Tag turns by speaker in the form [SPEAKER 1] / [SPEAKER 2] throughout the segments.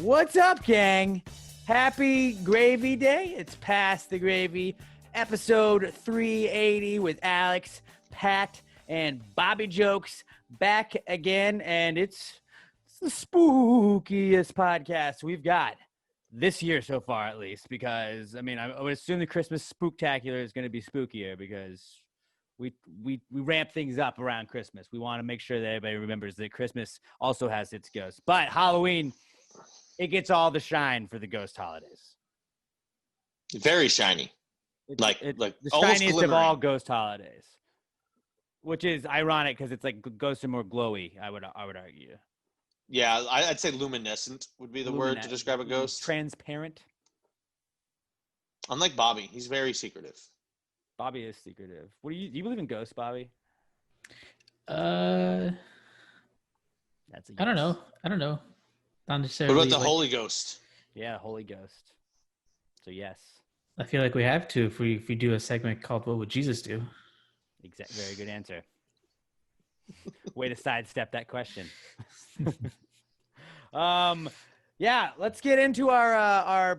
[SPEAKER 1] What's up, gang? Happy Gravy Day. It's Past the Gravy, episode 380 with Alex, Pat, and Bobby Jokes back again. And it's the spookiest podcast we've got this year so far, at least, because, I mean, I would assume the Christmas spooktacular is going to be spookier because we ramp things up around Christmas. We want to make sure that everybody remembers that Christmas also has its ghosts. But Halloween, it gets all the shine for the ghost holidays.
[SPEAKER 2] Very shiny. Like
[SPEAKER 1] the
[SPEAKER 2] almost
[SPEAKER 1] shiniest
[SPEAKER 2] glimmering
[SPEAKER 1] of all ghost holidays, which is ironic because it's like ghosts are more glowy, I would argue.
[SPEAKER 2] Yeah, I'd say luminescent would be the word to describe a ghost.
[SPEAKER 1] Transparent.
[SPEAKER 2] Unlike Bobby, he's very secretive.
[SPEAKER 1] Bobby is secretive. Do you believe in ghosts, Bobby?
[SPEAKER 3] That's a yes. I don't know. Not necessarily.
[SPEAKER 2] What about the Holy Ghost?
[SPEAKER 1] Yeah, Holy Ghost. So yes.
[SPEAKER 3] I feel like we have to if we do a segment called "What Would Jesus Do?"
[SPEAKER 1] Very good answer. Way to sidestep that question. Yeah, let's get into our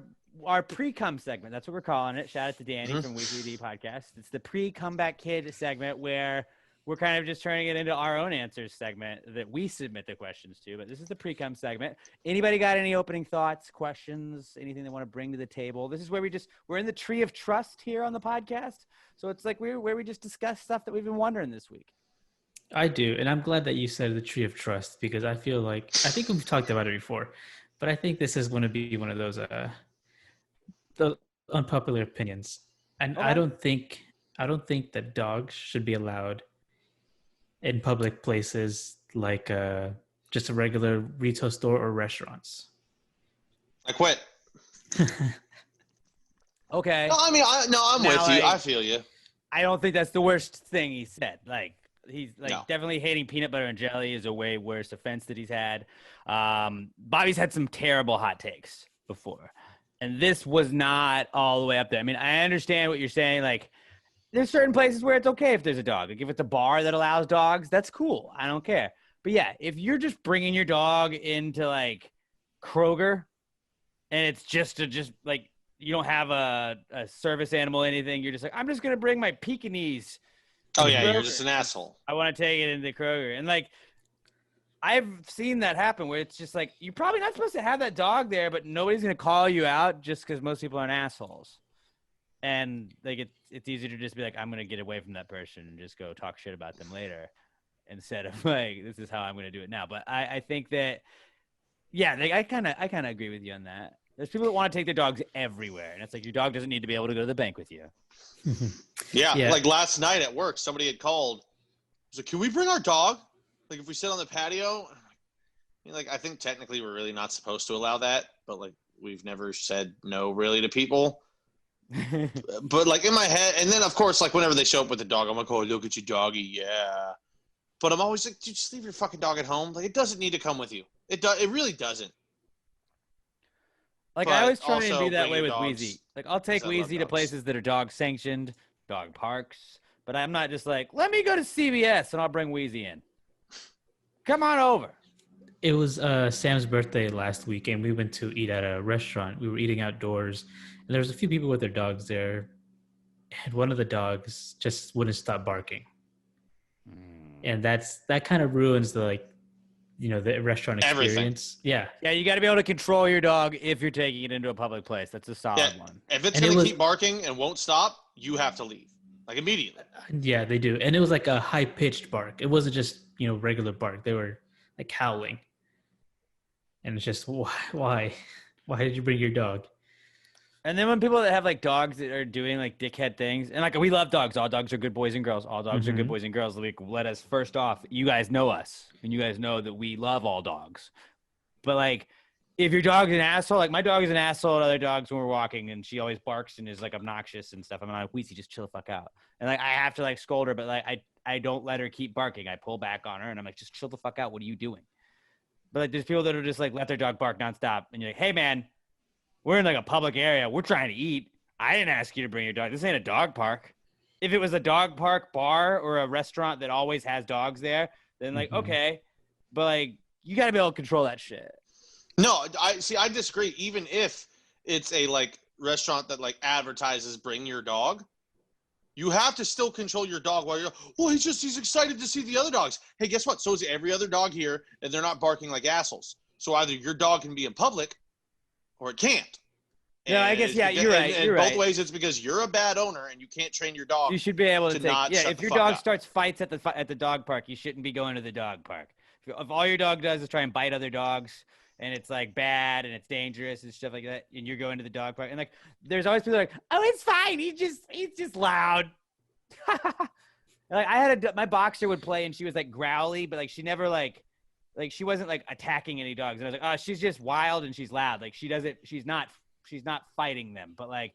[SPEAKER 1] pre-cum segment. That's what we're calling it. Shout out to Danny from Weekly D Podcast. It's the pre-comeback kid segment where we're kind of just turning it into our own answers segment that we submit the questions to. But this is the pre-cum segment. Anybody got any opening thoughts, questions, anything they want to bring to the table? This is where we're in the tree of trust here on the podcast. So it's like where we just discuss stuff that we've been wondering this week.
[SPEAKER 3] I do, and I'm glad that you said the tree of trust because I think we've talked about it before, but I think this is going to be one of those the unpopular opinions. And okay. I don't think that dogs should be allowed in public places like just a regular retail store or restaurants.
[SPEAKER 2] I quit.
[SPEAKER 1] Okay.
[SPEAKER 2] No, I mean, I'm with you. I feel you.
[SPEAKER 1] I don't think that's the worst thing he said. Like, he's definitely hating peanut butter and jelly is a way worse offense that he's had. Bobby's had some terrible hot takes before, and this was not all the way up there. I mean, I understand what you're saying. Like, there's certain places where it's okay if there's a dog. Like, if it's a bar that allows dogs, that's cool. I don't care. But yeah, if you're just bringing your dog into like Kroger and it's just like you don't have a service animal, anything, you're just like, I'm just going to bring my Pekingese.
[SPEAKER 2] Oh yeah, you're just an asshole.
[SPEAKER 1] I want to take it into Kroger. And like, I've seen that happen where it's just like, you're probably not supposed to have that dog there, but nobody's going to call you out just because most people aren't assholes. And like, it's easier to just be like, I'm going to get away from that person and just go talk shit about them later instead of like, this is how I'm going to do it now. But I think that, yeah, like, I kind of agree with you on that. There's people that want to take their dogs everywhere. And it's like, your dog doesn't need to be able to go to the bank with you.
[SPEAKER 2] Yeah, like last night at work, somebody had called. He was like, can we bring our dog? Like, if we sit on the patio? I think technically we're really not supposed to allow that. But, like, we've never said no really to people. But like in my head, and then of course, like whenever they show up with the dog, I'm like, oh, look at your doggy, yeah. But I'm always like, dude, just leave your fucking dog at home. Like, it doesn't need to come with you. It really doesn't.
[SPEAKER 1] Like,
[SPEAKER 2] but
[SPEAKER 1] I always try and be that way with Wheezy. Like, I'll take Wheezy to places that are dog sanctioned, dog parks, but I'm not just like, let me go to CVS and I'll bring Wheezy in. Come on over.
[SPEAKER 3] It was Sam's birthday last week, and we went to eat at a restaurant. We were eating outdoors, and there was a few people with their dogs there, and one of the dogs just wouldn't stop barking. And that kind of ruins the restaurant experience.
[SPEAKER 2] Everything.
[SPEAKER 1] Yeah, you got to be able to control your dog if you're taking it into a public place. That's a solid one.
[SPEAKER 2] If it's going to keep barking and won't stop, you have to leave, like, immediately.
[SPEAKER 3] Yeah, they do. And it was like a high-pitched bark. It wasn't just, regular bark. They were like howling. And it's just, why did you bring your dog?
[SPEAKER 1] And then when people that have like dogs that are doing like dickhead things, and like, we love dogs. All dogs are good boys and girls. All dogs are good boys and girls. Like, let us, first off, you guys know us, and you guys know that we love all dogs. But like, if your dog is an asshole, like my dog is an asshole at other dogs when we're walking, and she always barks and is like obnoxious and stuff. I'm like, Weezy, just chill the fuck out. And like, I have to like scold her, but like, I don't let her keep barking. I pull back on her, and I'm like, just chill the fuck out. What are you doing? But like, there's people that will just like let their dog bark nonstop, and you're like, hey man, we're in like a public area. We're trying to eat. I didn't ask you to bring your dog. This ain't a dog park. If it was a dog park bar or a restaurant that always has dogs there, then like, okay. But like, you got to be able to control that shit.
[SPEAKER 2] No, I disagree. Even if it's a like restaurant that like advertises bring your dog, you have to still control your dog while you're, well, he's excited to see the other dogs. Hey, guess what? So is every other dog here, and they're not barking like assholes. So either your dog can be in public or it can't.
[SPEAKER 1] No, I guess, yeah, you're right.
[SPEAKER 2] And both ways, it's because you're a bad owner and you can't train your dog.
[SPEAKER 1] You should be able to take,
[SPEAKER 2] not
[SPEAKER 1] yeah,
[SPEAKER 2] shut
[SPEAKER 1] if
[SPEAKER 2] the
[SPEAKER 1] your
[SPEAKER 2] fuck
[SPEAKER 1] dog
[SPEAKER 2] up.
[SPEAKER 1] starts fights at the dog park, you shouldn't be going to the dog park. If all your dog does is try and bite other dogs, and it's like bad and it's dangerous and stuff like that, and you're going to the dog park, and like there's always people like, oh, it's fine, he's just loud. Like I had my boxer would play and she was like growly, but like she never like she wasn't like attacking any dogs, and I was like, oh, she's just wild and she's loud, like she's not fighting them, but like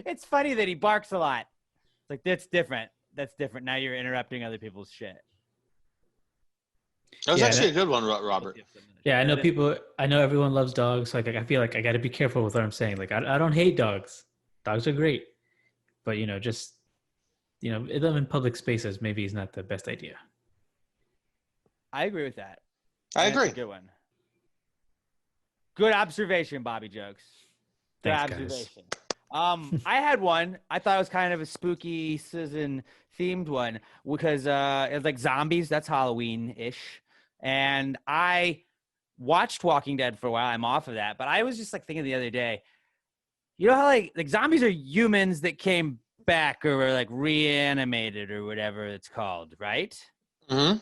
[SPEAKER 1] it's funny that he barks a lot. It's like that's different. Now you're interrupting other people's shit.
[SPEAKER 2] That was actually a good one, Robert.
[SPEAKER 3] Yeah, I know everyone loves dogs. Like I feel like I got to be careful with what I'm saying. Like I don't hate dogs. Dogs are great, but just them in public spaces maybe is not the best idea.
[SPEAKER 1] I agree with that.
[SPEAKER 2] I agree.
[SPEAKER 1] That's a good one. Good observation, Bobby Jokes. Good
[SPEAKER 3] Thanks,
[SPEAKER 1] observation. I had one. I thought it was kind of a spooky season themed one because it was like zombies. That's Halloween-ish. And I watched Walking Dead for a while. I'm off of that. But I was just like thinking the other day, you know how like zombies are humans that came back or were like reanimated or whatever it's called, right?
[SPEAKER 2] Mm-hmm.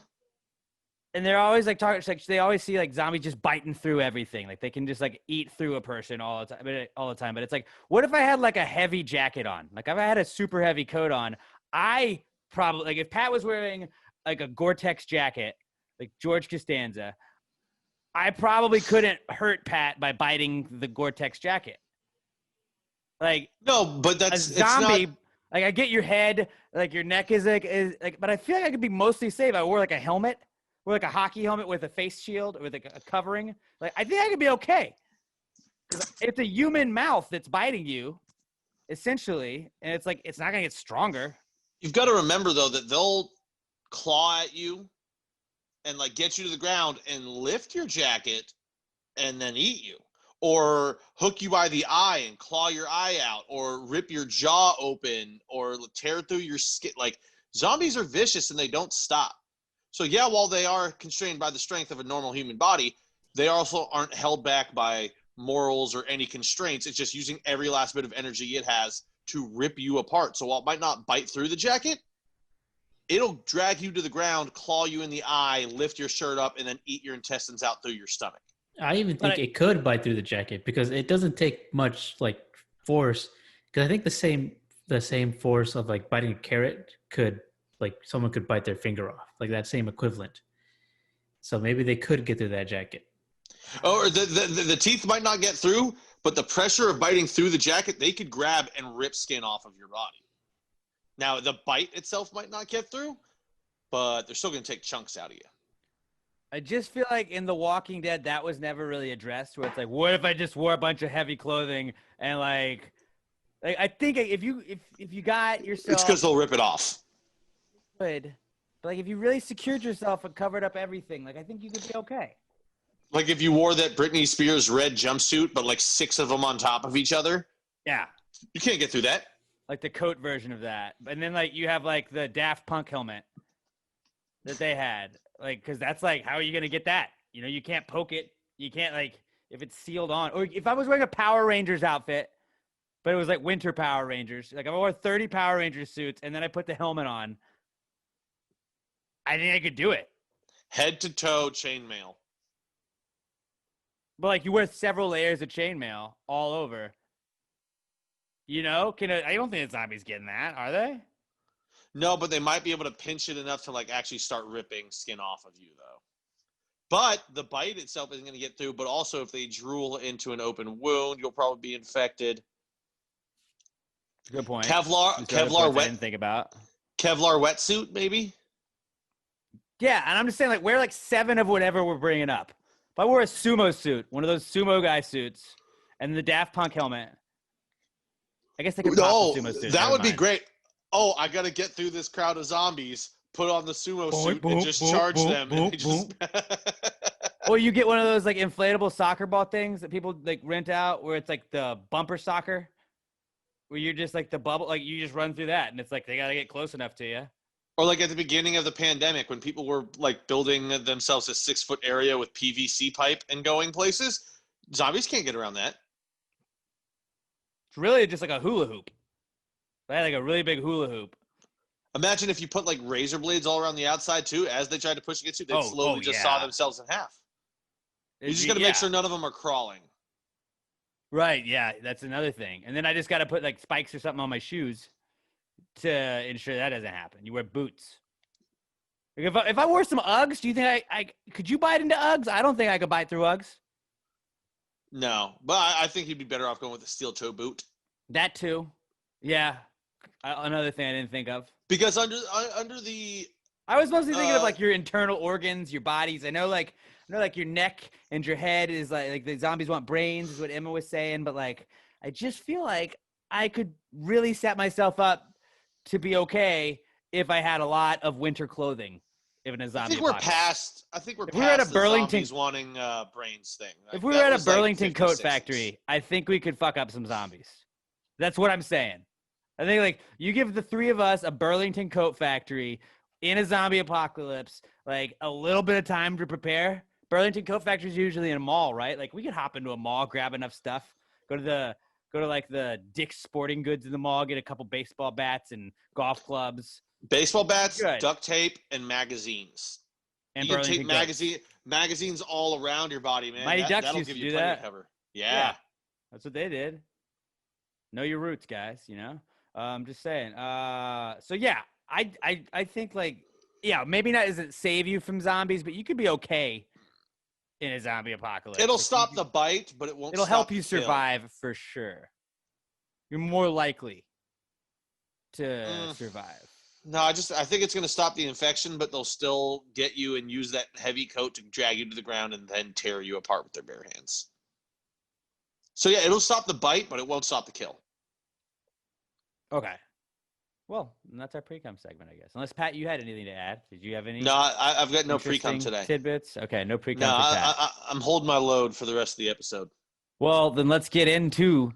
[SPEAKER 1] And they're always like talking, like they always see like zombies just biting through everything. Like they can just like eat through a person all the time. But it's like, what if I had like a heavy jacket on? Like if I had a super heavy coat on, I probably, like if Pat was wearing like a Gore-Tex jacket, like George Costanza, I probably couldn't hurt Pat by biting the Gore-Tex jacket. Like
[SPEAKER 2] no, but that's
[SPEAKER 1] a zombie.
[SPEAKER 2] It's not...
[SPEAKER 1] Like I get your head, like your neck is like, but I feel like I could be mostly safe. I wore like a helmet. Or like a hockey helmet with a face shield or with like a covering. Like I think I could be okay. It's a human mouth that's biting you, essentially, and it's like it's not gonna get stronger.
[SPEAKER 2] You've got to remember though that they'll claw at you and like get you to the ground and lift your jacket and then eat you, or hook you by the eye and claw your eye out, or rip your jaw open, or tear through your skin. Like zombies are vicious and they don't stop. So yeah, while they are constrained by the strength of a normal human body, they also aren't held back by morals or any constraints. It's just using every last bit of energy it has to rip you apart. So while it might not bite through the jacket, it'll drag you to the ground, claw you in the eye, lift your shirt up, and then eat your intestines out through your stomach.
[SPEAKER 3] I even think it could bite through the jacket because it doesn't take much like force. Because I think the same force of like biting a carrot could, like someone could bite their finger off, like that same equivalent. So maybe they could get through that jacket.
[SPEAKER 2] Or the teeth might not get through, but the pressure of biting through the jacket, they could grab and rip skin off of your body. Now, the bite itself might not get through, but they're still going to take chunks out of you.
[SPEAKER 1] I just feel like in The Walking Dead, that was never really addressed, where it's like, what if I just wore a bunch of heavy clothing and like I think if you got yourself...
[SPEAKER 2] It's because they'll rip it off.
[SPEAKER 1] Good. But like if you really secured yourself and covered up everything, like I think you could be okay.
[SPEAKER 2] Like if you wore that Britney Spears red jumpsuit, but like 6 of them on top of each other.
[SPEAKER 1] Yeah.
[SPEAKER 2] You can't get through that.
[SPEAKER 1] Like the coat version of that. And then like you have like the Daft Punk helmet that they had. Like, cause that's like, how are you going to get that? You can't poke it. You can't like, if it's sealed on, or if I was wearing a Power Rangers outfit, but it was like winter Power Rangers, like if I wore 30 Power Rangers suits and then I put the helmet on, I think I could do it. Head to toe chainmail. But like you wear several layers of chainmail all over. I don't think the zombies getting that, are they?
[SPEAKER 2] No, but they might be able to pinch it enough to like actually start ripping skin off of you though. But the bite itself isn't going to get through. But also if they drool into an open wound, you'll probably be infected.
[SPEAKER 1] Good point.
[SPEAKER 2] Kevlar wet.
[SPEAKER 1] I didn't think about.
[SPEAKER 2] Kevlar wetsuit, maybe.
[SPEAKER 1] Yeah, and I'm just saying, like, wear like 7 of whatever we're bringing up. I wore a sumo suit, one of those sumo guy suits, and the Daft Punk helmet, I guess I could pop the sumo suit.
[SPEAKER 2] That would be great. Oh, I got to get through this crowd of zombies, put on the sumo suit, and just charge them. And they just...
[SPEAKER 1] Or you get one of those like inflatable soccer ball things that people like rent out where it's like the bumper soccer, where you're just like the bubble, like you just run through that and it's like they got to get close enough to you.
[SPEAKER 2] Or like at the beginning of the pandemic when people were like building themselves a 6-foot area with PVC pipe and going places. Zombies can't get around that.
[SPEAKER 1] It's really just like a hula hoop. They had like a really big hula hoop.
[SPEAKER 2] Imagine if you put like razor blades all around the outside too. As they tried to push against you, they'd slowly just saw themselves in half. You just got to make sure none of them are crawling.
[SPEAKER 1] Right, yeah, that's another thing. And then I just got to put like spikes or something on my shoes to ensure that doesn't happen. You wear boots. Like if I wore some Uggs, do you think I could you bite into Uggs? I don't think I could bite through Uggs.
[SPEAKER 2] No, but I think you'd be better off going with a steel toe boot.
[SPEAKER 1] That too. Yeah. Another thing I didn't think of.
[SPEAKER 2] Because under the...
[SPEAKER 1] I was mostly thinking of like your internal organs, your bodies. I know like your neck and your head is like the zombies want brains is what Emma was saying. But like, I just feel like I could really set myself up to be okay if I had a lot of winter clothing. If in a zombie apocalypse.
[SPEAKER 2] I think we're
[SPEAKER 1] if we were at a Burlington
[SPEAKER 2] zombies wanting brains thing.
[SPEAKER 1] If we were at a Burlington coat factory, I think we could fuck up some zombies. That's what I'm saying. I think like you give the three of us a Burlington coat factory in a zombie apocalypse, like a little bit of time to prepare. Burlington coat factory is usually in a mall, right? Like we could hop into a mall, grab enough stuff, go to like the Dick's Sporting Goods in the mall, get a couple baseball bats and golf clubs.
[SPEAKER 2] Baseball bats, duct tape, and magazines.
[SPEAKER 1] And
[SPEAKER 2] you can tape magazines all around your body, man.
[SPEAKER 1] Mighty Ducks
[SPEAKER 2] that'll
[SPEAKER 1] used
[SPEAKER 2] give
[SPEAKER 1] to
[SPEAKER 2] you
[SPEAKER 1] do
[SPEAKER 2] plenty
[SPEAKER 1] that.
[SPEAKER 2] of cover. Yeah.
[SPEAKER 1] That's what they did. Know your roots, guys, you know? I'm just saying. So yeah, I think like, yeah, maybe not doesn't save you from zombies, but you could be okay in a zombie apocalypse.
[SPEAKER 2] It'll stop the bite, but it won't.
[SPEAKER 1] It'll help you survive for sure. You're more likely to survive.
[SPEAKER 2] No, I think it's going to stop the infection, but they'll still get you and use that heavy coat to drag you to the ground and then tear you apart with their bare hands. So yeah, it'll stop the bite, but it won't stop the kill.
[SPEAKER 1] Okay. Well, that's our pre-com segment, I guess. Unless, Pat, you had anything to add. Did you have any?
[SPEAKER 2] No, I've got no pre-com today.
[SPEAKER 1] Tidbits? Okay, no pre-com
[SPEAKER 2] no,
[SPEAKER 1] for Pat.
[SPEAKER 2] I'm holding my load for the rest of the episode.
[SPEAKER 1] Well, then let's get into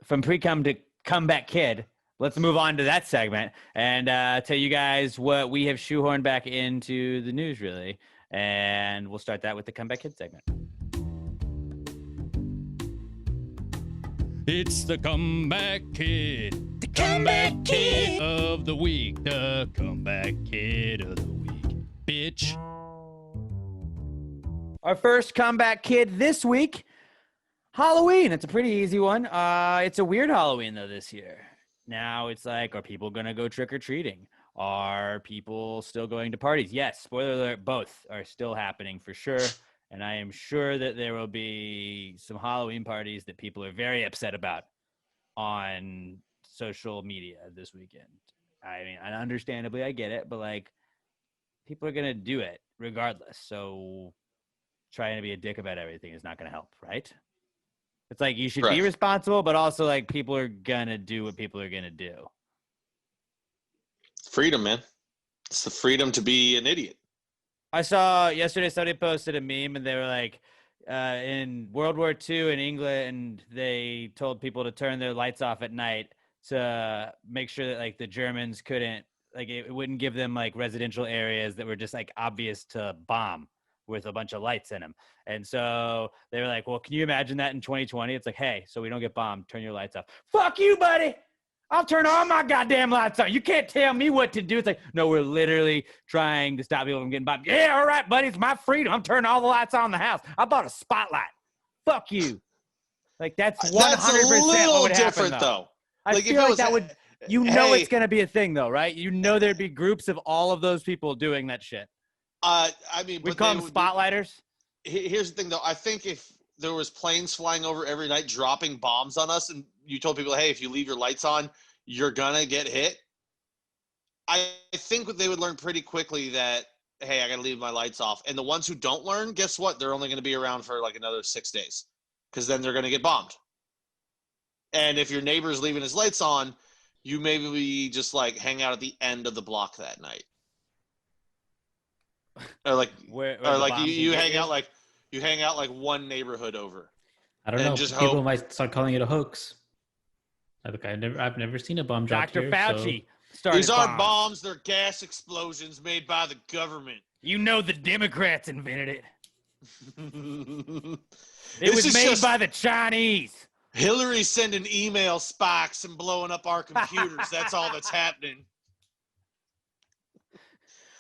[SPEAKER 1] from pre-com to comeback kid. Let's move on to that segment and tell you guys what we have shoehorned back into the news, really. And we'll start that with the comeback kid segment.
[SPEAKER 4] It's the comeback kid. The comeback kid of the week. The comeback kid of the week. Bitch.
[SPEAKER 1] Our first comeback kid this week, Halloween. It's a pretty easy one. It's a weird Halloween, though, this year. Now it's like, are people going to go trick-or-treating? Are people still going to parties? Yes, spoiler alert, both are still happening for sure. And I am sure that there will be some Halloween parties that people are very upset about on social media this weekend. I mean, understandably, I get it, but like, people are going to do it regardless. So trying to be a dick about everything is not going to help, right? It's like you should be responsible, but also like people are going to do what people are going to do.
[SPEAKER 2] Freedom, man. It's the freedom to be an idiot.
[SPEAKER 1] I saw yesterday somebody posted a meme and they were like, in World War II in England, they told people to turn their lights off at night to make sure that like the Germans couldn't, like it wouldn't give them like residential areas that were just like obvious to bomb with a bunch of lights in them. And so they were like, well, can you imagine that in 2020? It's like, hey, so we don't get bombed, turn your lights off. Fuck you, buddy. I'll turn all my goddamn lights on. You can't tell me what to do. It's like, no, we're literally trying to stop people from getting bombed. Yeah, all right, buddy. It's my freedom. I'm turning all the lights on in the house. I bought a spotlight. Fuck you. Like, that's 100% what would happen, though. I feel like that would, it's going to be a thing, though, right? You know there'd be groups of all of those people doing that shit.
[SPEAKER 2] I mean,
[SPEAKER 1] we call them spotlighters.
[SPEAKER 2] Here's the thing, though. I think if there was planes flying over every night dropping bombs on us, and you told people, hey, if you leave your lights on, you're gonna get hit. I think they would learn pretty quickly that hey, I got to leave my lights off. And the ones who don't learn, guess what? They're only going to be around for like another 6 days because then they're going to get bombed. And if your neighbor's leaving his lights on, you maybe just like hang out at the end of the block that night. Or like, you hang out like one neighborhood over.
[SPEAKER 3] I don't know. People might start calling it a hoax. I've never seen a bomb drop
[SPEAKER 1] Dr.
[SPEAKER 3] here.
[SPEAKER 1] Fauci
[SPEAKER 3] started
[SPEAKER 2] These aren't bombs. They're gas explosions made by the government.
[SPEAKER 1] You know the Democrats invented it. It was made by the Chinese.
[SPEAKER 2] Hillary sending email spikes and blowing up our computers. That's all that's happening.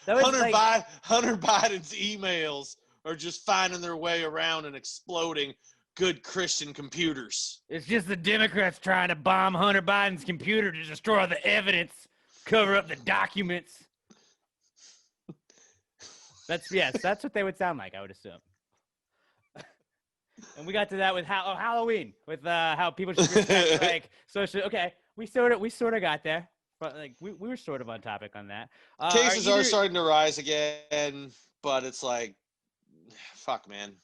[SPEAKER 2] Hunter Biden's emails are just finding their way around and exploding good Christian computers.
[SPEAKER 1] It's just the Democrats trying to bomb Hunter Biden's computer to destroy the evidence, cover up the documents. That's what they would sound like, I would assume. And we got to that with Halloween, with how people should respect, like, social. Okay, we sort of got there, but like we were sort of on topic on that.
[SPEAKER 2] Cases are starting to rise again, but it's like, fuck, man.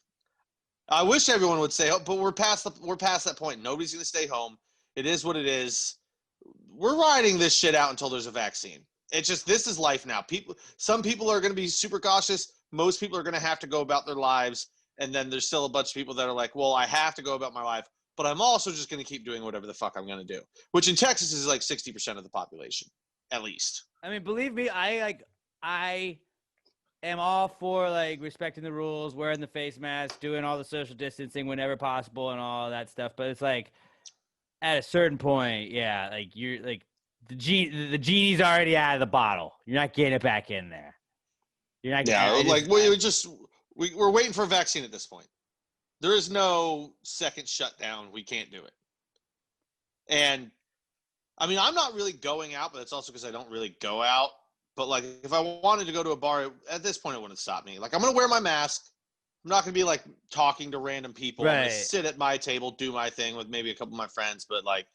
[SPEAKER 2] I wish everyone would stay home, but we're past that point. Nobody's gonna stay home. It is what it is. We're riding this shit out until there's a vaccine. It's just, this is life now. Some people are gonna be super cautious. Most people are gonna have to go about their lives. And then there's still a bunch of people that are like, well, I have to go about my life, but I'm also just going to keep doing whatever the fuck I'm going to do, which in Texas is like 60% of the population, at least.
[SPEAKER 1] I mean, believe me, I am all for like respecting the rules, wearing the face mask, doing all the social distancing whenever possible and all that stuff. But it's like at a certain point, yeah, like you're like the genie's already out of the bottle. You're not getting it back in there. You're not.
[SPEAKER 2] Yeah, like we're waiting for a vaccine at this point. There is no second shutdown. We can't do it. And I mean, I'm not really going out, but it's also because I don't really go out. But like, if I wanted to go to a bar, at this point, it wouldn't stop me. Like, I'm going to wear my mask. I'm not going to be like talking to random people.
[SPEAKER 1] Right.
[SPEAKER 2] I'm going to sit at my table, do my thing with maybe a couple of my friends. But like,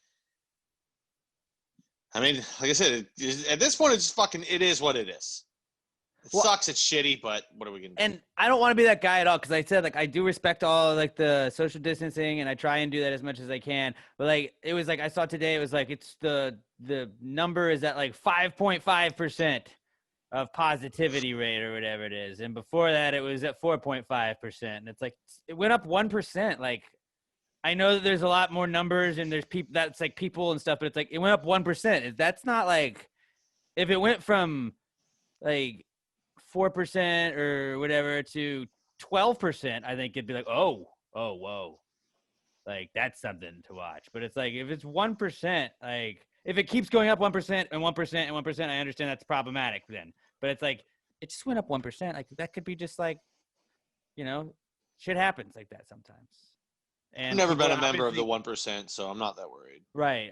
[SPEAKER 2] I mean, like I said, at this point, it is what it is. It sucks. It's shitty, but what are we going to do?
[SPEAKER 1] And I don't want to be that guy at all, because I said, like, I do respect all, like, the social distancing, and I try and do that as much as I can. But, like, it was, like, I saw today, it was, like, it's the number is at, like, 5.5% of positivity rate or whatever it is. And before that, it was at 4.5%. And it's, like, it went up 1%. Like, I know that there's a lot more numbers, and there's people, that's, like, people and stuff, but it's, like, it went up 1%. That's not, like, if it went from, like, 4% or whatever to 12%, I think it'd be like, oh, whoa, like that's something to watch. But it's like, if it's 1%, like if it keeps going up 1% and 1% and 1%, I understand that's problematic then. But it's like, it just went up 1%. Like that could be just like, you know, shit happens like that sometimes. And
[SPEAKER 2] I've never been a member of the 1%, so I'm not that worried.
[SPEAKER 1] Right.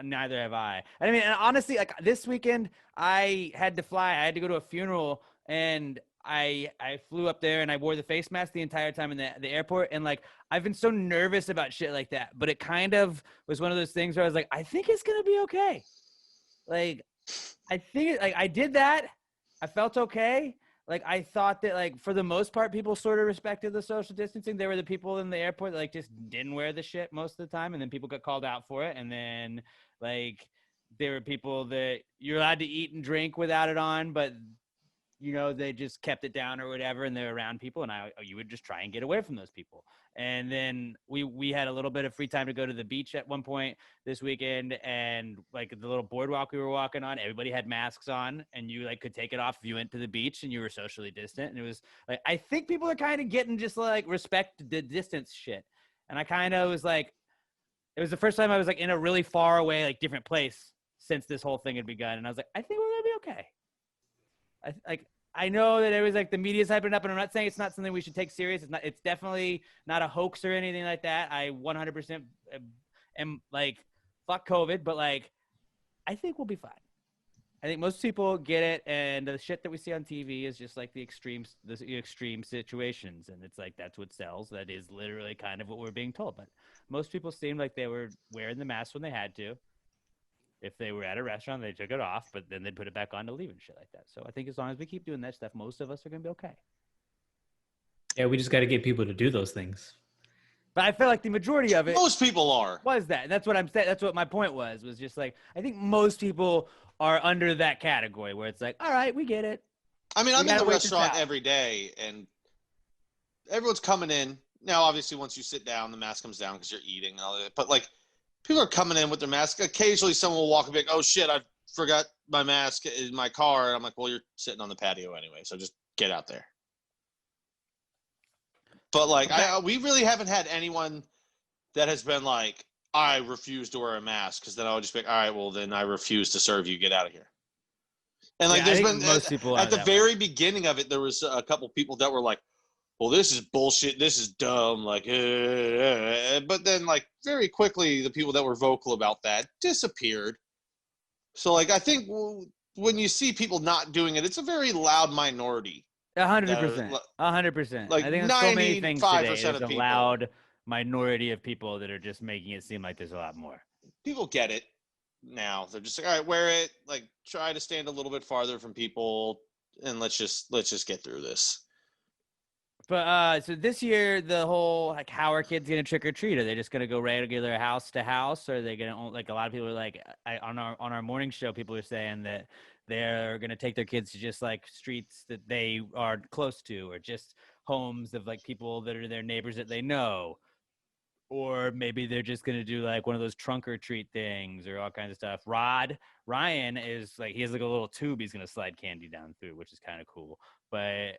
[SPEAKER 1] Neither have I. I mean, and honestly, like this weekend, I had to fly. I had to go to a funeral, and I flew up there, and I wore the face mask the entire time in the airport. And like, I've been so nervous about shit like that, but it kind of was one of those things where I was like, I think it's gonna be okay. Like, I think like I did that. I felt okay. Like, I thought that, like, for the most part, people sort of respected the social distancing. There were the people in the airport that, like, just didn't wear the shit most of the time, and then people got called out for it. And then, like, there were people that you're allowed to eat and drink without it on, but, you know, they just kept it down or whatever, and they're around people, and you would just try and get away from those people. And then we had a little bit of free time to go to the beach at one point this weekend, and like the little boardwalk we were walking on, everybody had masks on, and you like could take it off if you went to the beach and you were socially distant. And it was like, I think people are kind of getting just like respect the distance shit. And I kind of was like, it was the first time I was like in a really far away, like different place since this whole thing had begun. And I was like, I think we're going to be okay. I know that it was like the media's hyping it up, and I'm not saying it's not something we should take serious. It's definitely not a hoax or anything like that. I 100% am like, fuck COVID, but like, I think we'll be fine. I think most people get it, and the shit that we see on TV is just like the extreme situations, and it's like that's what sells. That is literally kind of what we're being told. But most people seemed like they were wearing the mask when they had to. If they were at a restaurant, they took it off, but then they'd put it back on to leave and shit like that. So I think as long as we keep doing that stuff, most of us are going to be okay.
[SPEAKER 3] Yeah, we just got to get people to do those things.
[SPEAKER 1] But I feel like the majority of it,
[SPEAKER 2] most people are.
[SPEAKER 1] Was that? That's what I'm saying. That's what my point was just like, I think most people are under that category where it's like, all right, we get it.
[SPEAKER 2] I mean, I'm in the restaurant every day, and everyone's coming in. Now, obviously, once you sit down, the mask comes down because you're eating and all that. But, like, people are coming in with their mask. Occasionally, someone will walk and be like, oh, shit, I forgot my mask in my car. And I'm like, well, you're sitting on the patio anyway, so just get out there. But, like, we really haven't had anyone that has been like, I refuse to wear a mask, because then I would just be like, all right, well, then I refuse to serve you. Get out of here. And, like, there's been most people at the very beginning of it, there was a couple people that were like, well, this is bullshit. This is dumb. Like, but then, like, very quickly, the people that were vocal about that disappeared. So, like, I think when you see people not doing it, it's a very loud minority.
[SPEAKER 1] 100%. 100%.
[SPEAKER 2] Like,
[SPEAKER 1] I think there's so many things today. There's
[SPEAKER 2] of
[SPEAKER 1] a
[SPEAKER 2] people.
[SPEAKER 1] loud minority of people that are just making it seem like there's a lot more.
[SPEAKER 2] People get it now. They're just like, all right, wear it. Like, try to stand a little bit farther from people, and let's just get through this.
[SPEAKER 1] But so this year, the whole, like, how are kids gonna trick or treat? Are they just gonna go regular house to house, or are they gonna, like, a lot of people are like, on our morning show, people are saying that they're gonna take their kids to just, like, streets that they are close to, or just homes of, like, people that are their neighbors that they know, or maybe they're just gonna do, like, one of those trunk or treat things, or all kinds of stuff. Ryan is like, he has, like, a little tube he's gonna slide candy down through, which is kind of cool, but.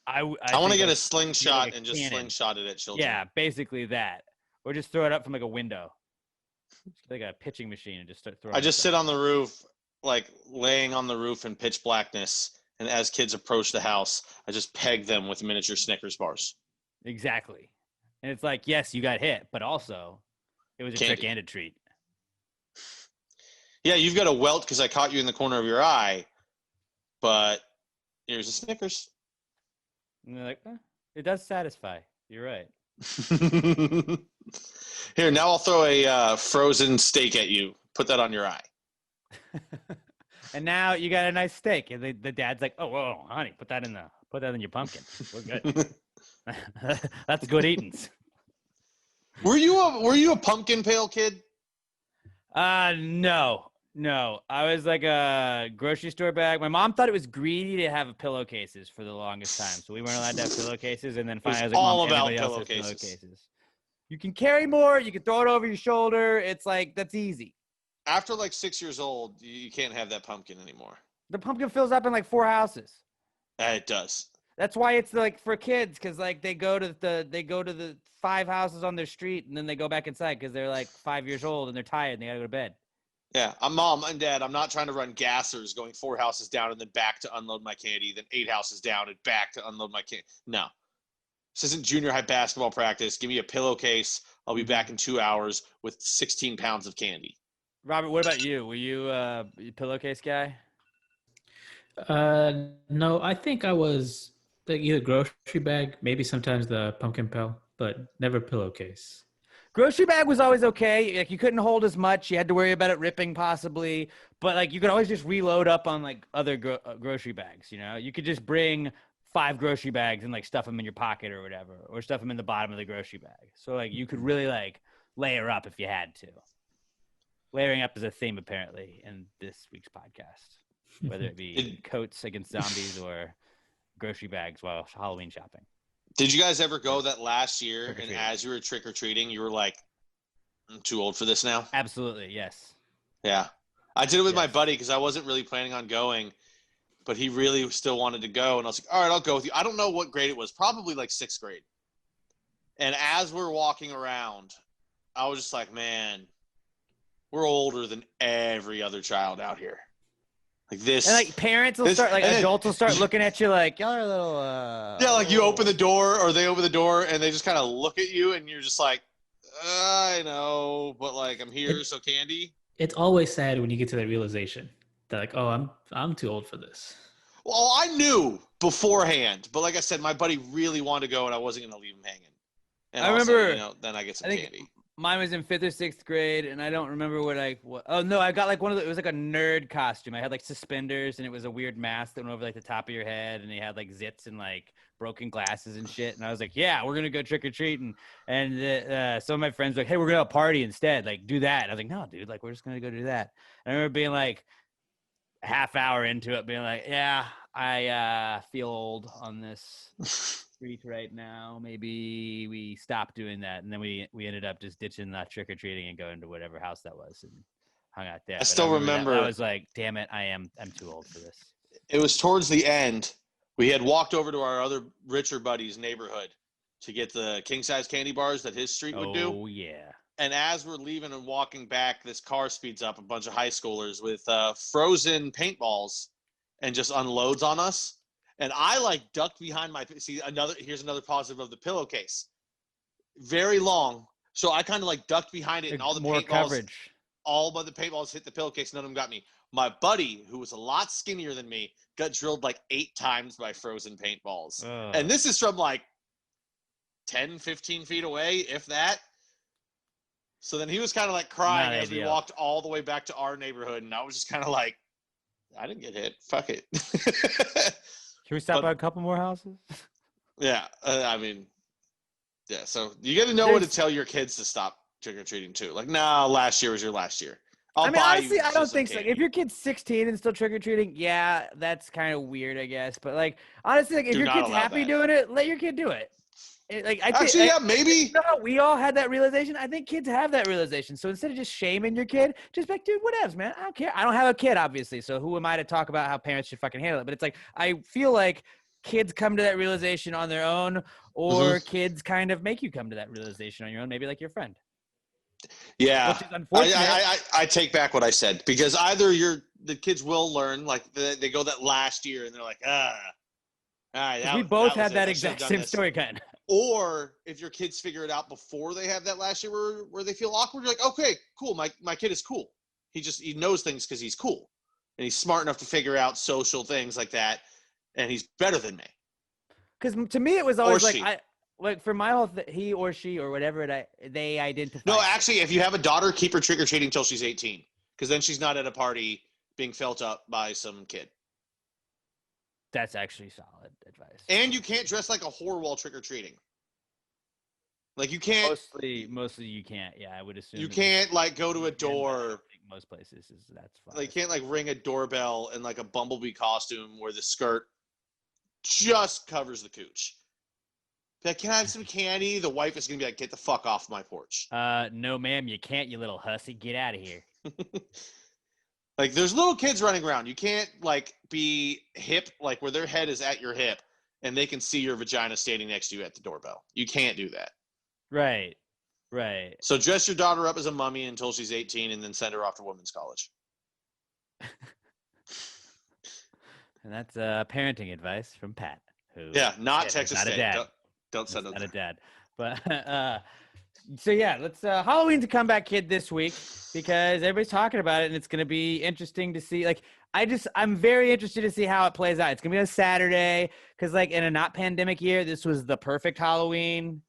[SPEAKER 1] I want
[SPEAKER 2] to get a slingshot like and just slingshot it at children.
[SPEAKER 1] Yeah, basically that. Or just throw it up from, like, a window. Like a pitching machine, and just start throwing
[SPEAKER 2] I just sit on the roof, like, laying on the roof in pitch blackness, and as kids approach the house, I just peg them with miniature Snickers bars.
[SPEAKER 1] Exactly. And it's like, yes, you got hit, but also it was a trick and a treat.
[SPEAKER 2] Yeah, you've got a welt because I caught you in the corner of your eye, but here's a Snickers.
[SPEAKER 1] And they're like, it does satisfy. You're right.
[SPEAKER 2] Here, now I'll throw a frozen steak at you. Put that on your eye.
[SPEAKER 1] And now you got a nice steak. And the dad's like, oh, whoa, honey, put that in your pumpkin. We're good. That's good eatings.
[SPEAKER 2] Were you a pumpkin pale kid?
[SPEAKER 1] No, I was like a grocery store bag. My mom thought it was greedy to have pillowcases for the longest time, so we weren't allowed to have pillowcases. And then finally, I was like,
[SPEAKER 2] all
[SPEAKER 1] Mom,
[SPEAKER 2] about
[SPEAKER 1] pillowcases. You can carry more. You can throw it over your shoulder. It's like, that's easy.
[SPEAKER 2] After like 6 years old, you can't have that pumpkin anymore.
[SPEAKER 1] The pumpkin fills up in like 4 houses.
[SPEAKER 2] It does.
[SPEAKER 1] That's why it's like for kids, because like they go to the 5 houses on their street, and then they go back inside because they're like 5 years old and they're tired and they gotta go to bed.
[SPEAKER 2] Yeah, Mom and Dad, I'm not trying to run gassers going 4 houses down and then back to unload my candy, then 8 houses down and back to unload my candy. No. This isn't junior high basketball practice. Give me a pillowcase. I'll be back in 2 hours with 16 pounds of candy.
[SPEAKER 1] Robert, what about you? Were you a pillowcase guy?
[SPEAKER 3] No, I think I was like either grocery bag, maybe sometimes the pumpkin pill, but never pillowcase.
[SPEAKER 1] Grocery bag was always okay. Like, you couldn't hold as much. You had to worry about it ripping possibly. But, like, you could always just reload up on, like, other grocery bags, you know? You could just bring 5 grocery bags and, like, stuff them in your pocket or whatever. Or stuff them in the bottom of the grocery bag. So, like, you could really, like, layer up if you had to. Layering up is a theme, apparently, in this week's podcast. Whether it be coats against zombies or grocery bags while Halloween shopping.
[SPEAKER 2] Did you guys ever go that last year, and as you were trick-or-treating, you were like, I'm too old for this now?
[SPEAKER 1] Absolutely, yes.
[SPEAKER 2] Yeah. I did it with my buddy because I wasn't really planning on going, but he really still wanted to go, and I was like, all right, I'll go with you. I don't know what grade it was, probably like 6th grade. And as we're walking around, I was just like, man, we're older than every other child out here. Like this,
[SPEAKER 1] and like parents will start, like adults will start looking at you like, y'all are a little.
[SPEAKER 2] Yeah, like you open the door or they open the door and they just kind of look at you and you're just like, I know, but like I'm here, so candy.
[SPEAKER 3] It's always sad when you get to that realization that like, oh, I'm too old for this.
[SPEAKER 2] Well, I knew beforehand, but like I said, my buddy really wanted to go and I wasn't going to leave him hanging. And
[SPEAKER 1] I remember,
[SPEAKER 2] then I get some candy.
[SPEAKER 1] Mine was in 5th or 6th grade, and I don't remember oh, no, I got like it was like a nerd costume. I had like suspenders, and it was a weird mask that went over like the top of your head, and they had like zits and like broken glasses and shit. And I was like, yeah, we're going to go trick-or-treating. And some of my friends were like, hey, we're going to party instead. Like, do that. And I was like, no, dude, like, we're just going to go do that. And I remember being like a half hour into it, being like, yeah, I feel old on this street right now. Maybe we stop doing that. And then we ended up just ditching the trick-or-treating and going to whatever house that was and hung out there.
[SPEAKER 2] I still remember
[SPEAKER 1] I was like, damn it, I'm too old for this.
[SPEAKER 2] It was towards the end. We had walked over to our other richer buddy's neighborhood to get the king-size candy bars that his street would do.
[SPEAKER 1] Oh, yeah.
[SPEAKER 2] And as we're leaving and walking back, this car speeds up, a bunch of high schoolers with frozen paintballs, and just unloads on us. And I like ducked behind here's another positive of the pillowcase. Very long. So I kind of like ducked behind it, and all the
[SPEAKER 1] more
[SPEAKER 2] paintballs,
[SPEAKER 1] coverage.
[SPEAKER 2] all but the paintballs hit the pillowcase. None of them got me. My buddy, who was a lot skinnier than me, got drilled like 8 times by frozen paintballs. And this is from like 10, 15 feet away, if that. So then he was kind of like crying as we walked all the way back to our neighborhood. And I was just kind of like, I didn't get hit. Fuck it.
[SPEAKER 1] Can we stop by a couple more houses?
[SPEAKER 2] Yeah. Yeah. So you got to know when to tell your kids to stop trick-or-treating too. Like, nah, last year was your last year.
[SPEAKER 1] Honestly, I don't think so. If your kid's 16 and still trick-or-treating, yeah, that's kind of weird, I guess. But like, honestly, like, if your kid's happy doing it, let your kid do it.
[SPEAKER 2] Maybe.
[SPEAKER 1] You know how we all had that realization? I think kids have that realization. So instead of just shaming your kid, just be like, dude, whatevs, man. I don't care. I don't have a kid, obviously. So who am I to talk about how parents should fucking handle it? But it's like, I feel like kids come to that realization on their own, or kids kind of make you come to that realization on your own, maybe like your friend.
[SPEAKER 2] Yeah.
[SPEAKER 1] Which is unfortunate.
[SPEAKER 2] I take back what I said, because either the kids will learn, like they go that last year and they're like,
[SPEAKER 1] we both had that exact same story kind of.
[SPEAKER 2] Or if your kids figure it out before they have that last year where they feel awkward, you're like, okay, cool. My kid is cool. He knows things because he's cool. And he's smart enough to figure out social things like that. And he's better than me.
[SPEAKER 1] Because to me, it was always like for my whole he or she or whatever they identify.
[SPEAKER 2] No, actually, if you have a daughter, keep her trick-or-treating until she's 18. Because then she's not at a party being felt up by some kid.
[SPEAKER 1] That's actually solid advice.
[SPEAKER 2] And you can't dress like a whore while trick-or-treating. Like, you can't.
[SPEAKER 1] Mostly you can't. Yeah, I would assume.
[SPEAKER 2] You can't, like, go to a door.
[SPEAKER 1] Most places, that's fine.
[SPEAKER 2] Like, you can't, like, ring a doorbell in, like, a bumblebee costume where the skirt just covers the cooch. Like, can I have some candy? The wife is going to be like, get the fuck off my porch.
[SPEAKER 1] No, ma'am, you can't, you little hussy. Get out of here.
[SPEAKER 2] Like, there's little kids running around. You can't, like, be hip, like, where their head is at your hip, and they can see your vagina standing next to you at the doorbell. You can't do that.
[SPEAKER 1] Right.
[SPEAKER 2] So dress your daughter up as a mummy until she's 18, and then send her off to women's college.
[SPEAKER 1] And that's parenting advice from Pat.
[SPEAKER 2] Not Texas State.
[SPEAKER 1] Not a dad.
[SPEAKER 2] Don't send them.
[SPEAKER 1] Not a dad. But so yeah, let's Halloween's a comeback kid this week because everybody's talking about it, and it's going to be interesting to see. Like, I'm very interested to see how it plays out. It's going to be on Saturday because, like, in a not pandemic year, this was the perfect Halloween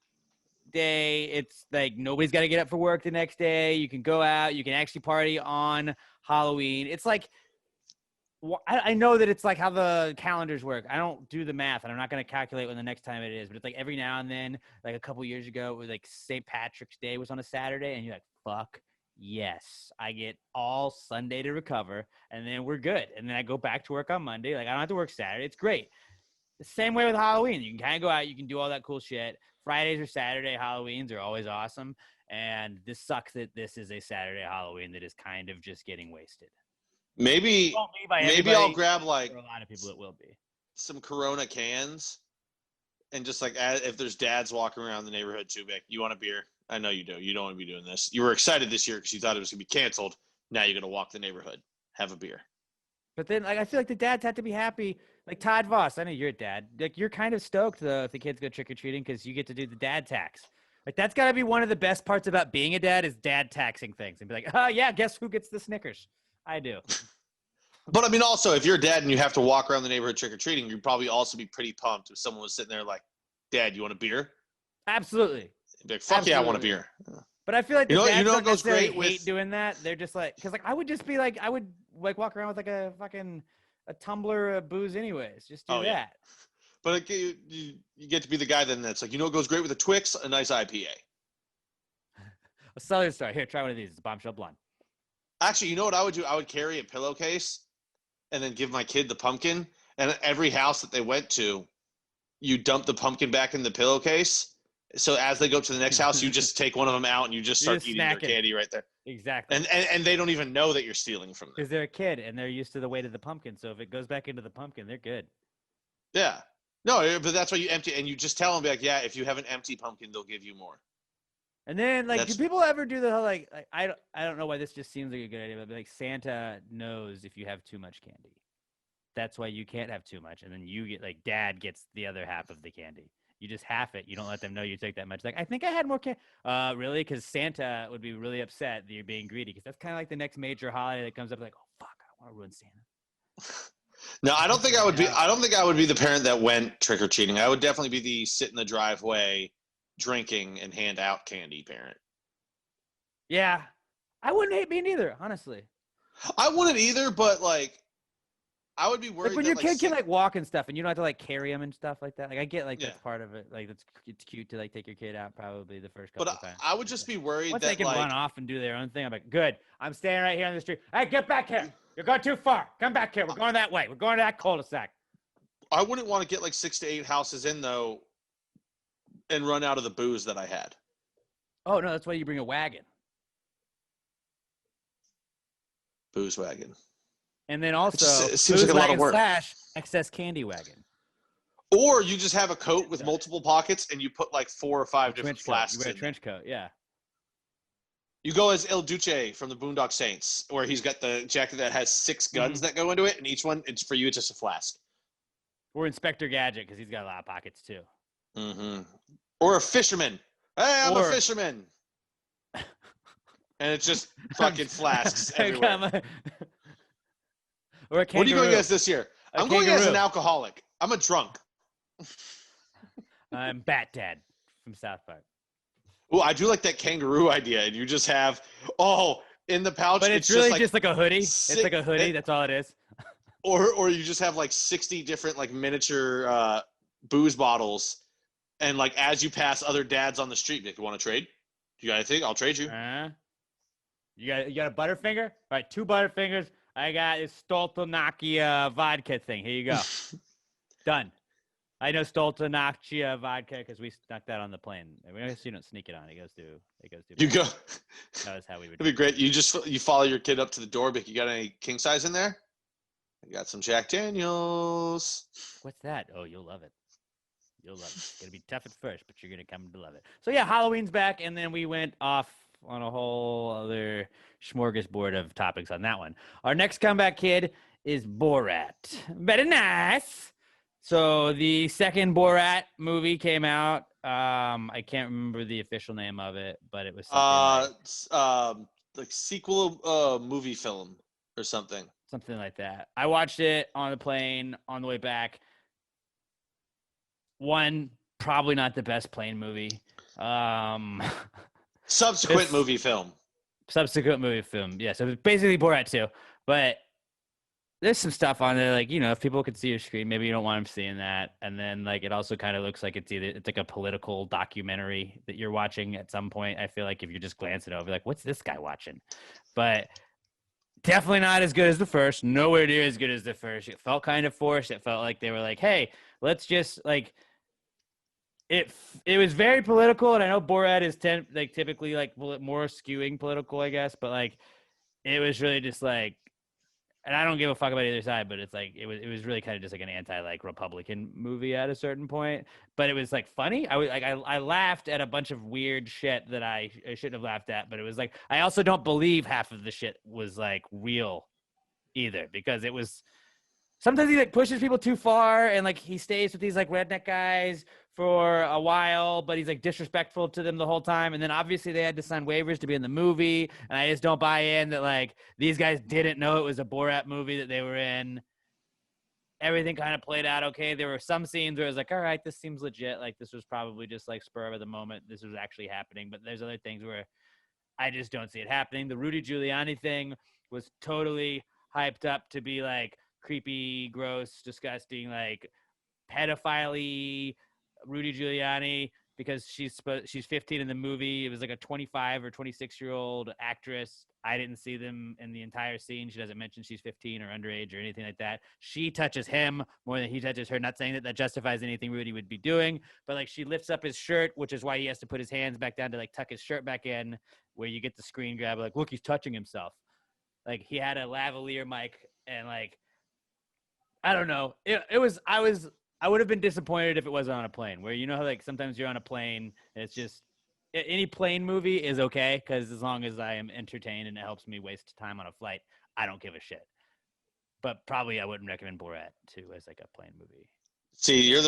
[SPEAKER 1] day. It's like nobody's got to get up for work the next day. You can go out. You can actually party on Halloween. It's like, I know that it's like how the calendars work. I don't do the math, and I'm not going to calculate when the next time it is. But it's like every now and then, like a couple years ago, it was like St. Patrick's Day was on a Saturday, and you're like, fuck yes. I get all Sunday to recover, and then we're good. And then I go back to work on Monday. Like, I don't have to work Saturday. It's great. The same way with Halloween. You can kind of go out. You can do all that cool shit. Fridays or Saturday Halloweens are always awesome. And this sucks that this is a Saturday Halloween that is kind of just getting wasted.
[SPEAKER 2] Maybe I'll grab, like,
[SPEAKER 1] for a lot of people it will be
[SPEAKER 2] some Corona cans, and just like if there's dads walking around the neighborhood too, like, you want a beer? I know you do. You don't want to be doing this. You were excited this year because you thought it was gonna be canceled. Now you're gonna walk the neighborhood, have a beer.
[SPEAKER 1] But then, like, I feel like the dads have to be happy. Like Todd Voss, I know you're a dad. Like, you're kind of stoked though if the kids go trick or treating because you get to do the dad tax. Like, that's got to be one of the best parts about being a dad is dad taxing things and be like, oh yeah, guess who gets the Snickers? I do.
[SPEAKER 2] But I mean, also, if you're a dad and you have to walk around the neighborhood trick-or-treating, you'd probably also be pretty pumped if someone was sitting there like, Dad, you want a beer?
[SPEAKER 1] Absolutely.
[SPEAKER 2] You'd be like, fuck yeah, I want a beer.
[SPEAKER 1] But I feel like the dads don't
[SPEAKER 2] goes
[SPEAKER 1] necessarily
[SPEAKER 2] great
[SPEAKER 1] hate doing that. They're just like, because like I would just be like, I would like walk around with like a fucking a tumbler of booze anyways. Just do that.
[SPEAKER 2] Yeah. But you get to be the guy then that's like, what goes great with a Twix? A nice IPA.
[SPEAKER 1] A Southern Star. Here, try one of these. It's a Bombshell Blonde.
[SPEAKER 2] Actually, you know what I would do? I would carry a pillowcase and then give my kid the pumpkin. And at every house that they went to, you dump the pumpkin back in the pillowcase. So as they go to the next house, you just take one of them out and you just start eating their candy right there.
[SPEAKER 1] Exactly.
[SPEAKER 2] And they don't even know that you're stealing from them.
[SPEAKER 1] Because they're a kid and they're used to the weight of the pumpkin. So if it goes back into the pumpkin, they're good.
[SPEAKER 2] Yeah. No, but that's why you empty, and you just tell them, be like, yeah, if you have an empty pumpkin, they'll give you more.
[SPEAKER 1] And then, like, do people ever do the whole, like I don't know why this just seems like a good idea, but like Santa knows if you have too much candy. That's why you can't have too much. And then you get, like, dad gets the other half of the candy. You just half it. You don't let them know you take that much. Like, I think I had more candy. Really? Because Santa would be really upset that you're being greedy. Because that's kind of like the next major holiday that comes up. Like, oh, fuck, I want to ruin Santa.
[SPEAKER 2] No, I don't think I would be. I don't think I would be the parent that went trick or treating. I would definitely be the sit in the driveway, drinking and hand out candy parent.
[SPEAKER 1] Yeah, I wouldn't hate being either. Honestly,
[SPEAKER 2] I wouldn't either. But like, I would be worried.
[SPEAKER 1] Like when your kid can like walk and stuff, and you don't have to like carry them and stuff like that. Like I get like that's part of it. Like it's cute to like take your kid out probably the first couple of times.
[SPEAKER 2] I would just be worried
[SPEAKER 1] once
[SPEAKER 2] that
[SPEAKER 1] they can
[SPEAKER 2] like,
[SPEAKER 1] run off and do their own thing. I'm like, good. I'm staying right here on the street. Hey, get back here. You're going too far. Come back here. We're going that way. We're going to that cul-de-sac.
[SPEAKER 2] I wouldn't want to get like 6 to 8 houses in though, and run out of the booze that I had.
[SPEAKER 1] Oh no, that's why you bring a wagon.
[SPEAKER 2] Booze wagon.
[SPEAKER 1] And then also,
[SPEAKER 2] it seems like a lot of work.
[SPEAKER 1] / excess candy wagon.
[SPEAKER 2] Or you just have a coat with multiple pockets, and you put like 4 or 5 different flasks.
[SPEAKER 1] You wear a trench coat, yeah.
[SPEAKER 2] You go as El Duce from the Boondock Saints, where he's got the jacket that has 6 guns that go into it, and each one, it's for you, it's just a flask.
[SPEAKER 1] Or Inspector Gadget, because he's got a lot of pockets too.
[SPEAKER 2] Mm-hmm. Or a fisherman. Hey, I'm a fisherman. And it's just fucking flasks everywhere.
[SPEAKER 1] Or a kangaroo.
[SPEAKER 2] What are you going as this year? I'm going as an alcoholic. I'm a drunk.
[SPEAKER 1] I'm Bat Dad from South Park.
[SPEAKER 2] Oh, I do like that kangaroo idea. And you just have, in the pouch.
[SPEAKER 1] But it's really just like a hoodie. It's like a hoodie. That's all it is.
[SPEAKER 2] Or you just have like 60 different like miniature booze bottles. And like as you pass other dads on the street, like, you want to trade? You got anything? I'll trade you.
[SPEAKER 1] You got a Butterfinger? All right, 2 Butterfingers. I got this Stoltanakia vodka thing. Here you go. Done. I know Stoltanakia vodka because we snuck that on the plane. I guess you don't sneak it on. It goes through.
[SPEAKER 2] You go.
[SPEAKER 1] That was how we would.
[SPEAKER 2] It'd be great. You follow your kid up to the door. But you got any king size in there? I got some Jack Daniels.
[SPEAKER 1] What's that? Oh, you'll love it. You'll love it. It's gonna be tough at first, but you're gonna come to love it. So yeah, Halloween's back, and then we went off on a whole other smorgasbord of topics on that one. Our next comeback kid is Borat. Very nice. So the second Borat movie came out. I can't remember the official name of it, but it was something
[SPEAKER 2] like sequel movie film or something.
[SPEAKER 1] Something like that. I watched it on the plane on the way back. One, probably not the best plane movie.
[SPEAKER 2] Subsequent movie film.
[SPEAKER 1] Yeah, so it's basically Borat 2. But there's some stuff on there, like, if people could see your screen, maybe you don't want them seeing that. And then, like, it also kind of looks like it's like a political documentary that you're watching at some point. I feel like if you're just glancing over, like, what's this guy watching? But definitely not as good as the first. Nowhere near as good as the first. It felt kind of forced. It felt like they were like, hey, let's just, like, It was very political, and I know Borat is typically like more skewing political, I guess. But like, it was really just like, and I don't give a fuck about either side, but it's like it was really kind of just like an anti like Republican movie at a certain point. But it was like funny. I laughed at a bunch of weird shit that I shouldn't have laughed at. But it was like I also don't believe half of the shit was like real either, because it was. Sometimes he like pushes people too far, and like he stays with these like redneck guys for a while, but he's like disrespectful to them the whole time. And then obviously they had to sign waivers to be in the movie, and I just don't buy in that like these guys didn't know it was a Borat movie that they were in. Everything kind of played out okay. There were some scenes where it was like, all right, this seems legit. Like this was probably just like spur of the moment. This was actually happening. But there's other things where I just don't see it happening. The Rudy Giuliani thing was totally hyped up to be like creepy, gross, disgusting, like pedophile Rudy Giuliani because she's 15 in the movie. It was like a 25 or 26-year-old actress. I didn't see them in the entire scene. She doesn't mention she's 15 or underage or anything like that. She touches him more than he touches her. Not saying that justifies anything Rudy would be doing, but like she lifts up his shirt, which is why he has to put his hands back down to like tuck his shirt back in, where you get the screen grab, like, look, he's touching himself. Like he had a lavalier mic and like, I don't know. I would have been disappointed if it wasn't on a plane, where, you know, how like sometimes you're on a plane and it's just, any plane movie is okay, because as long as I am entertained and it helps me waste time on a flight, I don't give a shit. But probably I wouldn't recommend Borat too as like a plane movie.
[SPEAKER 2] See, you're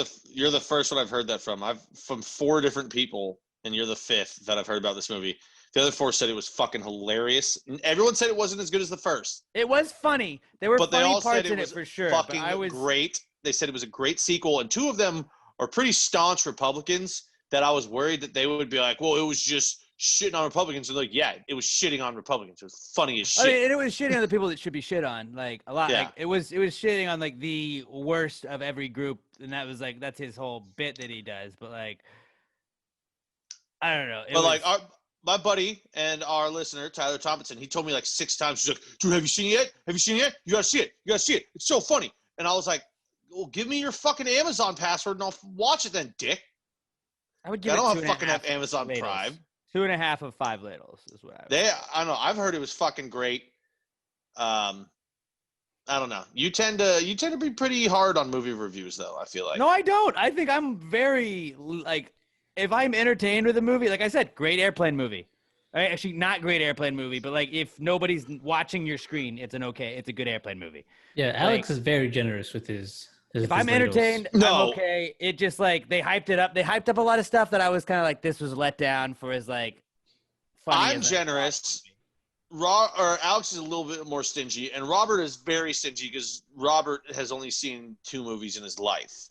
[SPEAKER 2] the first one I've heard that from. I've from 4 different people, and you're the 5th that I've heard about this movie. The other 4 said it was fucking hilarious. Everyone said it wasn't as good as the first.
[SPEAKER 1] It was funny. There were
[SPEAKER 2] but
[SPEAKER 1] funny
[SPEAKER 2] they all
[SPEAKER 1] parts
[SPEAKER 2] said it
[SPEAKER 1] in
[SPEAKER 2] was
[SPEAKER 1] it for sure.
[SPEAKER 2] Fucking
[SPEAKER 1] but I was
[SPEAKER 2] great. They said it was a great sequel, and 2 of them are pretty staunch Republicans that I was worried that they would be like, well, it was just shitting on Republicans. And like, yeah, it was shitting on Republicans. It was funny as shit.
[SPEAKER 1] I mean, and it was shitting on the people that should be shit on, like a lot.
[SPEAKER 2] Yeah.
[SPEAKER 1] Like, it was shitting on like the worst of every group, and that's his whole bit that he does. But like, I don't know.
[SPEAKER 2] My buddy and our listener, Tyler Thompson, he told me like 6 times, he's like, dude, have you seen it yet? Have you seen it yet? You gotta see it. You gotta see it. It's so funny. And I was like, well, give me your fucking Amazon password and I'll watch it then, dick.
[SPEAKER 1] I would give
[SPEAKER 2] I
[SPEAKER 1] it
[SPEAKER 2] don't
[SPEAKER 1] 2.5
[SPEAKER 2] fucking have Amazon
[SPEAKER 1] ladles.
[SPEAKER 2] Prime.
[SPEAKER 1] 2.5 of 5 ladles is what I would.
[SPEAKER 2] I don't know. I've heard it was fucking great. I don't know. You tend to be pretty hard on movie reviews, though. I feel like.
[SPEAKER 1] No, I don't. I think I'm very like, if I'm entertained with a movie, like I said, great airplane movie. Actually, not great airplane movie, but like if nobody's watching your screen, it's a good airplane movie.
[SPEAKER 3] Yeah, Alex is very generous with his.
[SPEAKER 1] If I'm entertained, I'm okay. It just like they hyped it up. They hyped up a lot of stuff that I was kind of like, this was let down for as like funny.
[SPEAKER 2] I'm generous. Alex is a little bit more stingy, and Robert is very stingy because Robert has only seen 2 movies in his life.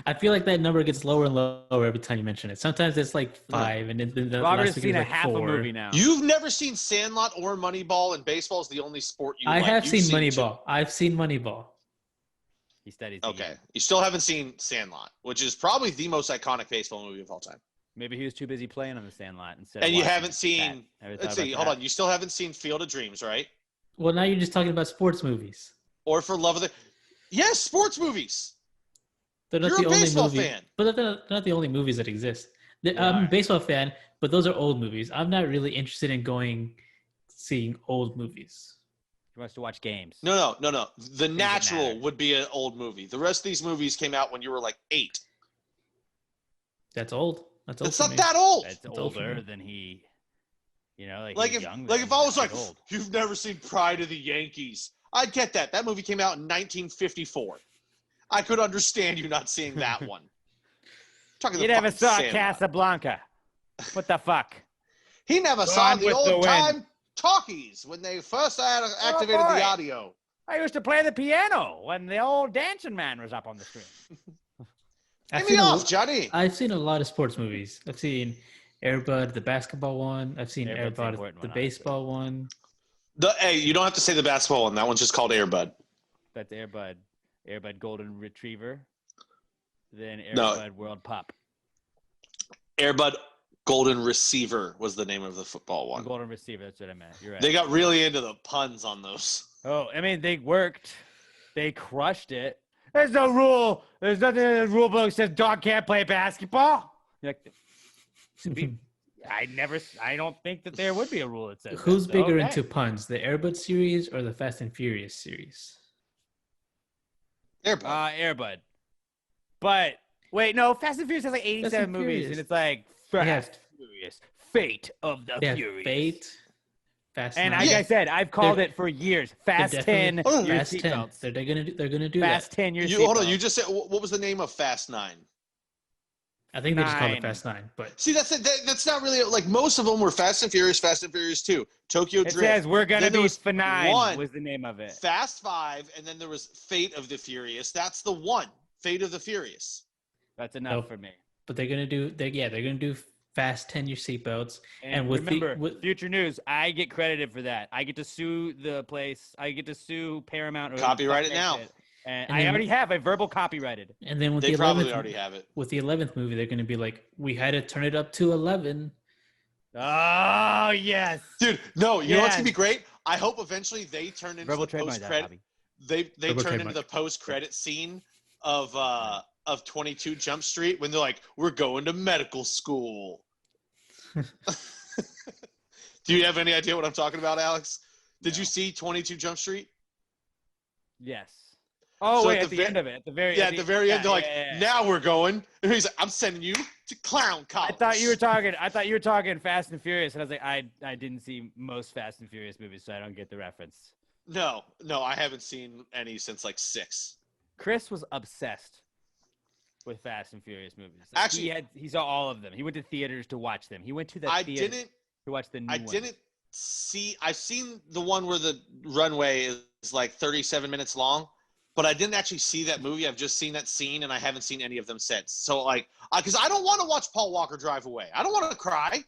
[SPEAKER 3] I feel like that number gets lower and lower every time you mention it. Sometimes it's like 5, and then the
[SPEAKER 1] Robert
[SPEAKER 3] last
[SPEAKER 1] has
[SPEAKER 3] week
[SPEAKER 1] seen
[SPEAKER 3] is
[SPEAKER 1] a
[SPEAKER 3] like
[SPEAKER 1] half
[SPEAKER 3] 4.
[SPEAKER 1] a movie now.
[SPEAKER 2] You've never seen Sandlot or Moneyball, and baseball is the only sport you like.
[SPEAKER 3] I have seen Moneyball.
[SPEAKER 2] 2.
[SPEAKER 3] I've seen Moneyball.
[SPEAKER 1] He studies.
[SPEAKER 2] Okay. You still haven't seen Sandlot, which is probably the most iconic baseball movie of all time.
[SPEAKER 1] Maybe he was too busy playing on the Sandlot instead.
[SPEAKER 2] And you haven't seen. Let's see. Hold on. You still haven't seen Field of Dreams, right?
[SPEAKER 3] Well, now you're just talking about sports movies.
[SPEAKER 2] Or For Love of the. Yes, sports movies.
[SPEAKER 3] They're not
[SPEAKER 2] You're
[SPEAKER 3] the
[SPEAKER 2] a
[SPEAKER 3] only
[SPEAKER 2] baseball
[SPEAKER 3] movie,
[SPEAKER 2] fan.
[SPEAKER 3] but they're not the only movies that exist. I'm a baseball fan, but those are old movies. I'm not really interested in seeing old movies.
[SPEAKER 1] He wants to watch games.
[SPEAKER 2] No. The Natural would be an old movie. The rest of these movies came out when you were like 8.
[SPEAKER 3] That's old.
[SPEAKER 2] It's not that old.
[SPEAKER 1] That's older than he. You know,
[SPEAKER 2] like
[SPEAKER 1] he's
[SPEAKER 2] if
[SPEAKER 1] young,
[SPEAKER 2] if I was like,
[SPEAKER 1] old.
[SPEAKER 2] You've never seen Pride of the Yankees, I'd get that. That movie came out in 1954. I could understand you not seeing that one.
[SPEAKER 1] You never saw Casablanca. What the fuck?
[SPEAKER 2] He never saw the old time talkies when they first activated the audio.
[SPEAKER 1] I used to play the piano when the old dancing man was up on the screen.
[SPEAKER 2] Get me off, Johnny.
[SPEAKER 3] I've seen a lot of sports movies. I've seen Air Bud, the basketball one. I've seen Air Bud, the baseball one.
[SPEAKER 2] Hey, you don't have to say the basketball one. That one's just called Air Bud.
[SPEAKER 1] That's Air Bud. Air Bud Golden Retriever. Then Air Bud World Pup.
[SPEAKER 2] Air Bud Golden Receiver was the name of the football one.
[SPEAKER 1] Golden Receiver, that's what I meant. You're right.
[SPEAKER 2] They got really into the puns on those.
[SPEAKER 1] Oh, I mean, they worked. They crushed it. There's no rule. There's nothing in the rule book that says dog can't play basketball. I don't think that there would be a rule that says
[SPEAKER 3] Who's bigger into puns, the Air Bud series or the Fast and Furious series?
[SPEAKER 2] Air Bud.
[SPEAKER 1] Air Bud. But wait, no, Fast and Furious has like 87 movies, and it's like Fast and Furious, Fate of the Furious.
[SPEAKER 3] Fate. Fast
[SPEAKER 1] and
[SPEAKER 3] 9.
[SPEAKER 1] like I said, I've called it for years. Fast 10.
[SPEAKER 3] Fast 10. They're gonna do
[SPEAKER 1] Fast
[SPEAKER 3] that.
[SPEAKER 1] 10.
[SPEAKER 2] Hold on. You just said what was the name of Fast 9?
[SPEAKER 3] I think they just called it Fast 9. But
[SPEAKER 2] see, that's not really like most of them were Fast and Furious 2, Tokyo Drift.
[SPEAKER 1] It says we're gonna be for 9
[SPEAKER 2] one,
[SPEAKER 1] was the name of it.
[SPEAKER 2] Fast 5, and then there was Fate of the Furious. That's the one. Fate of the Furious.
[SPEAKER 1] That's enough for me.
[SPEAKER 3] But they're gonna do fasten your seatbelts.
[SPEAKER 1] And
[SPEAKER 3] with
[SPEAKER 1] remember,
[SPEAKER 3] with
[SPEAKER 1] future news, I get credited for that. I get to sue the place. I get to sue Paramount. Or
[SPEAKER 2] Copyright it now.
[SPEAKER 1] And
[SPEAKER 3] then,
[SPEAKER 1] I already have a verbal copyrighted.
[SPEAKER 3] And then with
[SPEAKER 2] they
[SPEAKER 3] the
[SPEAKER 2] probably
[SPEAKER 3] 11th,
[SPEAKER 2] already have it.
[SPEAKER 3] With the 11th movie, they're going to be like, we had to turn it up to 11.
[SPEAKER 1] Oh, yes.
[SPEAKER 2] Dude, no, you know what's going to be great? I hope eventually they turn into
[SPEAKER 1] Verbal
[SPEAKER 2] the post-credit. They turn into the post-credit scene of 22 Jump Street when they're like, we're going to medical school. Do you have any idea what I'm talking about, Alex? Did you see 22 Jump Street?
[SPEAKER 1] Yes. Oh, wait, at the end of it. At the very
[SPEAKER 2] end, they're like, now we're going. And he's like, I'm sending you to clown college.
[SPEAKER 1] I thought you were talking Fast and Furious, and I was like, I didn't see most Fast and Furious movies, so I don't get the reference.
[SPEAKER 2] No, I haven't seen any since like 6.
[SPEAKER 1] Chris was obsessed with Fast and Furious movies. Like,
[SPEAKER 2] actually,
[SPEAKER 1] he saw all of them. He went to theaters to watch them. He went to the theater to watch the new one.
[SPEAKER 2] Didn't see. I've seen the one where the runway is like 37 minutes long, but I didn't actually see that movie. I've just seen that scene, and I haven't seen any of them since. So, like, because I don't want to watch Paul Walker drive away. I don't want to cry.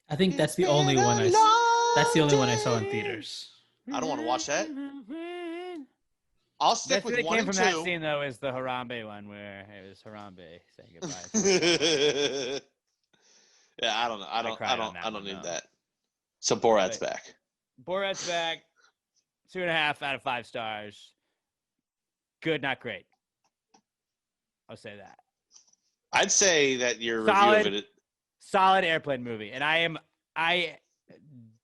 [SPEAKER 3] I think that's the only one That's the only one I saw in theaters.
[SPEAKER 2] I don't want to watch that. I'll stick with 1 and 2. That came from
[SPEAKER 1] that scene though is the Harambe one where it was Harambe saying goodbye.
[SPEAKER 2] Yeah, I don't know. I don't need that. So Borat's back.
[SPEAKER 1] Borat's back. 2.5 out of 5 stars. Good, not great. I'll say that.
[SPEAKER 2] I'd say that your review of it.
[SPEAKER 1] Solid airplane movie, and I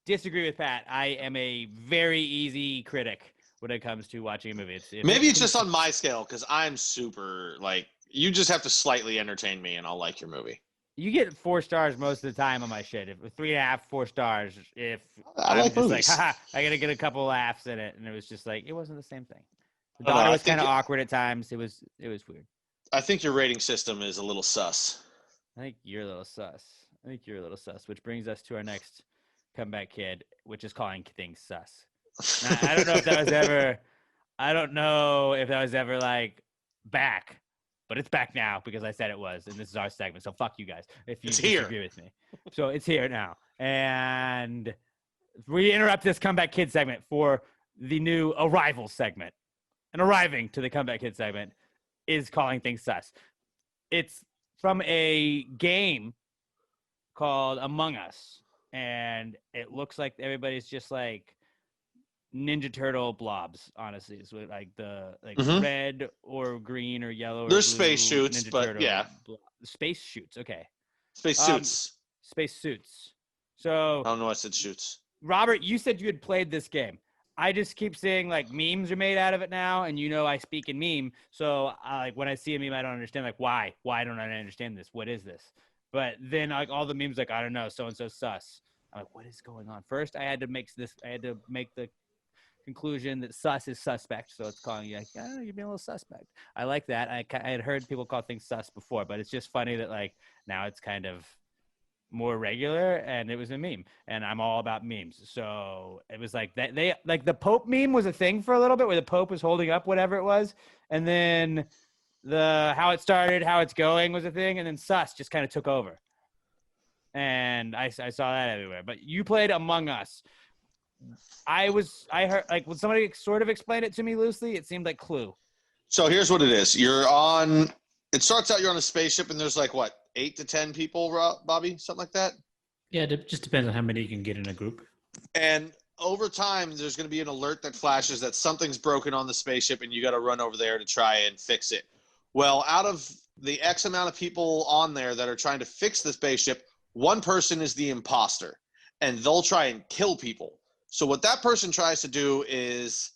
[SPEAKER 1] disagree with Pat. I am a very easy critic when it comes to watching a movie.
[SPEAKER 2] Maybe it's just on my scale because I'm super like you just have to slightly entertain me and I'll like your movie.
[SPEAKER 1] You get 4 stars most of the time on my shit. If 3.5, 4 stars. If
[SPEAKER 2] I like movies.
[SPEAKER 1] Like, haha, I gotta get a couple laughs in it, and it was just like it wasn't the same thing. The daughter was kind of awkward at times. It was weird.
[SPEAKER 2] I think your rating system is a little sus.
[SPEAKER 1] I think you're a little sus. Which brings us to our next comeback kid, which is calling things sus. Now, I don't know if that was ever like back, but it's back now because I said it was, and this is our segment. So fuck you guys if you disagree with me. So it's here now, and we interrupt this comeback kid segment for the new arrival segment. And arriving to the comeback kid segment is calling things sus. It's from a game called Among Us, and it looks like everybody's just like Ninja Turtle blobs, honestly. It's like red or green or yellow or
[SPEAKER 2] there's
[SPEAKER 1] blue
[SPEAKER 2] space suits,
[SPEAKER 1] Ninja
[SPEAKER 2] but
[SPEAKER 1] Turtle
[SPEAKER 2] yeah.
[SPEAKER 1] Space shoots, okay.
[SPEAKER 2] Space suits.
[SPEAKER 1] Space suits. So
[SPEAKER 2] I don't know, I said shoots.
[SPEAKER 1] Robert, you said you had played this game. I just keep seeing like memes are made out of it now, and I speak in meme. So like when I see a meme, I don't understand like why don't I understand this? What is this? But then like all the memes like I don't know, so and so sus. I'm like, what is going on? First, I had to make the conclusion that sus is suspect, so it's calling you like, oh, you're being a little suspect. I like that. I had heard people call things sus before, but it's just funny that like now it's kind of more regular, and it was a meme, and I'm all about memes. So it was like that they like the Pope meme was a thing for a little bit where the Pope was holding up whatever it was, and then the how it started, how it's going was a thing, and then sus just kind of took over. And I saw that everywhere. But you played Among Us. I heard like when somebody sort of explained it to me loosely, it seemed like Clue.
[SPEAKER 2] So here's what it is. It starts out you're on a spaceship and there's like what, 8 to 10 people, Bobby? Something like that?
[SPEAKER 3] Yeah, it just depends on how many you can get in a group.
[SPEAKER 2] And over time, there's going to be an alert that flashes that something's broken on the spaceship and you got to run over there to try and fix it. Well, out of the X amount of people on there that are trying to fix the spaceship, one person is the imposter, and they'll try and kill people. So what that person tries to do is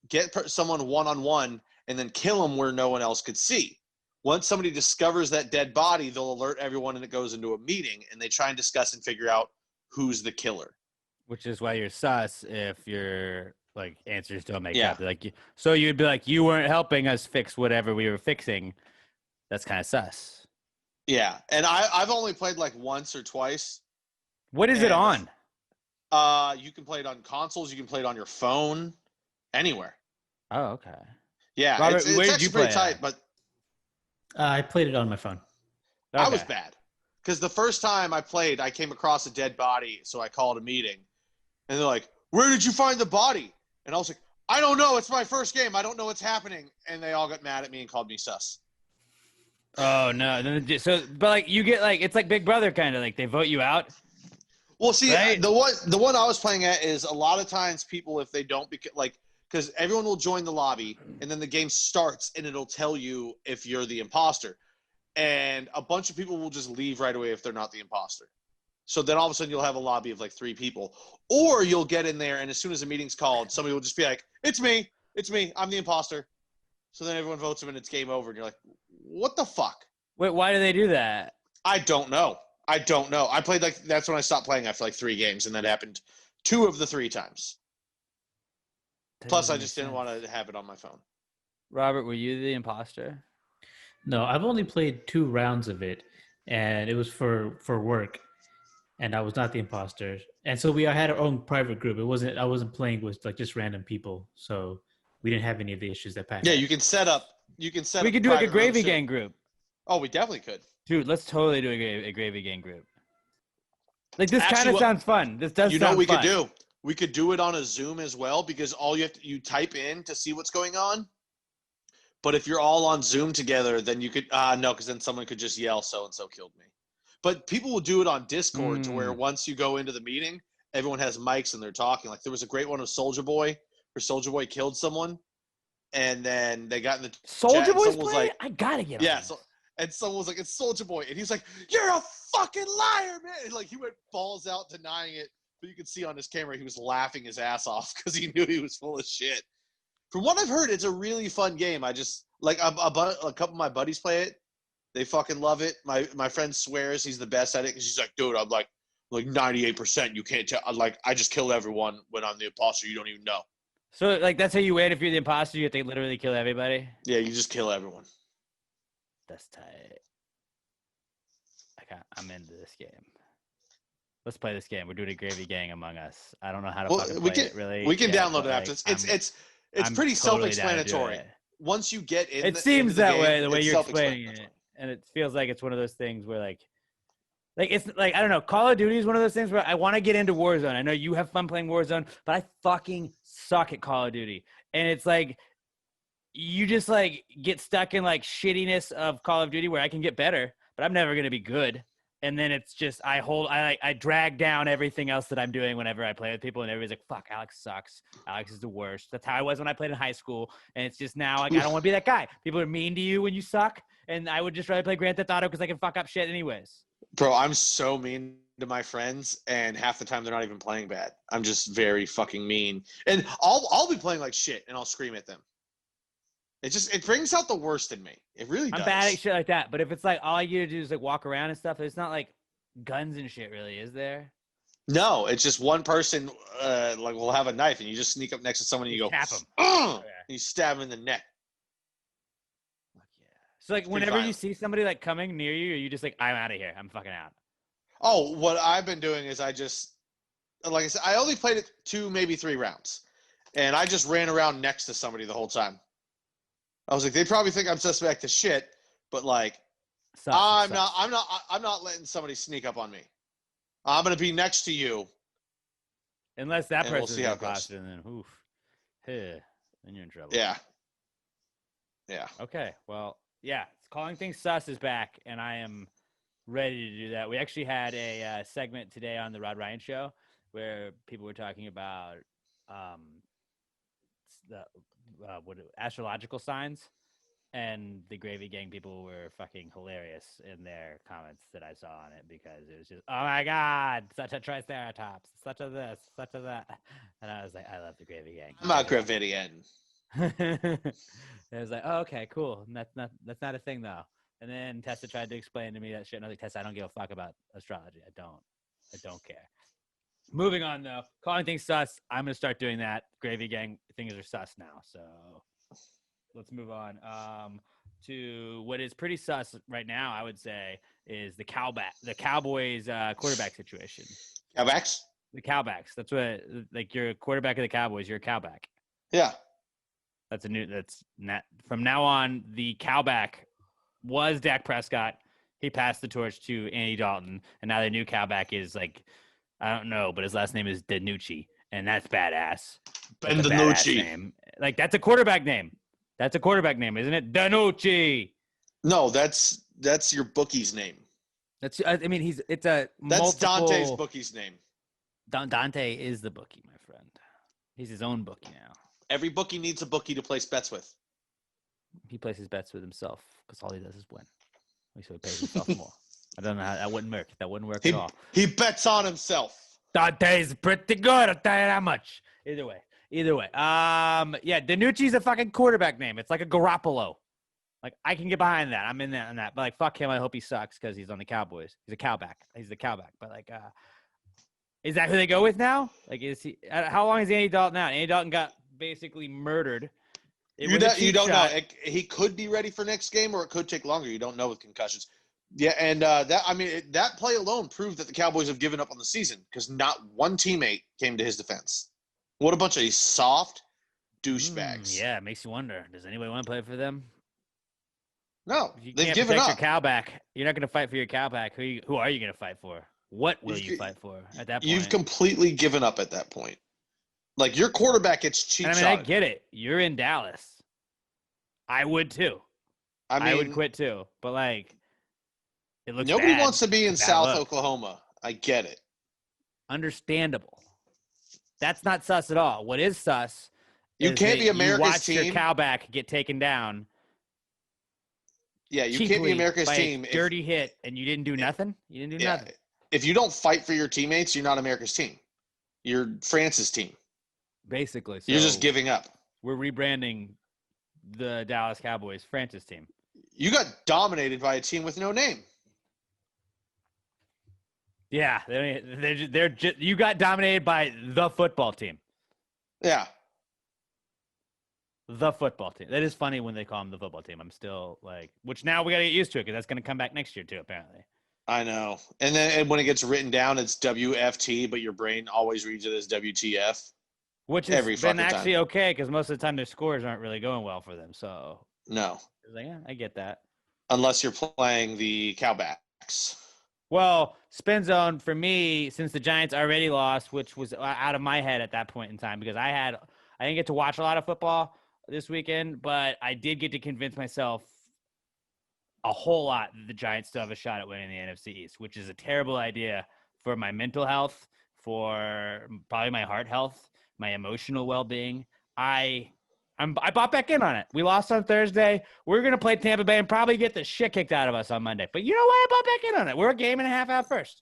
[SPEAKER 2] get someone one-on-one and then kill them where no one else could see. Once somebody discovers that dead body, they'll alert everyone and it goes into a meeting, and they try and discuss and figure out who's the killer.
[SPEAKER 1] Which is why you're sus if your like answers don't make up. Like, so you'd be like, you weren't helping us fix whatever we were fixing. That's kind of sus.
[SPEAKER 2] Yeah, and I've only played like once or twice.
[SPEAKER 1] What is it on?
[SPEAKER 2] You can play it on consoles. You can play it on your phone, anywhere.
[SPEAKER 1] Oh, okay.
[SPEAKER 2] Yeah,
[SPEAKER 1] Robert,
[SPEAKER 2] it's actually pretty tight, but
[SPEAKER 3] I played it on my phone.
[SPEAKER 2] Okay. I was bad Because the first time I played, I came across a dead body, so I called a meeting. And they're like, where did you find the body? And I was like, I don't know. It's my first game. I don't know what's happening. And they all got mad at me and called me sus.
[SPEAKER 1] Oh, no. So, but like you get like, it's like Big Brother kind of like they vote you out.
[SPEAKER 2] Well, see,
[SPEAKER 1] right?
[SPEAKER 2] the one I was playing at is a lot of times people, if they don't, because everyone will join the lobby and then the game starts and it'll tell you if you're the imposter. And a bunch of people will just leave right away if they're not the imposter. So then all of a sudden you'll have a lobby of like 3 people. Or you'll get in there and as soon as the meeting's called, somebody will just be like, it's me, I'm the imposter. So then everyone votes him and it's game over. And you're like, what the fuck?
[SPEAKER 1] Wait, why do they do that?
[SPEAKER 2] I don't know. I played that's when I stopped playing after like 3 games, and that happened 2 of the 3 times. Plus, I just didn't want to have it on my phone.
[SPEAKER 1] Robert, were you the imposter?
[SPEAKER 3] No, I've only played 2 rounds of it, and it was for work, and I was not the imposter. And so we had our own private group. I wasn't playing with like just random people, so we didn't have any of the issues that Pat had.
[SPEAKER 2] Yeah, you can set up. We could
[SPEAKER 1] do like a Gravy Gang group.
[SPEAKER 2] Oh, we definitely could.
[SPEAKER 1] Dude, let's totally do a Gravy Gang group. Like this kind of sounds fun. This does.
[SPEAKER 2] You know what we could do? We could do it on a Zoom as well, because all you type in to see what's going on. But if you're all on Zoom together, then you could no, because then someone could just yell so and so killed me. But people will do it on Discord to where once you go into the meeting, everyone has mics and they're talking. Like there was a great one of Soldier Boy, where Soldier Boy killed someone, and then they got in the
[SPEAKER 1] Soldier Boy's playing. I gotta get on.
[SPEAKER 2] Yeah. And someone was like, it's Soldier Boy. And he's like, you're a fucking liar, man. And like, he went balls out denying it. But you could see on his camera, he was laughing his ass off because he knew he was full of shit. From what I've heard, it's a really fun game. I just, like, a couple of my buddies play it. They fucking love it. My friend swears he's the best at it because he's like, dude, I'm like 98%. You can't tell. Like, I just kill everyone when I'm the imposter. You don't even know.
[SPEAKER 1] So, like, that's how you win. If you're the imposter, you have to literally kill everybody?
[SPEAKER 2] Yeah, you just kill everyone.
[SPEAKER 1] That's tight. I'm into this game. Let's play this game. We're doing a Gravy Gang Among Us. I don't know how to fucking play it, really.
[SPEAKER 2] We can download it after. It's pretty self-explanatory. Once you get in,
[SPEAKER 1] it seems that way. The way you're explaining it, and it feels like it's one of those things where like it's like I don't know. Call of Duty is one of those things where I want to get into Warzone. I know you have fun playing Warzone, but I fucking suck at Call of Duty, and it's like. You just like get stuck in like shittiness of Call of Duty where I can get better, but I'm never going to be good. And then it's just, I drag down everything else that I'm doing whenever I play with people, and everybody's like, fuck, Alex sucks. Alex is the worst. That's how I was when I played in high school. And it's just now like, I don't want to be that guy. People are mean to you when you suck. And I would just rather play Grand Theft Auto because I can fuck up shit anyways.
[SPEAKER 2] Bro, I'm so mean to my friends, and half the time they're not even playing bad. I'm just very fucking mean. And I'll be playing like shit and I'll scream at them. It brings out the worst in me. It really does.
[SPEAKER 1] I'm bad at shit like that. But if it's like all I get to do is like walk around and stuff, it's not like guns and shit really, is there?
[SPEAKER 2] No, it's just one person like will have a knife and you just sneak up next to someone and you go
[SPEAKER 1] tap him.
[SPEAKER 2] And you stab him in the neck.
[SPEAKER 1] Fuck yeah. So like whenever you see somebody like coming near you, are you just like, I'm out of here. I'm fucking out.
[SPEAKER 2] Oh, what I've been doing is I just like I said, I only played it 2, maybe 3 rounds. And I just ran around next to somebody the whole time. I was like, they probably think I'm suspect as shit, but like, I'm not letting somebody sneak up on me. I'm gonna be next to you.
[SPEAKER 1] Unless that person's imposter, and then oof, then you're in trouble.
[SPEAKER 2] Yeah.
[SPEAKER 1] Okay, well, yeah, calling things sus is back, and I am ready to do that. We actually had a segment today on the Rod Ryan Show where people were talking about astrological signs, and the Gravy Gang people were fucking hilarious in their comments that I saw on it, because it was just, oh my god, such a triceratops, such a this, such a that, and I was like, I love the Gravy Gang.
[SPEAKER 2] I'm not Gravidian.
[SPEAKER 1] I was like, oh, okay, cool. That's not a thing though. And then Tessa tried to explain to me that shit, and I was like, Tessa, I don't give a fuck about astrology. I don't care. Moving on, though. Calling things sus. I'm going to start doing that. Gravy Gang things are sus now. So let's move on to what is pretty sus right now, I would say, is the Cowboys quarterback situation.
[SPEAKER 2] Cowbacks?
[SPEAKER 1] The Cowbacks. That's what, like, you're a quarterback of the Cowboys. You're a Cowback.
[SPEAKER 2] Yeah.
[SPEAKER 1] From now on, the Cowback was Dak Prescott. He passed the torch to Andy Dalton, and now the new cowback is like, I don't know, but his last name is DiNucci, and that's badass.
[SPEAKER 2] Ben DiNucci.
[SPEAKER 1] Name. Like, that's a quarterback name. That's a quarterback name, isn't it? DiNucci.
[SPEAKER 2] No, that's your bookie's name.
[SPEAKER 1] That's it's a
[SPEAKER 2] That's Dante's bookie's name.
[SPEAKER 1] Dante is the bookie, my friend. He's his own bookie now.
[SPEAKER 2] Every bookie needs a bookie to place bets with.
[SPEAKER 1] He places bets with himself because all he does is win. So he pays himself more. I don't know how that wouldn't work. That wouldn't work at all.
[SPEAKER 2] He bets on himself.
[SPEAKER 1] Dante's pretty good. I'll tell you that much. Either way. Yeah, DiNucci's a fucking quarterback name. It's like a Garoppolo. Like, I can get behind that. I'm in that on that. But like, fuck him. I hope he sucks because he's on the Cowboys. He's a cowback. He's the cowback. But like, is that who they go with now? Like, is he? How long is Andy Dalton out? Andy Dalton got basically murdered.
[SPEAKER 2] You don't know. He could be ready for next game, or it could take longer. You don't know with concussions. Yeah, and that play alone proved that the Cowboys have given up on the season because not one teammate came to his defense. What a bunch of soft douchebags.
[SPEAKER 1] Yeah, it makes you wonder. Does anybody want to play for them?
[SPEAKER 2] No,
[SPEAKER 1] they've given up. Your cowback. You're not going to fight for your cowback. Who are you going to fight for? What will you fight for at that point? You've
[SPEAKER 2] completely given up at that point. Like, your quarterback gets cheap shot.
[SPEAKER 1] I get it. You're in Dallas. I would too. I would quit too. But like, it looks
[SPEAKER 2] nobody
[SPEAKER 1] bad.
[SPEAKER 2] wants to be in South Oklahoma. I get it.
[SPEAKER 1] Understandable. That's not sus at all. What is sus?
[SPEAKER 2] You can't be America's team.
[SPEAKER 1] You watch your cowback get taken down.
[SPEAKER 2] Yeah, you can't be America's team.
[SPEAKER 1] Dirty hit, and you didn't do nothing. You didn't do nothing.
[SPEAKER 2] If you don't fight for your teammates, you're not America's team. You're France's team.
[SPEAKER 1] Basically, so
[SPEAKER 2] you're just giving up.
[SPEAKER 1] We're rebranding the Dallas Cowboys France's team.
[SPEAKER 2] You got dominated by a team with no name.
[SPEAKER 1] Yeah, they're just, you got dominated by the football team.
[SPEAKER 2] Yeah.
[SPEAKER 1] The football team. That is funny when they call them the football team. I'm still like, which now we got to get used to it because that's going to come back next year too, apparently.
[SPEAKER 2] I know. And then when it gets written down, it's WFT, but your brain always reads it as WTF.
[SPEAKER 1] Which has been actually okay because most of the time their scores aren't really going well for them. So
[SPEAKER 2] no.
[SPEAKER 1] Like, yeah, I get that.
[SPEAKER 2] Unless you're playing the Cowbacks.
[SPEAKER 1] Well, spin zone for me, since the Giants already lost, which was out of my head at that point in time because I didn't get to watch a lot of football this weekend, but I did get to convince myself a whole lot that the Giants still have a shot at winning the NFC East, which is a terrible idea for my mental health, for probably my heart health, my emotional well-being. I bought back in on it. We lost on Thursday. We're going to play Tampa Bay and probably get the shit kicked out of us on Monday. But you know what? I bought back in on it. We're a game and a half out first.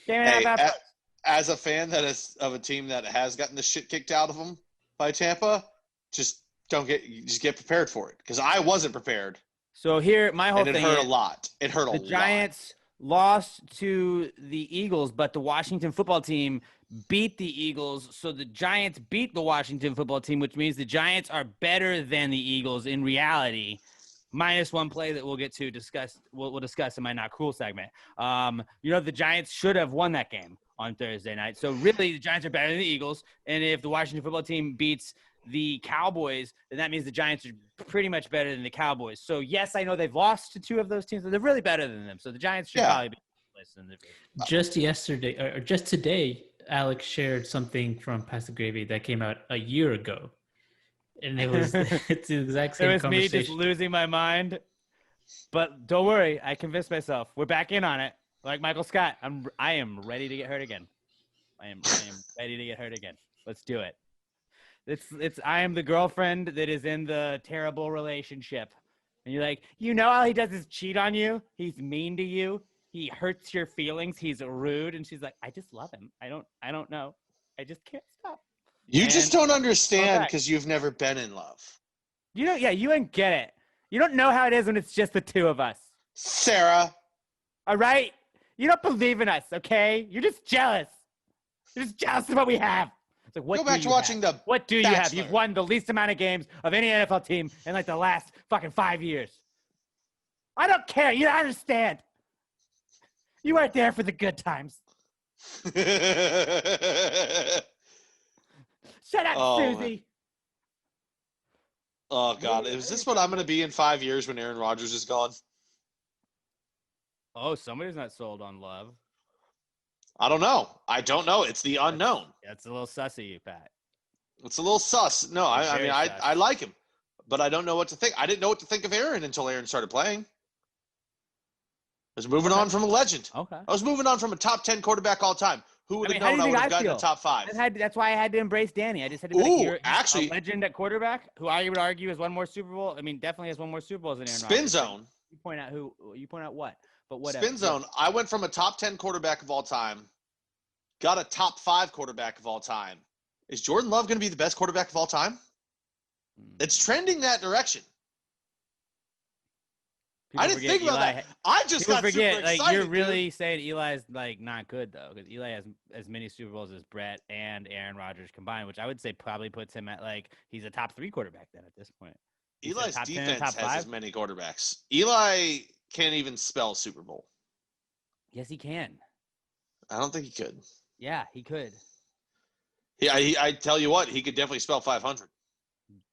[SPEAKER 2] As a fan of a team that has gotten the shit kicked out of them by Tampa, just get prepared for it because I wasn't prepared.
[SPEAKER 1] So here, my whole thing
[SPEAKER 2] it hurt a lot. It hurt a lot.
[SPEAKER 1] The Giants lost to the Eagles, but the Washington football team beat the Eagles. So the Giants beat the Washington football team, which means the Giants are better than the Eagles in reality, minus one play that we'll get to discuss. We'll discuss in my Not Cool segment. The Giants should have won that game on Thursday night. So really, the Giants are better than the Eagles. And if the Washington football team beats the Cowboys, then that means the Giants are pretty much better than the Cowboys. So yes, I know they've lost to two of those teams, but they're really better than them. So the Giants should probably be in the division.
[SPEAKER 3] Just yesterday, or just today, Alex shared something from Pasta Gravy that came out a year ago. And it was it's the exact same conversation.
[SPEAKER 1] It was me just losing my mind. But don't worry, I convinced myself. We're back in on it. Like Michael Scott, I am ready to get hurt again. I am ready to get hurt again. Let's do it. I am the girlfriend that is in the terrible relationship. And you're like, all he does is cheat on you. He's mean to you. He hurts your feelings. He's rude. And she's like, I just love him. I don't know. I just can't stop.
[SPEAKER 2] You just don't understand because you've never been in love.
[SPEAKER 1] You don't get it. You don't know how it is when it's just the two of us.
[SPEAKER 2] Sarah.
[SPEAKER 1] All right? You don't believe in us, okay? You're just jealous. You're just jealous of what we have. It's like, what
[SPEAKER 2] Go back to watching The
[SPEAKER 1] What do you
[SPEAKER 2] Bachelor.
[SPEAKER 1] have? You've won the least amount of games of any NFL team in like the last fucking 5 years. I don't care. You don't understand. You weren't there for the good times. Shut up, Susie.
[SPEAKER 2] Oh, God. Is this what I'm going to be in 5 years when Aaron Rodgers is gone?
[SPEAKER 1] Oh, somebody's not sold on Love.
[SPEAKER 2] I don't know. It's the unknown.
[SPEAKER 1] That's a little sussy, Pat.
[SPEAKER 2] It's a little sus. No, I mean,
[SPEAKER 1] sus.
[SPEAKER 2] I like him, but I don't know what to think. I didn't know what to think of Aaron until Aaron started playing. I was moving on from a legend.
[SPEAKER 1] Okay.
[SPEAKER 2] I was moving on from a top 10 quarterback all time. Who would have known I would have gotten a top 5?
[SPEAKER 1] That's why I had to embrace Danny. I just had to be like, actually, a legend at quarterback, who I would argue has won more Super Bowl. I mean, definitely has won more Super Bowls than Aaron Rodgers.
[SPEAKER 2] Spin zone.
[SPEAKER 1] You point out what? But whatever.
[SPEAKER 2] Spin zone. I went from a top 10 quarterback of all time, got a top 5 quarterback of all time. Is Jordan Love going to be the best quarterback of all time? It's trending that direction. I didn't think about that. I just got super excited.
[SPEAKER 1] Like, you're really saying Eli's like not good though, because Eli has as many Super Bowls as Brett and Aaron Rodgers combined, which I would say probably puts him at like he's a top 3 quarterback then at this point.
[SPEAKER 2] Eli's defense has as many quarterbacks. Eli can't even spell Super Bowl.
[SPEAKER 1] Yes, he can.
[SPEAKER 2] I don't think he could.
[SPEAKER 1] Yeah, he could.
[SPEAKER 2] Yeah, I tell you what, he could definitely spell 500.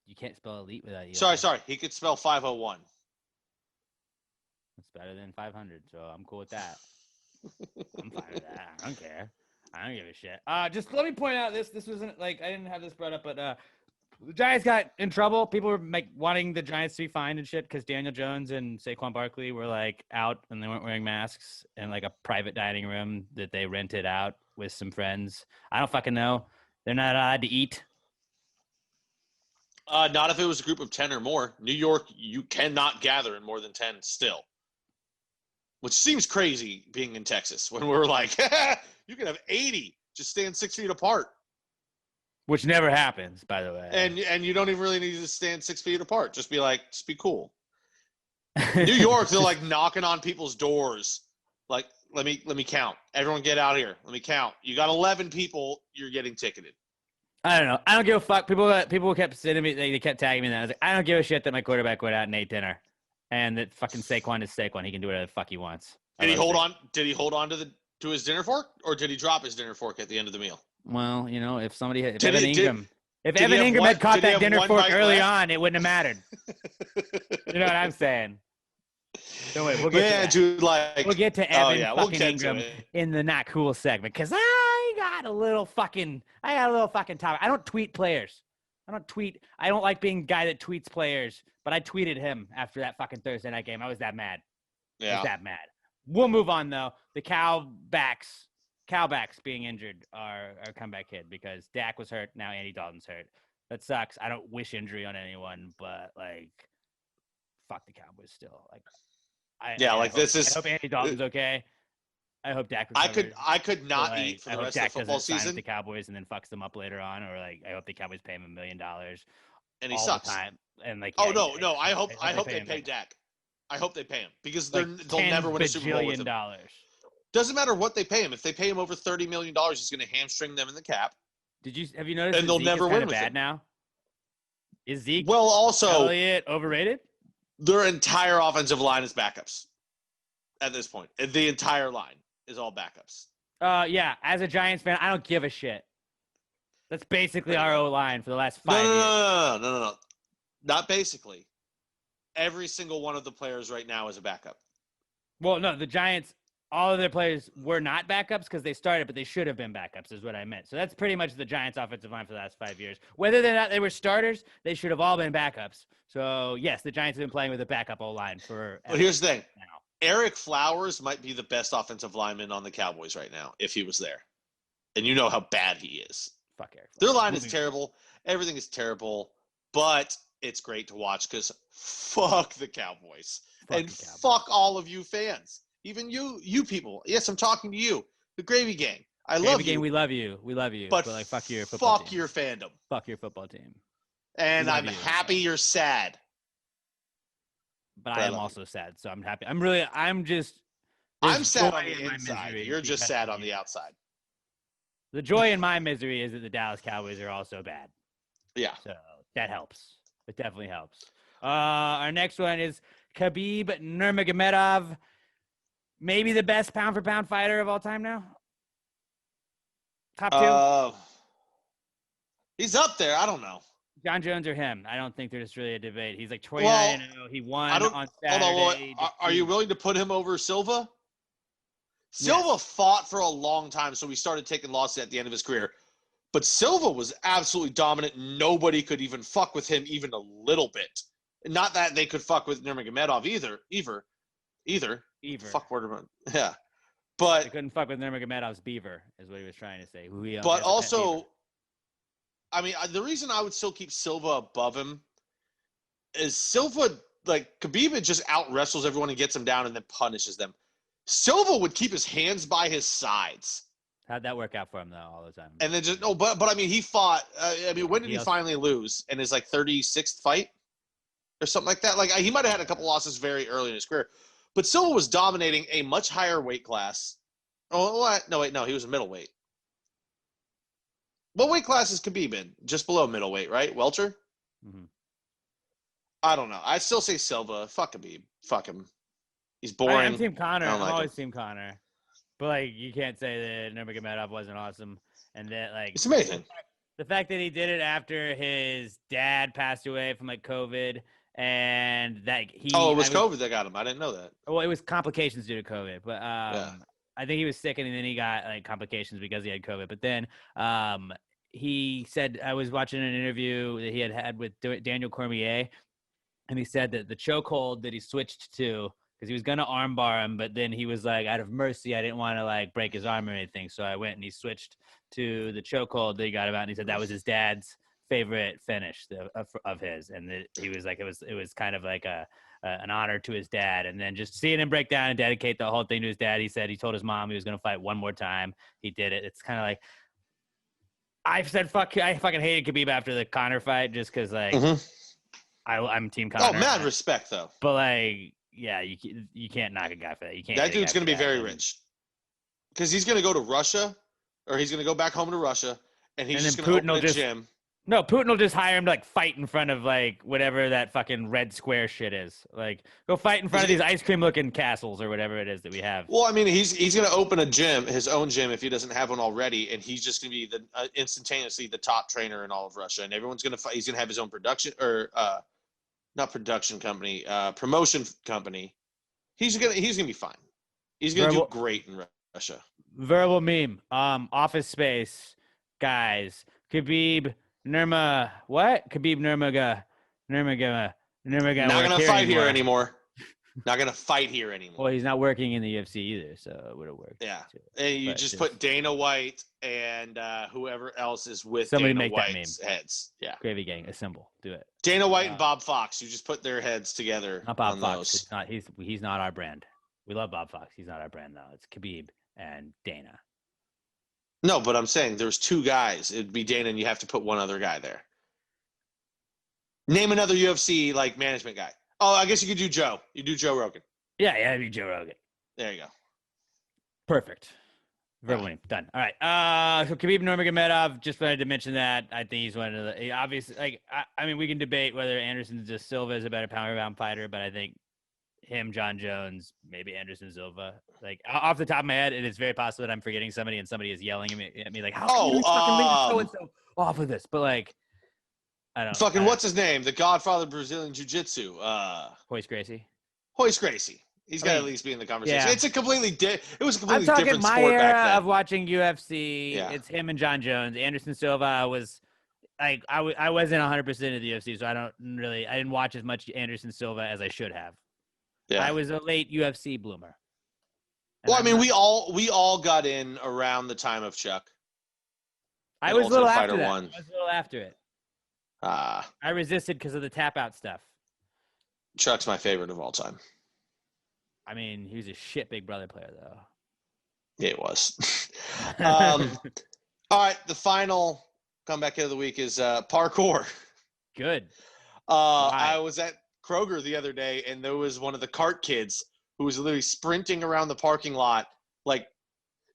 [SPEAKER 1] You can't spell elite without Eli.
[SPEAKER 2] Sorry. He could spell 501.
[SPEAKER 1] It's better than 500, so I'm cool with that. I'm fine with that. I don't care. I don't give a shit. Just let me point out this. This wasn't like I didn't have this brought up, but the Giants got in trouble. People were like wanting the Giants to be fined and shit because Daniel Jones and Saquon Barkley were like out and they weren't wearing masks in like a private dining room that they rented out with some friends. I don't fucking know. They're not allowed to eat.
[SPEAKER 2] Not if it was a group of 10 or more. New York, you cannot gather in more than 10 still. Which seems crazy being in Texas when we're like, you can have 80, just stand 6 feet apart.
[SPEAKER 1] Which never happens, by the way.
[SPEAKER 2] And you don't even really need to stand 6 feet apart. Just be cool. New York, they're like knocking on people's doors. Like, let me count. Everyone get out here. Let me count. You got 11 people, you're getting ticketed.
[SPEAKER 1] I don't know. I don't give a fuck. People kept sending me, they kept tagging me. And I was like, I don't give a shit that my quarterback went out and ate dinner. And that fucking Saquon is Saquon. He can do whatever the fuck he wants.
[SPEAKER 2] Did he hold on? Did he hold on to his dinner fork, or did he drop his dinner fork at the end of the meal?
[SPEAKER 1] Well, you know, if Evan Ingram had caught that dinner fork early on, it wouldn't have mattered. You know what I'm saying? No wait, we'll get to that. We'll get to Evan fucking Ingram in the not cool segment because I got a little fucking topic. I don't tweet players. I don't like being a guy that tweets players, but I tweeted him after that fucking Thursday night game. I was that mad.
[SPEAKER 2] Yeah.
[SPEAKER 1] I was that mad. We'll move on, though. The Cowbacks being injured are comeback kid because Dak was hurt. Now Andy Dalton's hurt. That sucks. I don't wish injury on anyone, but, like, fuck the Cowboys still. Like, I hope Andy Dalton's okay. I hope Dak recovers.
[SPEAKER 2] I could not eat for the rest of the football season.
[SPEAKER 1] Sign with the Cowboys and then fucks them up later on, or like I hope the Cowboys pay him $1 million.
[SPEAKER 2] And he sucks.
[SPEAKER 1] The time. And like,
[SPEAKER 2] no! I hope they pay Dak. I hope they pay him because they'll never win a Super Bowl with him. Doesn't matter what they pay him. If they pay him over $30 million, he's going to hamstring them in the cap.
[SPEAKER 1] Have you noticed?
[SPEAKER 2] And they'll never win with him
[SPEAKER 1] now. Is Zeke
[SPEAKER 2] Elliott
[SPEAKER 1] overrated?
[SPEAKER 2] Their entire offensive line is backups at this point. The entire line is all backups.
[SPEAKER 1] Yeah. As a Giants fan, I don't give a shit. That's basically our O-line for the last 5 years.
[SPEAKER 2] No. Not basically. Every single one of the players right now is a backup.
[SPEAKER 1] Well, no, the Giants, all of their players were not backups because they started, but they should have been backups is what I meant. So that's pretty much the Giants' offensive line for the last 5 years. Whether or not they were starters, they should have all been backups. So, yes, the Giants have been playing with a backup O-line for
[SPEAKER 2] But here's the thing. Now. Eric Flowers might be the best offensive lineman on the Cowboys right now if he was there. And you know how bad he is.
[SPEAKER 1] Fuck Eric Flowers.
[SPEAKER 2] Their line is terrible. Everything is terrible. But it's great to watch because fuck the Cowboys. Fuck all of you fans. Even you people. Yes, I'm talking to you. The Gravy Gang. I love you.
[SPEAKER 1] We love you. We love you.
[SPEAKER 2] But
[SPEAKER 1] like, fuck your football team.
[SPEAKER 2] Fuck your fandom.
[SPEAKER 1] Fuck your football team.
[SPEAKER 2] And I'm happy you're sad.
[SPEAKER 1] But I am also sad, so I'm happy. I'm sad
[SPEAKER 2] on the inside. You're just sad on the outside.
[SPEAKER 1] The joy in my misery is that the Dallas Cowboys are also bad.
[SPEAKER 2] Yeah.
[SPEAKER 1] So that helps. It definitely helps. Our next one is Khabib Nurmagomedov. Maybe the best pound-for-pound fighter of all time now? Top 2?
[SPEAKER 2] He's up there. I don't know.
[SPEAKER 1] John Jones or him? I don't think there's really a debate. He's like 29-0. He won on Saturday.
[SPEAKER 2] Are you willing to put him over Silva? Silva fought for a long time, so he started taking losses at the end of his career. But Silva was absolutely dominant. Nobody could even fuck with him even a little bit. Not that they could fuck with Nurmagomedov either. Fuck word. Yeah. But
[SPEAKER 1] they couldn't fuck with Nurmagomedov's beaver, is what he was trying to say.
[SPEAKER 2] But also, I mean, the reason I would still keep Silva above him is Silva, like, Khabib just out wrestles everyone and gets him down and then punishes them. Silva would keep his hands by his sides.
[SPEAKER 1] How'd that work out for him, though, all the time?
[SPEAKER 2] And then but I mean, he fought. When did he finally lose? In his, 36th fight? Or something like that? Like, he might have had a couple losses very early in his career. But Silva was dominating a much higher weight class. Oh, what? No, wait, no, he was a middleweight. What weight class is Khabib in? Just below middleweight, right? Welter?
[SPEAKER 1] Mm-hmm.
[SPEAKER 2] I don't know. I still say Silva. Fuck Khabib. Fuck him. He's boring.
[SPEAKER 1] I'm Team Connor. I'm always
[SPEAKER 2] him.
[SPEAKER 1] Team Connor. But, you can't say that Nurmagomedov wasn't awesome. And that,
[SPEAKER 2] it's amazing.
[SPEAKER 1] The fact that he did it after his dad passed away from, COVID, and that he...
[SPEAKER 2] Oh, it was COVID that got him. I didn't know that.
[SPEAKER 1] Well, it was complications due to COVID. But I think he was sick, and then he got, complications because he had COVID. But then he said... I was watching an interview that he had with Daniel Cormier, and he said that the chokehold that he switched to... because he was going to armbar him, but then he was like, out of mercy, I didn't want to break his arm or anything. So I went and he switched to the chokehold that he got him out. And he said that was his dad's favorite finish of his. And he was like, it was kind of like an honor to his dad. And then just seeing him break down and dedicate the whole thing to his dad, he said he told his mom he was going to fight one more time. He did it. It's kind of like, I said, I fucking hated Khabib after the Conor fight just because I'm Team Conor.
[SPEAKER 2] Oh, mad respect though.
[SPEAKER 1] But yeah, you can't knock a guy for that. You can't.
[SPEAKER 2] That dude's going to be very rich because he's going to go to Russia, or he's going to go back home to Russia, and he's just going to open a gym.
[SPEAKER 1] No, Putin will just hire him to fight in front of whatever that fucking red square shit is. Go fight in front of these ice cream looking castles or whatever it is that we have.
[SPEAKER 2] Well, I mean, he's going to open a gym, his own gym, if he doesn't have one already, and he's just going to be instantaneously the top trainer in all of Russia, and everyone's going to fight. He's going to have his own production or. Not production company, promotion company. He's gonna be fine. He's gonna do great in Russia.
[SPEAKER 1] Verbal meme. Office Space guys. Khabib Nurmagomedov.
[SPEAKER 2] Not gonna fight here anymore. Not gonna fight here anymore.
[SPEAKER 1] Well, he's not working in the UFC either, so it would have worked.
[SPEAKER 2] Yeah, and you just put Dana White and whoever else is with
[SPEAKER 1] somebody
[SPEAKER 2] Dana
[SPEAKER 1] make
[SPEAKER 2] White's
[SPEAKER 1] that meme.
[SPEAKER 2] Heads. Yeah,
[SPEAKER 1] Gravy Gang, assemble, do it.
[SPEAKER 2] Dana White and Bob Fox. You just put their heads together.
[SPEAKER 1] Not Bob Fox. He's not our brand. We love Bob Fox. He's not our brand though. It's Khabib and Dana.
[SPEAKER 2] No, but I'm saying there's two guys. It'd be Dana, and you have to put one other guy there. Name another UFC management guy. Oh, I guess you could do Joe. You do Joe Rogan.
[SPEAKER 1] Yeah, it'd be Joe Rogan.
[SPEAKER 2] There you go.
[SPEAKER 1] Perfect. Verbally done. All right. So Khabib Nurmagomedov, just wanted to mention that. I think he's one of the obviously I mean we can debate whether Anderson Silva is a better pound fighter, but I think him, John Jones, maybe Anderson Silva. Off the top of my head, it is very possible that I'm forgetting somebody and somebody is yelling at me how can you fucking leave so-and-so off of this? But I don't know.
[SPEAKER 2] What's his name? The Godfather of Brazilian Jiu-Jitsu.
[SPEAKER 1] Royce Gracie.
[SPEAKER 2] Hoist Gracie. He's got to at least be in the conversation. Yeah. It was a completely different sport
[SPEAKER 1] I'm talking my
[SPEAKER 2] era
[SPEAKER 1] back then. Of watching UFC. Yeah. It's him and John Jones. Anderson Silva was I wasn't 100% of the UFC, so I didn't watch as much Anderson Silva as I should have. Yeah. I was a late UFC bloomer.
[SPEAKER 2] Well, I mean, we all got in around the time of Chuck.
[SPEAKER 1] I was a little after that. I was a little after it. I resisted because of the tap out stuff.
[SPEAKER 2] Chuck's my favorite of all time.
[SPEAKER 1] I mean, he was a shit Big Brother player, though.
[SPEAKER 2] Yeah, it was. All right, the final comeback of the week is parkour.
[SPEAKER 1] Good.
[SPEAKER 2] I was at Kroger the other day, and there was one of the cart kids who was literally sprinting around the parking lot.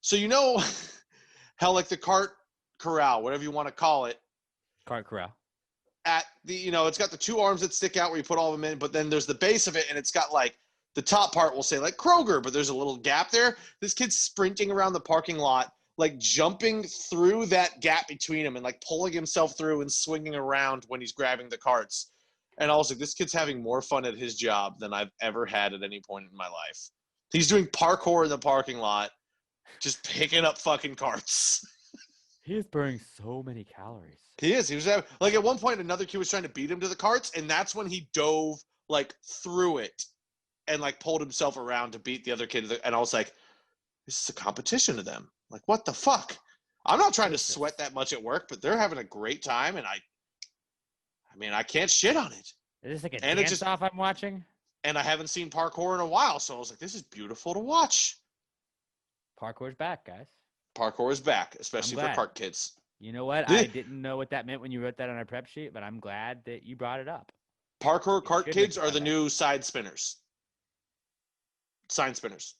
[SPEAKER 2] So you know how the cart corral, whatever you want to call it.
[SPEAKER 1] Cart corral.
[SPEAKER 2] At the, it's got the two arms that stick out where you put all of them in, but then there's the base of it, and it's got the top part will say Kroger, but there's a little gap there. This kid's sprinting around the parking lot, jumping through that gap between them and pulling himself through and swinging around when he's grabbing the carts. And I was like, this kid's having more fun at his job than I've ever had at any point in my life. He's doing parkour in the parking lot just picking up fucking carts.
[SPEAKER 1] He is burning so many calories.
[SPEAKER 2] He is. He was like at one point another kid was trying to beat him to the carts, and that's when he dove like through it and like pulled himself around to beat the other kid. And I was like, this is a competition to them. Like, what the fuck? I'm not trying to sweat that much at work, but they're having a great time, and I mean, I can't shit on it.
[SPEAKER 1] Is this like a dance-off I'm watching?
[SPEAKER 2] And I haven't seen parkour in a while, so I was like, this is beautiful to watch.
[SPEAKER 1] Parkour's back, guys.
[SPEAKER 2] Parkour is back, especially for cart kids.
[SPEAKER 1] You know what? I didn't know what that meant when you wrote that on our prep sheet, but I'm glad that you brought it up.
[SPEAKER 2] Parkour cart kids are the new side spinners. Sign spinners.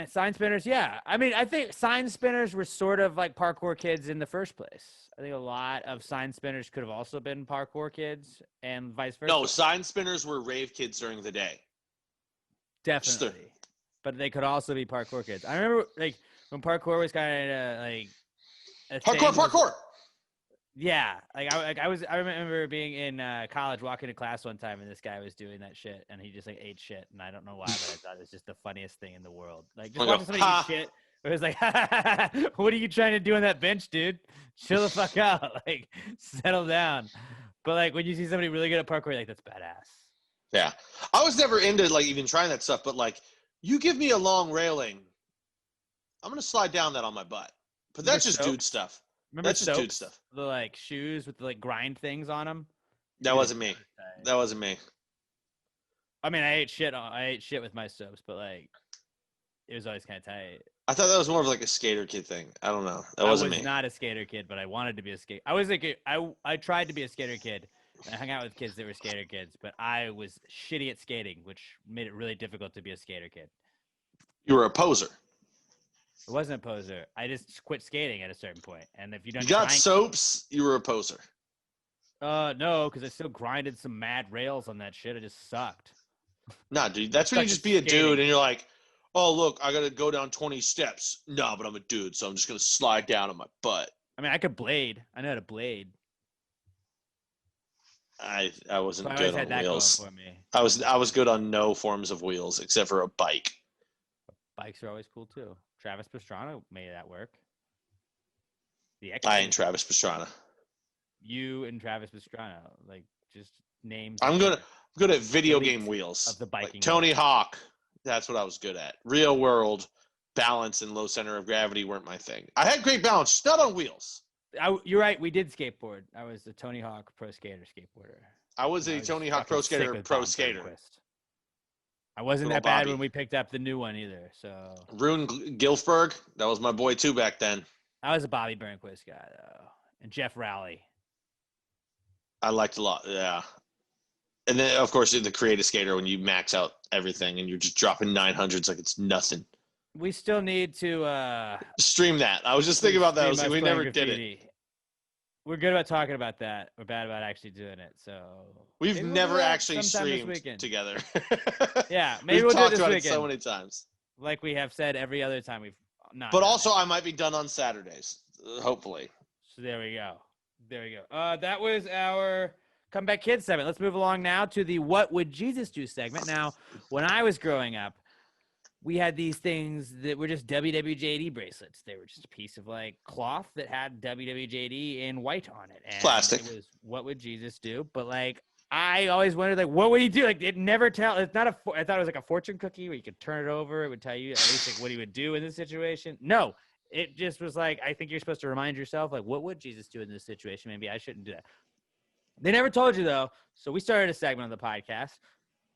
[SPEAKER 1] Sign spinners, yeah. I mean, I think sign spinners were sort of like parkour kids in the first place. I think a lot of sign spinners could have also been parkour kids and vice versa.
[SPEAKER 2] No, sign spinners were rave kids during the day.
[SPEAKER 1] Definitely. But they could also be parkour kids. I remember like when parkour was kind of like
[SPEAKER 2] parkour.
[SPEAKER 1] Yeah, I remember being in college, walking to class one time, and this guy was doing that shit, and he just like ate shit, and I don't know why, but I thought it was just the funniest thing in the world. Like just watching somebody eat shit, it was like, what are you trying to do on that bench, dude? Chill the fuck out, like settle down. But like when you see somebody really good at parkour, you're like, that's badass.
[SPEAKER 2] Yeah, I was never into like even trying that stuff, but like you give me a long railing, I'm gonna slide down that on my butt. But that's just dude stuff.
[SPEAKER 1] Remember
[SPEAKER 2] that's just dude stuff.
[SPEAKER 1] The like shoes with the like grind things on them.
[SPEAKER 2] That wasn't me. That wasn't me.
[SPEAKER 1] I mean, I ate shit with my soaps, but like, it was always kind of tight.
[SPEAKER 2] I thought that was more of like a skater kid thing. I don't know. That wasn't me.
[SPEAKER 1] I was not a skater kid, but I wanted to be a skater. I was like, I tried to be a skater kid. I hung out with kids that were skater kids, but I was shitty at skating, which made it really difficult to be a skater kid.
[SPEAKER 2] You were a poser.
[SPEAKER 1] It wasn't a poser. I just quit skating at a certain point. And if you don't,
[SPEAKER 2] you got soaps, you were a poser.
[SPEAKER 1] No, because I still grinded some mad rails on that shit. I just sucked.
[SPEAKER 2] Nah, dude, that's when you just be a dude and you're like, oh, look, I got to go down 20 steps. No, but I'm a dude, so I'm just going to slide down on my butt.
[SPEAKER 1] I mean, I could blade. I know how to blade.
[SPEAKER 2] I wasn't good on wheels.
[SPEAKER 1] For me.
[SPEAKER 2] I was good on no forms of wheels except for a bike.
[SPEAKER 1] Bikes are always cool too. Travis Pastrana made that work.
[SPEAKER 2] I ain't Travis Pastrana.
[SPEAKER 1] You and Travis Pastrana, like just names.
[SPEAKER 2] I'm good at video game wheels.
[SPEAKER 1] Of the biking.
[SPEAKER 2] Like Tony Hawk. That's what I was good at. Real world balance and low center of gravity weren't my thing. I had great balance, just not on wheels.
[SPEAKER 1] You're right. We did skateboard. I was a Tony Hawk pro skater skateboarder.
[SPEAKER 2] I was a Tony Hawk pro skater pro skater.
[SPEAKER 1] I wasn't that bad when we picked up the new one either. So
[SPEAKER 2] Rune Gilfberg, that was my boy too back then.
[SPEAKER 1] I was a Bobby Burnquist guy though, and Jeff Rowley.
[SPEAKER 2] I liked a lot, yeah. And then of course the creative skater when you max out everything and you're just dropping 900s like it's nothing.
[SPEAKER 1] We still need to
[SPEAKER 2] stream that. I was just thinking about that. I was like, we never did it.
[SPEAKER 1] We're good about talking about that. We're bad about actually doing it. So
[SPEAKER 2] we've never actually streamed together.
[SPEAKER 1] Yeah, maybe
[SPEAKER 2] we've
[SPEAKER 1] we'll
[SPEAKER 2] talked
[SPEAKER 1] do it this
[SPEAKER 2] about
[SPEAKER 1] weekend.
[SPEAKER 2] it so many times.
[SPEAKER 1] Like we have said every other time we've not.
[SPEAKER 2] But also, I might be done on Saturdays, hopefully.
[SPEAKER 1] So there we go. That was our Comeback Kids segment. Let's move along now to the What Would Jesus Do segment. Now, when I was growing up, we had these things that were just WWJD bracelets. They were just a piece of like cloth that had WWJD in white on it. And
[SPEAKER 2] plastic.
[SPEAKER 1] It was what would Jesus do? But like I always wondered like what would he do? Like it never tell. It's not I thought it was like a fortune cookie where you could turn it over. It would tell you at least like what he would do in this situation. No, it just was like I think you're supposed to remind yourself like what would Jesus do in this situation? Maybe I shouldn't do that. They never told you though. So we started a segment of the podcast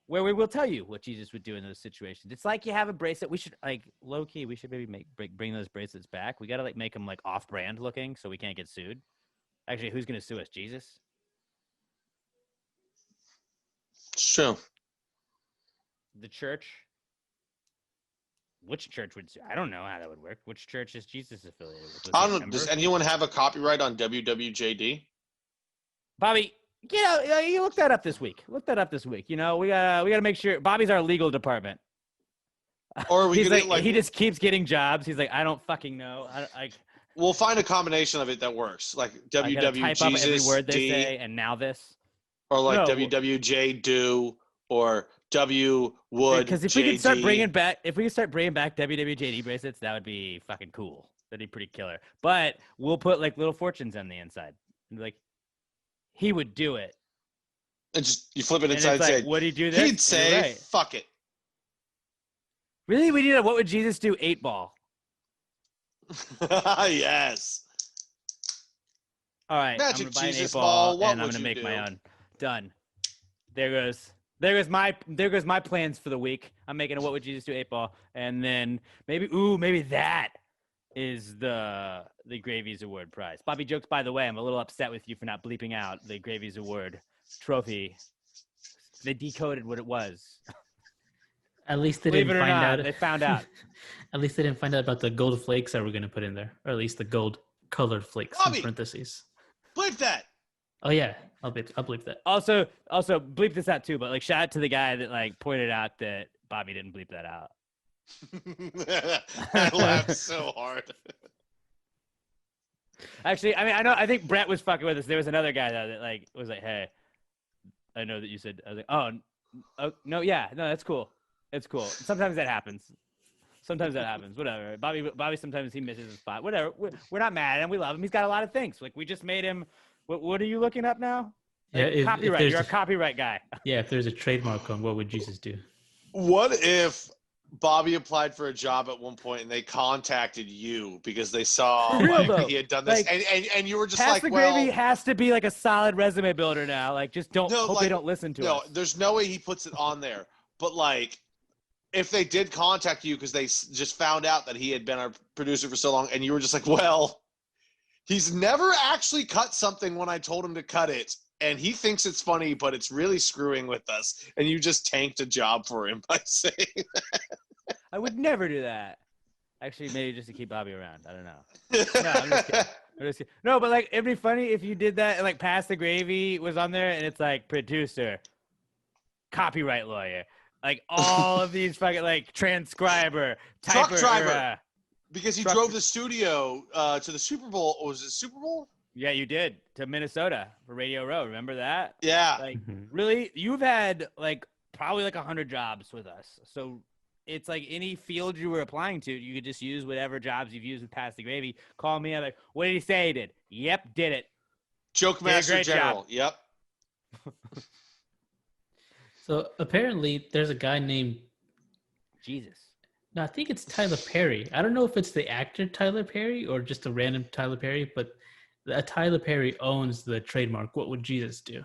[SPEAKER 1] where we will tell you what Jesus would do in those situations. It's like you have a bracelet. We should like low key. We should maybe bring those bracelets back. We got to like make them like off brand looking so we can't get sued. Actually, who's going to sue us? Jesus?
[SPEAKER 2] It's true.
[SPEAKER 1] The church? Which church would sue? I don't know how that would work. Which church is Jesus affiliated with?
[SPEAKER 2] I don't know. Does anyone have a copyright on WWJD?
[SPEAKER 1] Bobby, you look that up this week. You know, we gotta make sure Bobby's our legal department.
[SPEAKER 2] Or we
[SPEAKER 1] he just keeps getting jobs. He's like, I don't fucking know.
[SPEAKER 2] We'll find a combination of it that works, like WWJesus,
[SPEAKER 1] type up every word they say, and now this,
[SPEAKER 2] or like WWJ do, or W would
[SPEAKER 1] Because if we could start bringing back WWJD bracelets, that would be fucking cool. That'd be pretty killer. But we'll put like little fortunes on the inside. Like he would do it.
[SPEAKER 2] And just you flip it inside and
[SPEAKER 1] like,
[SPEAKER 2] say,
[SPEAKER 1] would he do this?
[SPEAKER 2] He'd say, fuck it.
[SPEAKER 1] Really? We need a what would Jesus do 8-ball.
[SPEAKER 2] Yes.
[SPEAKER 1] All right.
[SPEAKER 2] Magic
[SPEAKER 1] I'm gonna buy
[SPEAKER 2] Jesus
[SPEAKER 1] an 8-ball
[SPEAKER 2] ball.
[SPEAKER 1] and I'm gonna make my own. Done. There goes my plans for the week. I'm making a what would Jesus do 8-ball, and then maybe that is the Gravies Award prize. Bobby Jokes, by the way, I'm a little upset with you for not bleeping out the Gravies Award trophy. They decoded what it was.
[SPEAKER 3] At least they didn't find out.
[SPEAKER 1] They found out.
[SPEAKER 3] At least they didn't find out about the gold flakes that we're going to put in there, or at least the gold colored flakes
[SPEAKER 2] Bobby,
[SPEAKER 3] in parentheses.
[SPEAKER 2] Bleep that.
[SPEAKER 3] Oh yeah, I'll bleep that.
[SPEAKER 1] Also bleep this out too. But like, shout out to the guy that like pointed out that Bobby didn't bleep that out.
[SPEAKER 2] I laughed so hard.
[SPEAKER 1] Actually, I think Brett was fucking with us. There was another guy though that like was like, "Hey, I know that you said." I was like, "Oh, no, yeah, no, that's cool. It's cool. Sometimes that happens. Whatever. Bobby. Sometimes he misses his spot. Whatever. We're not mad at him. We love him. He's got a lot of things. Like we just made him. What are you looking up now? Like,
[SPEAKER 3] yeah,
[SPEAKER 1] copyright. You're a copyright guy.
[SPEAKER 3] Yeah, if there's a trademark on what would Jesus do?
[SPEAKER 2] What if Bobby applied for a job at one point and they contacted you because they saw he had done this, like, and you were just like,
[SPEAKER 1] the Gravy has to be like a solid resume builder now. Like, just hope they don't listen to us.
[SPEAKER 2] No, there's no way he puts it on there. But like, if they did contact you because they just found out that he had been our producer for so long, and you were just like, well, he's never actually cut something when I told him to cut it. And he thinks it's funny, but it's really screwing with us. And you just tanked a job for him by saying that.
[SPEAKER 1] I would never do that. Actually, maybe just to keep Bobby around. I don't know. No, I'm just kidding. No, but like, it'd be funny if you did that and like Pass the Gravy was on there and it's like producer, copyright lawyer, like all of these fucking like transcriber,
[SPEAKER 2] truck
[SPEAKER 1] typer,
[SPEAKER 2] driver. Because he drove the studio to the Super Bowl. Was it Super Bowl?
[SPEAKER 1] Yeah, you did, to Minnesota for Radio Row. Remember that?
[SPEAKER 2] Yeah.
[SPEAKER 1] Like, really, you've had like probably like 100 jobs with us. So it's like any field you were applying to, you could just use whatever jobs you've used with Pass the Gravy. Call me up like, what did he say he did? Yep, did it.
[SPEAKER 2] Joke Master General. Yep.
[SPEAKER 3] So apparently there's a guy named
[SPEAKER 1] Jesus.
[SPEAKER 3] No, I think it's Tyler Perry. I don't know if it's the actor Tyler Perry or just a random Tyler Perry, but Tyler Perry owns the trademark. What would Jesus do?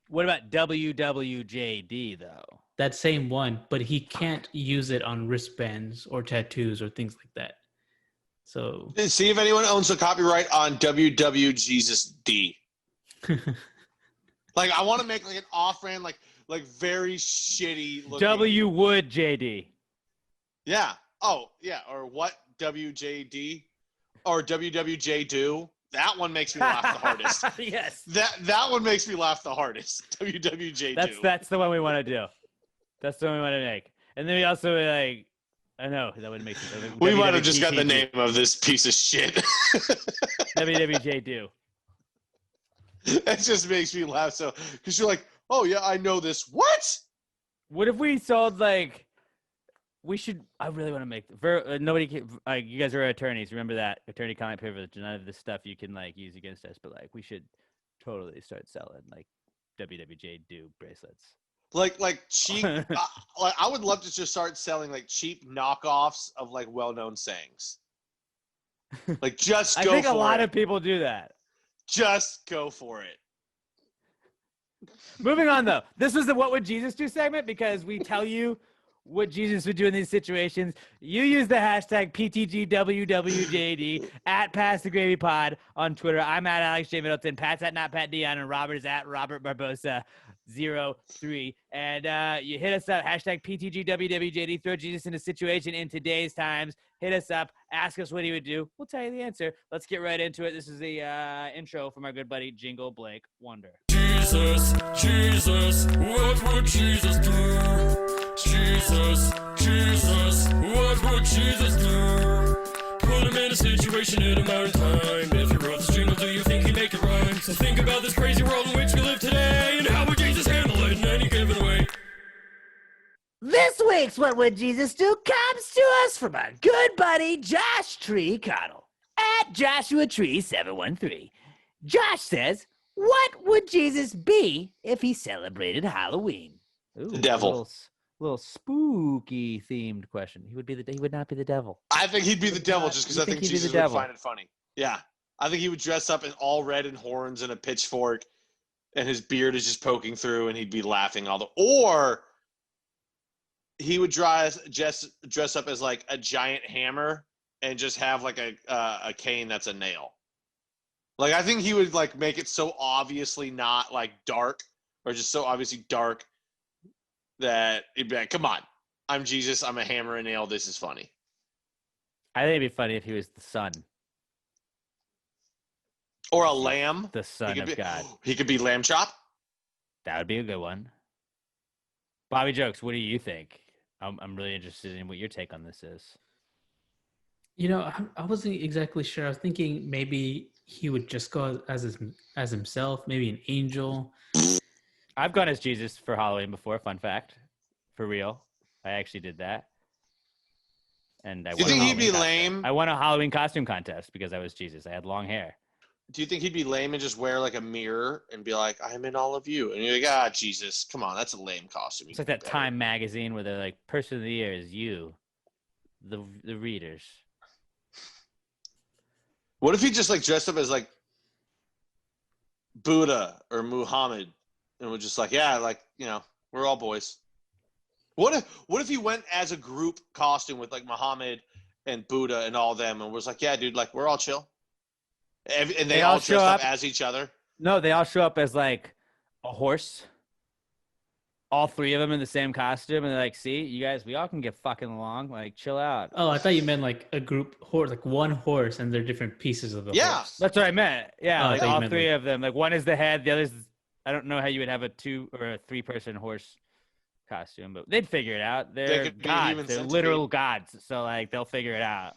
[SPEAKER 1] What about WWJD though?
[SPEAKER 3] That same one, but he can't use it on wristbands or tattoos or things like that. So
[SPEAKER 2] see if anyone owns the copyright on WWJesusD. Like, I want to make like an off-brand, like very shitty looking.
[SPEAKER 1] W would JD.
[SPEAKER 2] Yeah. Oh, yeah. Or what WJD or WWJ do. That one makes me laugh the hardest.
[SPEAKER 1] Yes.
[SPEAKER 2] That one makes me laugh the hardest. WWJ do.
[SPEAKER 1] That's the one we want to do. That's the one we want to make. And then we also like, I know that would make sense. Like,
[SPEAKER 2] we might have just got the name of this piece of shit.
[SPEAKER 1] WWJ do.
[SPEAKER 2] That just makes me laugh so because you're like, oh yeah, I know this. What
[SPEAKER 1] if we sold like? We should. I really want to make. Nobody can. Like, you guys are attorneys. Remember that attorney-client privilege. None of this stuff you can like use against us. But like, we should totally start selling like WWJ do bracelets.
[SPEAKER 2] Like cheap. Like, I would love to just start selling like cheap knockoffs of like well-known sayings. Like, just go for it.
[SPEAKER 1] I think a lot of people do that.
[SPEAKER 2] Just go for it.
[SPEAKER 1] Moving on, though. This was the What Would Jesus Do segment because we tell you what Jesus would do in these situations. You use the hashtag PTGWWJD at Pass the Gravy Pod on Twitter. I'm at Alex J. Middleton. Pat's at Not Pat Dion, and Robert is at Robert Barbosa 03. And you hit us up, hashtag PTGWWJD. Throw Jesus in a situation in today's times. Hit us up. Ask us what he would do. We'll tell you the answer. Let's get right into it. This is the intro from our good buddy Jingle Blake Wonder.
[SPEAKER 5] Jesus, Jesus, what would Jesus do? Jesus, Jesus, what would Jesus do? Put him in a situation in a matter of time. If you wrote this jingle, do you think he'd make it rhyme? So think about this crazy world in which we live today, and how would Jesus handle it in any given way?
[SPEAKER 1] This week's What Would Jesus Do comes to us from our good buddy Josh Tree Connell at Joshua Tree 713. Josh says, what would Jesus be if he celebrated Halloween? Ooh,
[SPEAKER 2] The devil.
[SPEAKER 1] Little spooky themed question. He would not be the devil.
[SPEAKER 2] I think he'd be the devil just because I think Jesus would find it funny. Yeah. I think he would dress up in all red and horns and a pitchfork, and his beard is just poking through, and he'd be laughing or he would dress up as like a giant hammer and just have like a cane that's a nail. Like, I think he would like make it so obviously not like dark or just so obviously dark that it'd be like, come on, I'm Jesus, I'm a hammer and nail, this is funny.
[SPEAKER 1] I think it'd be funny if he was the sun.
[SPEAKER 2] Or a lamb.
[SPEAKER 1] The son of God.
[SPEAKER 2] He could be Lamb Chop.
[SPEAKER 1] That would be a good one. Bobby Jokes, what do you think? I'm really interested in what your take on this is.
[SPEAKER 3] You know, I wasn't exactly sure. I was thinking maybe he would just go as himself, maybe an angel.
[SPEAKER 1] I've gone as Jesus for Halloween before, fun fact. For real. I actually did that. And
[SPEAKER 2] Do you think he'd be lame?
[SPEAKER 1] I won a Halloween costume contest because I was Jesus. I had long hair.
[SPEAKER 2] Do you think he'd be lame and just wear like a mirror and be like, I'm in all of you? And you're like, Jesus, come on, that's a lame costume.
[SPEAKER 1] It's like that Time magazine where they're like, person of the year is you, the readers.
[SPEAKER 2] What if he just like dressed up as like Buddha or Muhammad and was just like, yeah, like, you know, we're all boys. What if he went as a group costume with like Muhammad and Buddha and all them and was like, yeah, dude, like we're all chill. And they all dress up as each other?
[SPEAKER 1] No, they all show up as like a horse. All three of them in the same costume. And they're like, see, you guys, we all can get fucking along. Like, chill out.
[SPEAKER 3] Oh, I thought you meant like a group horse, like one horse, and they're different pieces of the horse.
[SPEAKER 1] That's what I meant. Yeah, like all three
[SPEAKER 3] like...
[SPEAKER 1] of them. Like one is the head, the other's, I don't know how you would have a 2 or a 3-person horse costume, but they'd figure it out. They're gods. They're literal gods. So like they'll figure it out.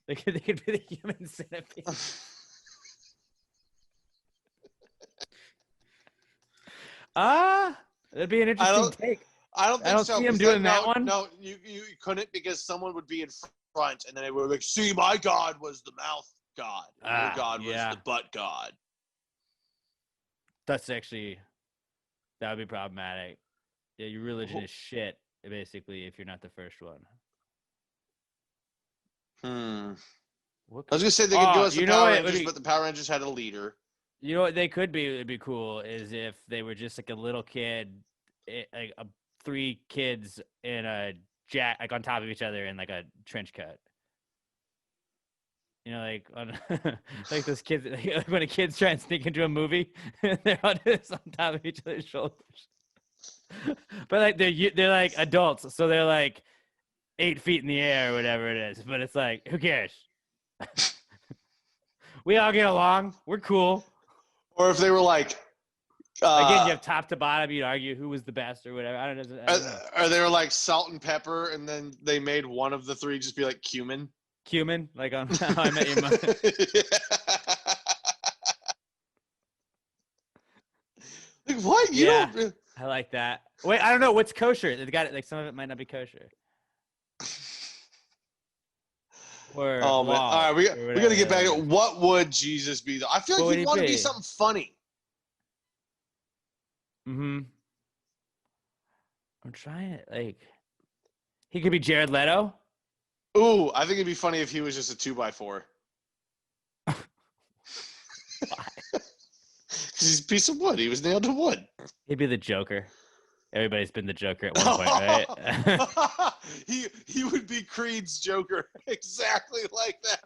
[SPEAKER 1] They could be the human centipede. That'd be an interesting take.
[SPEAKER 2] I don't think so.
[SPEAKER 1] See him doing that one.
[SPEAKER 2] No, you couldn't, because someone would be in front and then they would be like, see, my God was the mouth God. Your God was the butt God.
[SPEAKER 1] That would be problematic. Yeah, your religion is shit, basically, if you're not the first one.
[SPEAKER 2] I was going to say they could go as the Power Rangers, but the Power Rangers had a leader.
[SPEAKER 1] You know what they could be? It'd be cool is if they were just like a little kid, like 3 kids in a like on top of each other in like a trench coat. You know, like on like those kids, like when a kid's trying to sneak into a movie, they're all just on top of each other's shoulders. But like they're like adults, so they're like 8 feet in the air or whatever it is. But it's like, who cares? We all get along. We're cool.
[SPEAKER 2] Or if they were like,
[SPEAKER 1] again, you have top to bottom. You'd argue who was the best or whatever. I don't know.
[SPEAKER 2] Or they were like salt and pepper, and then they made one of the 3 just be like cumin.
[SPEAKER 1] Cumin, like on How I Met Your Mother.
[SPEAKER 2] Like what? You don't.
[SPEAKER 1] I like that. Wait, I don't know what's kosher. They got it. Like some of it might not be kosher. Or
[SPEAKER 2] oh man! All right, we got to get back. What would Jesus be? Though I feel like he'd want to be something funny.
[SPEAKER 1] I'm trying it. Like, he could be Jared Leto.
[SPEAKER 2] Ooh, I think it'd be funny if he was just a 2x4. Why? Because he's a piece of wood. He was nailed to wood.
[SPEAKER 1] He'd be the Joker. Everybody's been the Joker at one point, right?
[SPEAKER 2] He would be Creed's Joker. Exactly like that.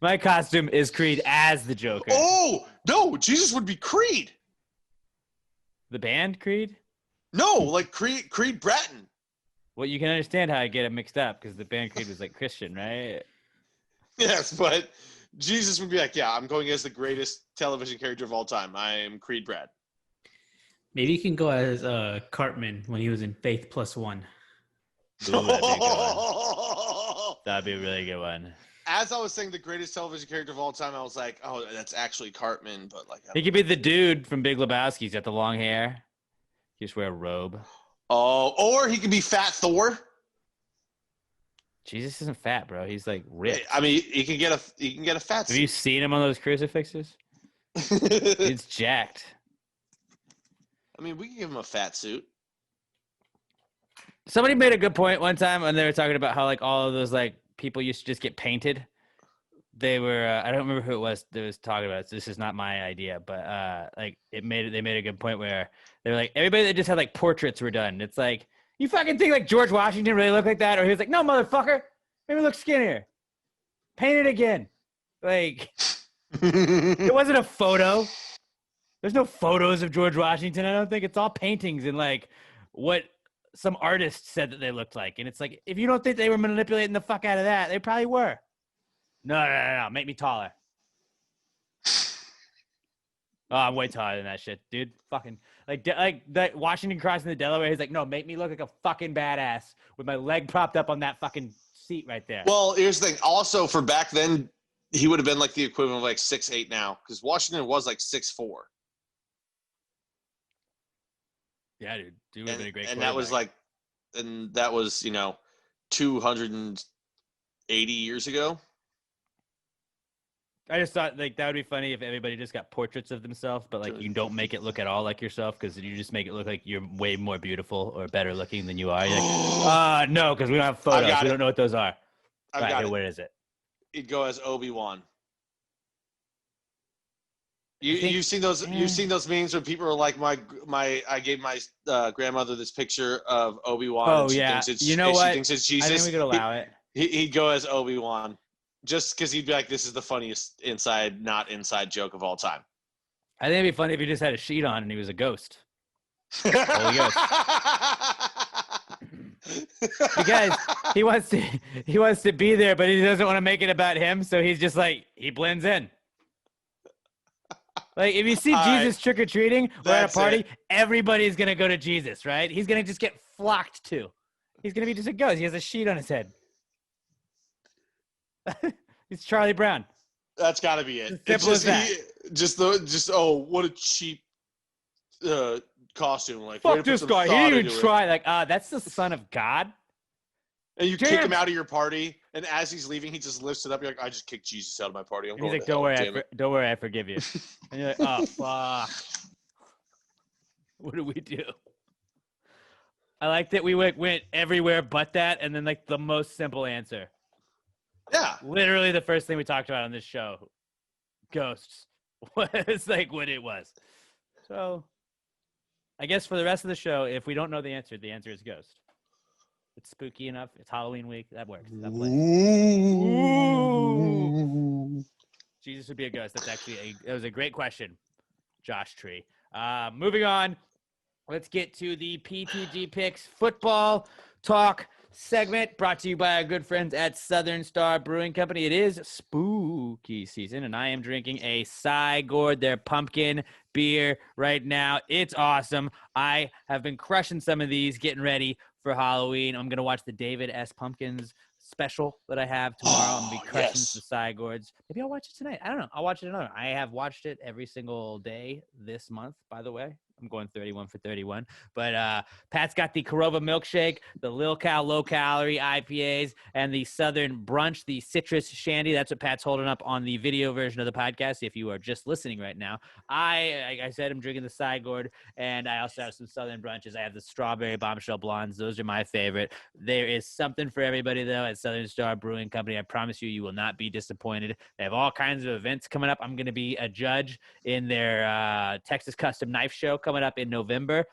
[SPEAKER 1] My costume is Creed as the Joker.
[SPEAKER 2] Oh, no. Jesus would be Creed.
[SPEAKER 1] The band Creed?
[SPEAKER 2] No, like Creed Bratton.
[SPEAKER 1] Well, you can understand how I get it mixed up because the band Creed was like Christian, right?
[SPEAKER 2] Yes, but Jesus would be like, yeah, I'm going as the greatest television character of all time. I am Creed Bratton.
[SPEAKER 3] Maybe you can go as Cartman when he was in Faith Plus One.
[SPEAKER 1] Ooh, that'd be a good one. That'd be a really good one.
[SPEAKER 2] As I was saying the greatest television character of all time, I was like, oh, that's actually Cartman. But like,
[SPEAKER 1] he could be the dude from Big Lebowski. He's got the long hair. You just wear a robe.
[SPEAKER 2] Oh, or he could be Fat Thor.
[SPEAKER 1] Jesus isn't fat, bro. He's like ripped.
[SPEAKER 2] I mean, he can get a fat suit.
[SPEAKER 1] Have you seen him on those crucifixes? It's jacked.
[SPEAKER 2] I mean, we can give him a fat suit.
[SPEAKER 1] Somebody made a good point one time when they were talking about how like all of those like people used to just get painted. They were I don't remember who it was that was talking about it. So this is not my idea, but like they made a good point where they were like everybody that just had like portraits were done. It's like you fucking think like George Washington really looked like that, or he was like, no, motherfucker, maybe look skinnier. Paint it again. Like it wasn't a photo. There's no photos of George Washington. I don't think it's all paintings and like what some artist said that they looked like. And it's like, if you don't think they were manipulating the fuck out of that, they probably were. No. Make me taller. Oh, I'm way taller than that shit, dude. Fucking like that Washington crossing the Delaware. He's like, no, make me look like a fucking badass with my leg propped up on that fucking seat right there.
[SPEAKER 2] Well, here's the thing. Also, for back then, he would have been like the equivalent of like 6'8" now, because Washington was like 6'4".
[SPEAKER 1] Yeah, dude. Dude would have been a great.
[SPEAKER 2] And that was like, 280 years ago.
[SPEAKER 1] I just thought like that would be funny if everybody just got portraits of themselves, but like you don't make it look at all like yourself because you just make it look like you're way more beautiful or better looking than you are. You're like, no, because we don't have photos. We don't know what those are. Right, what is it?
[SPEAKER 2] It'd go as Obi-Wan. You've seen those memes where people are like I gave my grandmother this picture of Obi-Wan.
[SPEAKER 1] Oh
[SPEAKER 2] and she
[SPEAKER 1] yeah,
[SPEAKER 2] thinks
[SPEAKER 1] you know what?
[SPEAKER 2] She thinks it's Jesus.
[SPEAKER 1] I think we could allow it.
[SPEAKER 2] He'd go as Obi-Wan. Just because he'd be like, this is the funniest not inside joke of all time.
[SPEAKER 1] I think it'd be funny if he just had a sheet on and he was a ghost. Holy ghost. Because he wants to be there, but he doesn't want to make it about him, so he's just like, he blends in. Like, if you see Jesus trick-or-treating or at a party, everybody's going to go to Jesus, right? He's going to just get flocked to. He's going to be just a ghost. He has a sheet on his head. He's Charlie Brown.
[SPEAKER 2] That's got to be it.
[SPEAKER 1] Simple as that.
[SPEAKER 2] What a cheap costume. Like,
[SPEAKER 1] fuck this guy. He didn't even try. Like, that's the son of God.
[SPEAKER 2] And you kick him out of your party, and as he's leaving, he just lifts it up. You're like, I just kicked Jesus out of my party.
[SPEAKER 1] He's like, don't worry, I forgive you. And you're like, oh, fuck. What do we do? I like that we went everywhere but that, and then like the most simple answer.
[SPEAKER 2] Yeah.
[SPEAKER 1] Literally the first thing we talked about on this show, ghosts, was like what it was. So I guess for the rest of the show, if we don't know the answer is ghost. It's spooky enough. It's Halloween week. That works. That plays. Ooh. Jesus would be a ghost. That's actually it was a great question, Josh Tree. Moving on. Let's get to the PTG Picks football talk segment brought to you by our good friends at Southern Star Brewing Company. It is spooky season, and I am drinking a Cy Gourd, their pumpkin beer right now. It's awesome. I have been crushing some of these, getting ready for Halloween. I'm going to watch the David S. Pumpkins special that I have tomorrow. I'm going to be crushing the Cy Gourds. Maybe I'll watch it tonight. I don't know. I'll watch it another. I have watched it every single day this month, by the way. I'm going 31 for 31. But Pat's got the Corova milkshake, the Lil Cal low calorie IPAs, and the Southern Brunch, the citrus shandy. That's what Pat's holding up on the video version of the podcast. If you are just listening right now, like I said, I'm drinking the Cy Gourd, and I also have some Southern Brunches. I have the strawberry bombshell blondes. Those are my favorite. There is something for everybody though at Southern Star Brewing Company. I promise you will not be disappointed. They have all kinds of events coming up. I'm going to be a judge in their Texas Custom Knife Show coming up in November.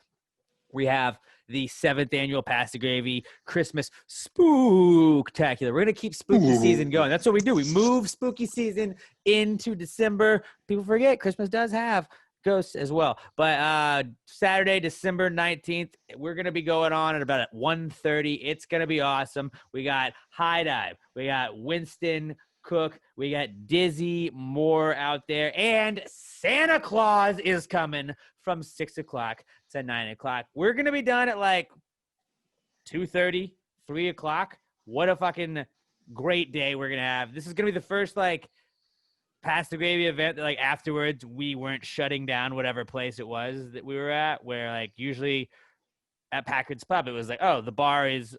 [SPEAKER 1] We have the 7th annual Pass the Gravy Christmas Spooktacular. We're going to keep spooky season going. That's what we do. We move spooky season into December. People forget Christmas does have ghosts as well. But Saturday, December 19th, we're going to be going on at about 1:30. It's going to be awesome. We got High Dive. We got Winston Cook. We got Dizzy Moore out there. And Santa Claus is coming from 6 o'clock to 9 o'clock. We're going to be done at like 2:30, 3 o'clock. What a fucking great day we're going to have. This is going to be the first like Past the Gravy event, like afterwards, we weren't shutting down whatever place it was that we were at, where like usually at Packard's Pub, it was like, oh, the bar is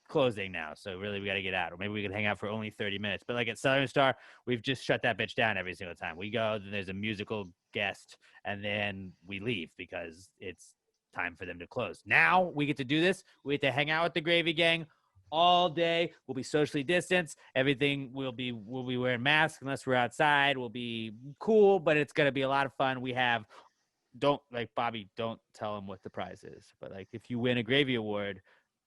[SPEAKER 1] closing now, so really we got to get out, or maybe we could hang out for only 30 minutes. But like at Southern Star, we've just shut that bitch down every single time we go. Then there's a musical guest, and then we leave because it's time for them to close. Now we get to do this. We get to hang out with the Gravy Gang all day. We'll be socially distanced. Everything we'll be wearing masks unless we're outside. We'll be cool, but it's gonna be a lot of fun. We have don't tell them what the prize is, but like if you win a Gravy Award,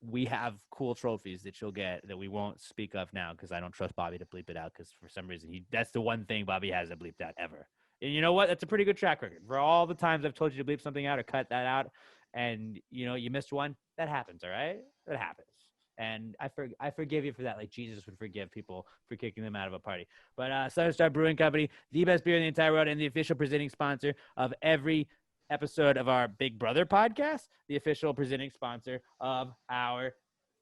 [SPEAKER 1] we have cool trophies that you'll get that we won't speak of now because I don't trust Bobby to bleep it out because for some reason that's the one thing Bobby hasn't bleeped out ever. And you know what? That's a pretty good track record. For all the times I've told you to bleep something out or cut that out and you missed one, that happens, all right? That happens. And I forgive you for that, like Jesus would forgive people for kicking them out of a party. But Southern Star Brewing Company, the best beer in the entire world, and the official presenting sponsor of every episode of our Big Brother podcast, the official presenting sponsor of our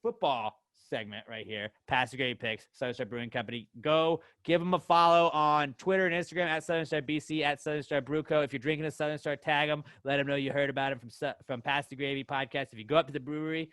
[SPEAKER 1] football segment right here, Pass the Gravy Picks, Southern Star Brewing Company. Go give them a follow on Twitter and Instagram at Southern Star BC, at Southern Star Brewco. If you're drinking a Southern Star, tag them. Let them know you heard about it from Pass the Gravy podcast. If you go up to the brewery,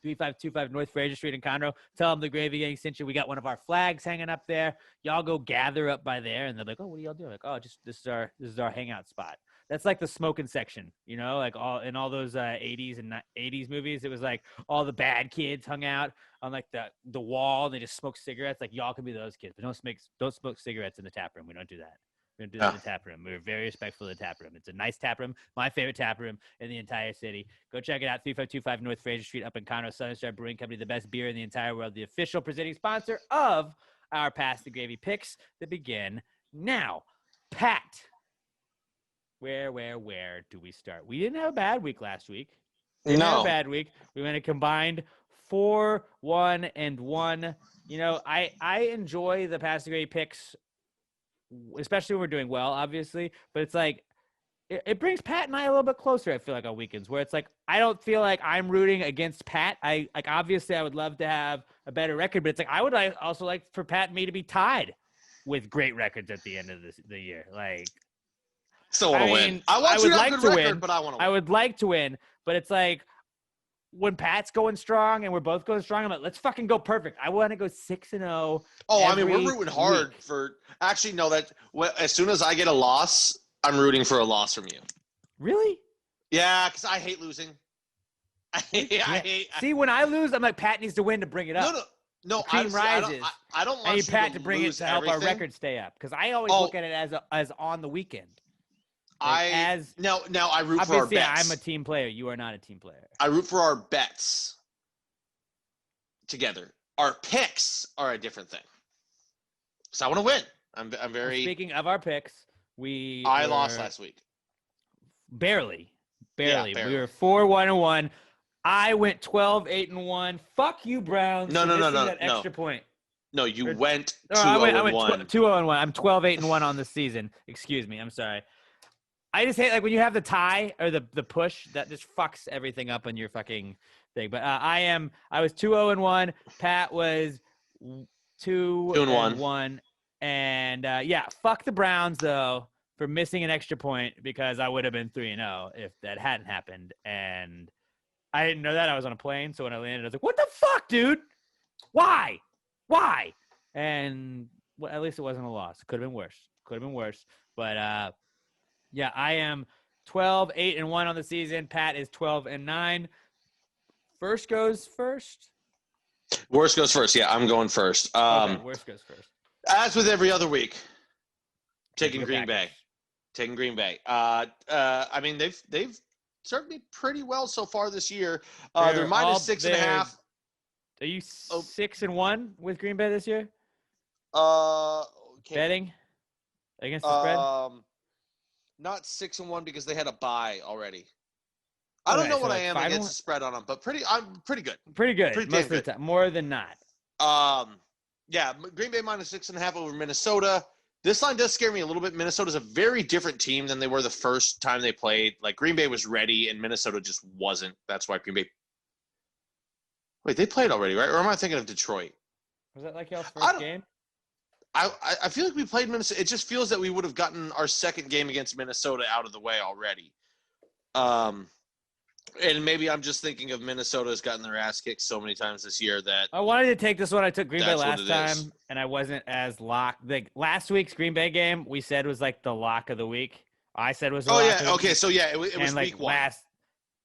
[SPEAKER 1] 3525 North Fraser Street in Conroe. Tell them the Gravy Gang sent you. We got one of our flags hanging up there. Y'all go gather up by there, and they're like, "Oh, what are y'all doing?" Like, "Oh, just this is our hangout spot." That's like the smoking section, like all those 80s and 80s movies. It was like all the bad kids hung out on like the wall. And they just smoked cigarettes. Like y'all can be those kids, but don't smoke cigarettes in the tap room. We don't do that. We don't do that in the tap room. We're very respectful of the tap room. It's a nice tap room. My favorite tap room in the entire city. Go check it out. 3525 North Fraser Street up in Conroe. Southern Star Brewing Company, the best beer in the entire world. The official presenting sponsor of our Pass the Gravy picks that begin now. Pat, where do we start? We didn't have a bad week last week. We didn't have a bad week. We went a combined 4-1-1. I enjoy the Pass the Gravy picks, especially when we're doing well, obviously, but it's like it brings Pat and I a little bit closer. I feel like on weekends where it's like I don't feel like I'm rooting against Pat. Obviously I would love to have a better record, but it's like I would also like for Pat and me to be tied with great records at the end of the year. Like,
[SPEAKER 2] still want to win. I would like to win, but I want to win.
[SPEAKER 1] I would like to win, but it's like when Pat's going strong and we're both going strong, I'm like, let's fucking go perfect. I want to go 6-0.
[SPEAKER 2] Oh, I mean, we're rooting hard for. Actually, no. As soon as I get a loss, I'm rooting for a loss from you.
[SPEAKER 1] Really?
[SPEAKER 2] Yeah, because I hate losing. I hate.
[SPEAKER 1] See, when I lose, I'm like, Pat needs to win to bring it up.
[SPEAKER 2] No.
[SPEAKER 1] Cream rises.
[SPEAKER 2] I don't want
[SPEAKER 1] I need
[SPEAKER 2] you
[SPEAKER 1] Pat to bring it to help
[SPEAKER 2] everything.
[SPEAKER 1] our record stay up because I always look at it as on the weekend.
[SPEAKER 2] I root for our bets.
[SPEAKER 1] Obviously, I'm a team player. You are not a team player.
[SPEAKER 2] I root for our bets together. Our picks are a different thing. So I want to win. I'm very.
[SPEAKER 1] Speaking of our picks,
[SPEAKER 2] I lost last week.
[SPEAKER 1] Barely.
[SPEAKER 2] Yeah,
[SPEAKER 1] We were 4-1-1. I went 12-8-1. Fuck you, Browns.
[SPEAKER 2] No.
[SPEAKER 1] That extra point.
[SPEAKER 2] No, you went 2-0-1.
[SPEAKER 1] I went 2-0-1. I'm 12-8-1 on the season. Excuse me. I'm sorry. I just hate like when you have the tie or the push that just fucks everything up on your fucking thing. But I was 2-0-1. Pat was 2-1. And fuck the Browns though for missing an extra point because I would have been 3-0 if that hadn't happened. And I didn't know that. I was on a plane, so when I landed, I was like, "What the fuck, dude? Why? And at least it wasn't a loss. Could have been worse. But I am 12-8-1 on the season. Pat is 12-9. First goes first.
[SPEAKER 2] Worst goes first. Yeah, I'm going first.
[SPEAKER 1] Worst goes first.
[SPEAKER 2] As with every other week, taking Green Bay. I mean, they've served me pretty well so far this year. They're minus 6.5.
[SPEAKER 1] Are you 6-1 with Green Bay this year?
[SPEAKER 2] Okay.
[SPEAKER 1] Betting against the spread?
[SPEAKER 2] Not 6-1 because they had a bye already. I don't know what I am against the spread on them, but I'm pretty good.
[SPEAKER 1] Pretty good. Most of the time, more than not.
[SPEAKER 2] Green Bay minus 6.5 over Minnesota. This line does scare me a little bit. Minnesota's a very different team than they were the first time they played. Like Green Bay was ready and Minnesota just wasn't. That's why Green Bay. Wait, they played already, right? Or am I thinking of Detroit?
[SPEAKER 1] Was that like y'all's first game?
[SPEAKER 2] I feel like we played Minnesota. It just feels that we would have gotten our second game against Minnesota out of the way already. And maybe I'm just thinking of Minnesota's gotten their ass kicked so many times this year that
[SPEAKER 1] I wanted to take this one. I took Green Bay
[SPEAKER 2] That's what
[SPEAKER 1] last
[SPEAKER 2] it
[SPEAKER 1] time,
[SPEAKER 2] is.
[SPEAKER 1] and I wasn't as locked. Like last week's Green Bay game, we said was like the lock of the week. I said was the lock of the
[SPEAKER 2] okay.
[SPEAKER 1] week.
[SPEAKER 2] So, yeah, it was
[SPEAKER 1] And like
[SPEAKER 2] week one.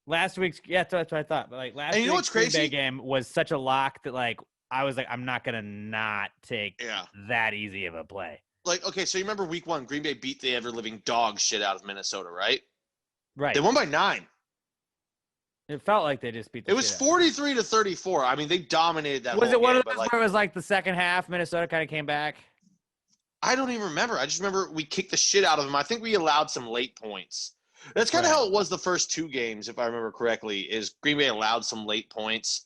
[SPEAKER 1] last week's, yeah, that's what I thought. But like last
[SPEAKER 2] And you know
[SPEAKER 1] week's
[SPEAKER 2] what's
[SPEAKER 1] Green
[SPEAKER 2] crazy?
[SPEAKER 1] Bay game was such a lock that like I was like, I'm not gonna not take
[SPEAKER 2] Yeah.
[SPEAKER 1] that easy of a play.
[SPEAKER 2] Like, okay, so you remember week one, Green Bay beat the ever-living dog shit out of Minnesota, right?
[SPEAKER 1] Right.
[SPEAKER 2] They won by 9.
[SPEAKER 1] It felt like they just beat the
[SPEAKER 2] It was
[SPEAKER 1] shit out of
[SPEAKER 2] 43-34. I mean, they dominated that
[SPEAKER 1] Was
[SPEAKER 2] whole
[SPEAKER 1] it one
[SPEAKER 2] game,
[SPEAKER 1] of
[SPEAKER 2] but,
[SPEAKER 1] those
[SPEAKER 2] like,
[SPEAKER 1] where it was like the second half, Minnesota kind of came back?
[SPEAKER 2] I don't even remember. I just remember we kicked the shit out of them. I think we allowed some late points. That's kind of how it was the first 2 games, if I remember correctly, is Green Bay allowed some late points.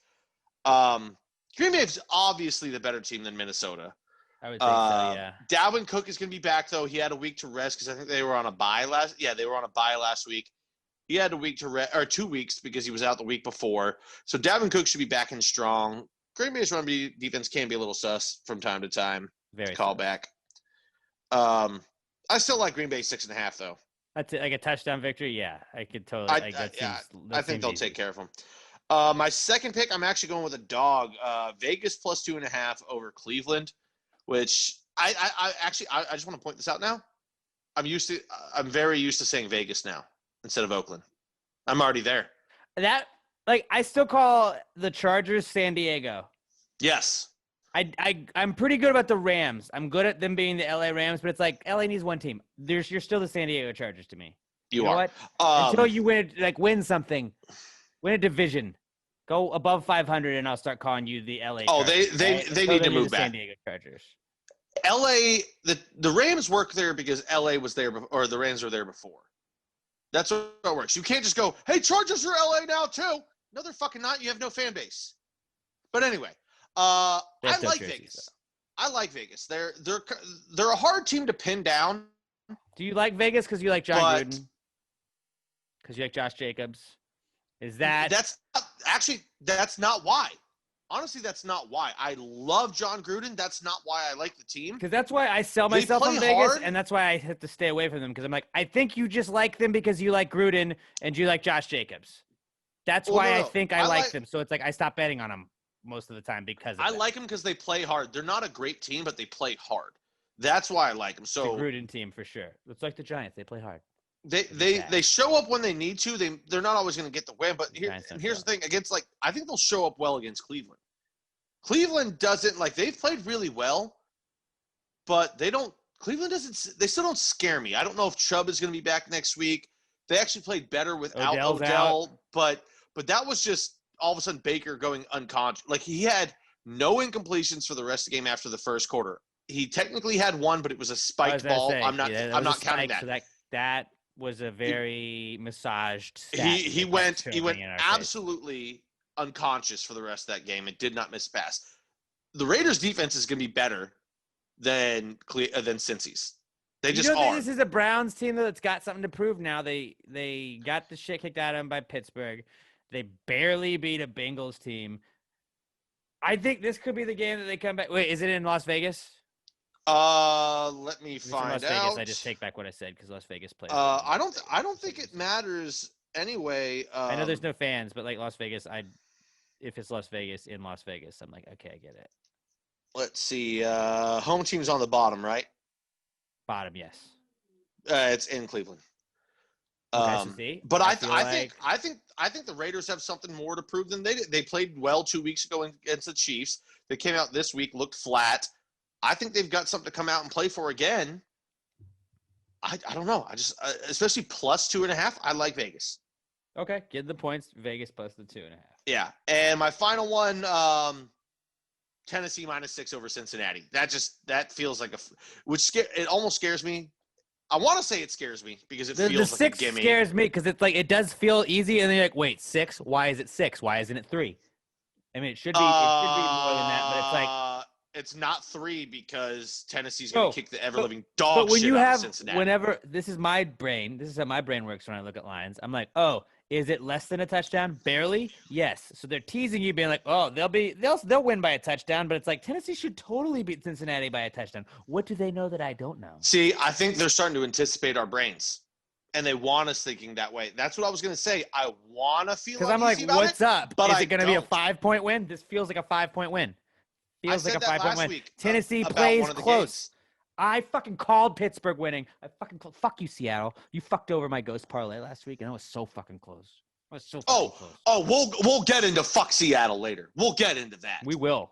[SPEAKER 2] Green Bay is obviously the better team than Minnesota.
[SPEAKER 1] I would think so, yeah.
[SPEAKER 2] Dalvin Cook is going to be back, though. He had a week to rest because I think they were on a bye last – yeah, they were on a bye last week. He had a week to rest – or 2 weeks because he was out the week before. So Dalvin Cook should be back and strong. Green Bay's run defense can be a little sus from time to time.
[SPEAKER 1] Very
[SPEAKER 2] Call
[SPEAKER 1] sus.
[SPEAKER 2] back. I still like Green Bay 6.5, though.
[SPEAKER 1] That's it, like a touchdown victory. Yeah, I could totally.
[SPEAKER 2] I
[SPEAKER 1] That
[SPEAKER 2] think
[SPEAKER 1] seems
[SPEAKER 2] they'll
[SPEAKER 1] easy.
[SPEAKER 2] take care of them. My second pick, I'm actually going with a dog. Vegas plus 2.5 over Cleveland, which I just want to point this out now. I'm very used to saying Vegas now instead of Oakland. I'm already there.
[SPEAKER 1] That like I still call the Chargers San Diego.
[SPEAKER 2] Yes.
[SPEAKER 1] I'm pretty good about the Rams. I'm good at them being the LA Rams, but it's like LA needs one team. You're still the San Diego Chargers to me.
[SPEAKER 2] You
[SPEAKER 1] know
[SPEAKER 2] are.
[SPEAKER 1] what? Until you win something, win a division, go above 500, and I'll start calling you the LA.
[SPEAKER 2] Oh,
[SPEAKER 1] Chargers,
[SPEAKER 2] they need to move
[SPEAKER 1] the
[SPEAKER 2] back.
[SPEAKER 1] San Diego Chargers.
[SPEAKER 2] LA, the Rams work there because LA was there or the Rams were there before. That's what it works. You can't just go, hey, Chargers are LA now too. No, they're fucking not. You have no fan base. But anyway, I like Vegas. I like Vegas. They're a hard team to pin down.
[SPEAKER 1] Do you like Vegas because you like John Gruden? Because you like Josh Jacobs? Is that
[SPEAKER 2] that's not why. Honestly, that's not why. I love John Gruden. That's not why I like the team.
[SPEAKER 1] Because that's why I sell
[SPEAKER 2] They
[SPEAKER 1] myself
[SPEAKER 2] play
[SPEAKER 1] on Vegas,
[SPEAKER 2] hard.
[SPEAKER 1] and that's why I have to stay away from them. Because I'm like, I think you just like them because you like Gruden and you like Josh Jacobs. That's why I think I like them. So it's like I stop betting on them most of the time because of
[SPEAKER 2] I
[SPEAKER 1] that.
[SPEAKER 2] like them because they play hard. They're not a great team, but they play hard. That's why I like them. So
[SPEAKER 1] the Gruden team for sure. It's like the Giants; they play hard.
[SPEAKER 2] they show up when they need to. They're not always going to get the win. But here's the thing: I think they'll show up well against Cleveland. Cleveland doesn't they've played really well, but Cleveland doesn't. They still don't scare me. I don't know if Chubb is going to be back next week. They actually played better without Odell, but that was just all of a sudden Baker going unconscious. Like he had no incompletions for the rest of the game after the first quarter. He technically had one, but it was a spiked ball. I'm not counting that.
[SPEAKER 1] So that was a very massaged.
[SPEAKER 2] He went absolutely unconscious for the rest of that game and did not miss a pass. The Raiders defense is going to be better than Cincy's. They just are.
[SPEAKER 1] This is a Browns team that's got something to prove now. They got the shit kicked out of them by Pittsburgh. They barely beat a Bengals team. I think this could be the game that they come back. Wait, is it in Las Vegas?
[SPEAKER 2] Let me find
[SPEAKER 1] Las
[SPEAKER 2] out.
[SPEAKER 1] Vegas. I just take back what I said because Las Vegas plays.
[SPEAKER 2] I don't think it matters anyway.
[SPEAKER 1] I know there's no fans, but like Las Vegas, if it's Las Vegas in Las Vegas, I'm like, okay, I get it.
[SPEAKER 2] Let's see. Home team's on the bottom, right?
[SPEAKER 1] Bottom, yes.
[SPEAKER 2] It's in Cleveland. But I think the Raiders have something more to prove than they did. They played well 2 weeks ago against the Chiefs. They came out this week, looked flat. I think they've got something to come out and play for again. I don't know. I just especially plus 2.5. I like Vegas.
[SPEAKER 1] Okay, get the points. Vegas plus the 2.5.
[SPEAKER 2] Yeah, and my final one, Tennessee -6 over Cincinnati. That feels like it almost scares me. I want to say it scares me because it feels
[SPEAKER 1] the
[SPEAKER 2] like
[SPEAKER 1] 6
[SPEAKER 2] a gimme.
[SPEAKER 1] scares me because it's like it does feel easy, and then you're like, wait, 6? Why is it 6? Why isn't it 3? I mean, it should be more than that, but it's like
[SPEAKER 2] it's not 3 because Tennessee's going to kick the ever-living dog
[SPEAKER 1] but when
[SPEAKER 2] shit
[SPEAKER 1] you
[SPEAKER 2] out
[SPEAKER 1] have,
[SPEAKER 2] of Cincinnati.
[SPEAKER 1] whenever this is my brain. This is how my brain works when I look at lines. I'm like, oh, Is it less than a touchdown? Barely? Yes. So they're teasing you, being like, "Oh, they'll win by a touchdown," but it's like Tennessee should totally beat Cincinnati by a touchdown. What do they know that I don't know?
[SPEAKER 2] See, I think they're starting to anticipate our brains, and they want us thinking that way. That's what I was going to say. I want to feel
[SPEAKER 1] because I'm like, "What's up?
[SPEAKER 2] But
[SPEAKER 1] is it going to be a 5-point win? This feels like a 5-point win. Feels like a 5-point win.
[SPEAKER 2] Week,
[SPEAKER 1] Tennessee plays close. I fucking called Pittsburgh winning. Fuck you, Seattle. You fucked over my ghost parlay last week, and it was so fucking close. It was so fucking close.
[SPEAKER 2] Oh, we'll get into fuck Seattle later. We'll get into that.
[SPEAKER 1] We will.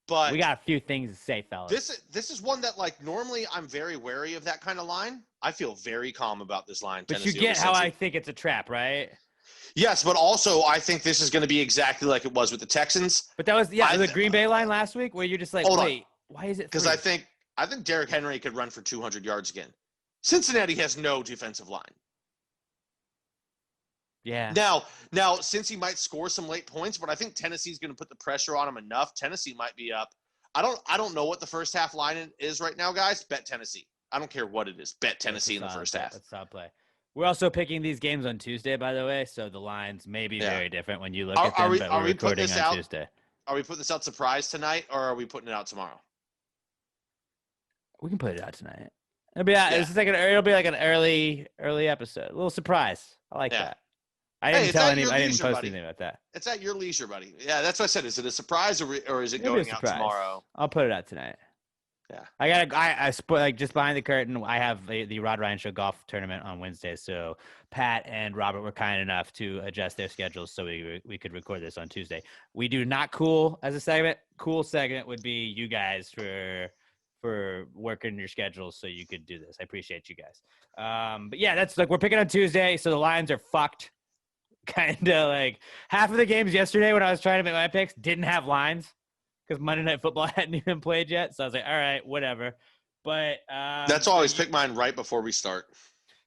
[SPEAKER 2] But
[SPEAKER 1] we got a few things to say, fellas.
[SPEAKER 2] This is one that, like, normally I'm very wary of that kind of line. I feel very calm about this line.
[SPEAKER 1] But Tennessee, you get how I think it's a trap, right?
[SPEAKER 2] Yes, but also I think this is going to be exactly like it was with the Texans.
[SPEAKER 1] But that was the Green Bay line last week where you're just like, wait, why is it?
[SPEAKER 2] Because I think Derrick Henry could run for 200 yards again. Cincinnati has no defensive line.
[SPEAKER 1] Yeah.
[SPEAKER 2] Now, since he might score some late points, but I think Tennessee's going to put the pressure on him enough. Tennessee might be up. I don't know what the first half line is right now, guys. Bet Tennessee. I don't care what it is. Bet Tennessee in the first half.
[SPEAKER 1] That's solid play. We're also picking these games on Tuesday, by the way, so the lines may be very different when you look at them, but we're recording on Tuesday.
[SPEAKER 2] Are we putting this out surprise tonight, or are we putting it out tomorrow?
[SPEAKER 1] We can put it out tonight. It'll be like an early episode, a little surprise. I like that. I didn't post anything about that.
[SPEAKER 2] It's at your leisure, buddy. Yeah, that's what I said. Is it a surprise or is it going out tomorrow?
[SPEAKER 1] I'll put it out tonight.
[SPEAKER 2] Yeah.
[SPEAKER 1] I just behind the curtain, I have the Rod Ryan Show golf tournament on Wednesday. So Pat and Robert were kind enough to adjust their schedules so we could record this on Tuesday. We do not cool as a segment. Cool segment would be you guys for working your schedules so you could do this. I appreciate you guys. But yeah, that's like we're picking on Tuesday, so the lines are fucked. Kind of like half of the games yesterday when I was trying to make my picks didn't have lines because Monday Night Football hadn't even played yet. So I was like, all right, whatever. But
[SPEAKER 2] that's always pick mine right before we start.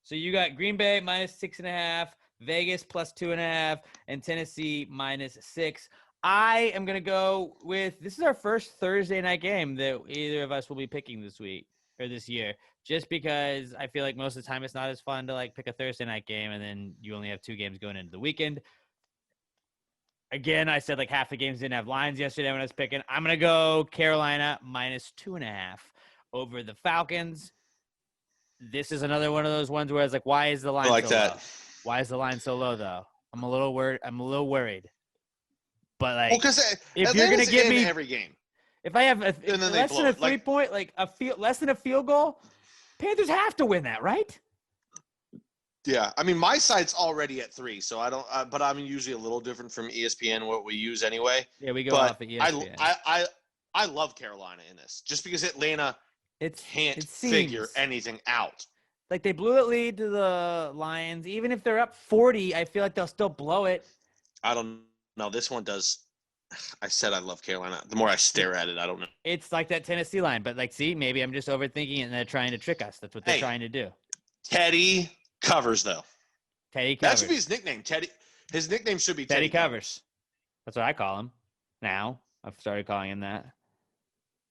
[SPEAKER 1] So you got Green Bay -6.5, Vegas +2.5, and Tennessee -6. I am going to go with this is our first Thursday night game that either of us will be picking this week or this year. Just because I feel like most of the time it's not as fun to like pick a Thursday night game and then you only have 2 games going into the weekend. Again, I said like half the games didn't have lines yesterday when I was picking. I'm going to go Carolina -2.5 over the Falcons. This is another one of those ones where it's like, why is the line so low? Why is the line so low though? I'm a little worried. But like, if you're going to give me
[SPEAKER 2] every game,
[SPEAKER 1] if I have less than a 3-point, less than a field goal, Panthers have to win that, right?
[SPEAKER 2] Yeah, I mean, my site's already at 3, so I don't. But I'm usually a little different from ESPN, what we use anyway.
[SPEAKER 1] Yeah, we go off of ESPN.
[SPEAKER 2] I love Carolina in this, just because Atlanta can't figure anything out.
[SPEAKER 1] Like they blew the lead to the Lions. Even if they're up 40, I feel like they'll still blow it.
[SPEAKER 2] I don't know. This one does. I said I love Carolina. The more I stare at it, I don't know.
[SPEAKER 1] It's like that Tennessee line, but like, see, maybe I'm just overthinking it and they're trying to trick us. That's what they're trying to do.
[SPEAKER 2] Teddy covers, though.
[SPEAKER 1] Teddy covers.
[SPEAKER 2] That should be his nickname. Teddy. His nickname should be
[SPEAKER 1] Teddy covers. That's what I call him. Now I've started calling him that.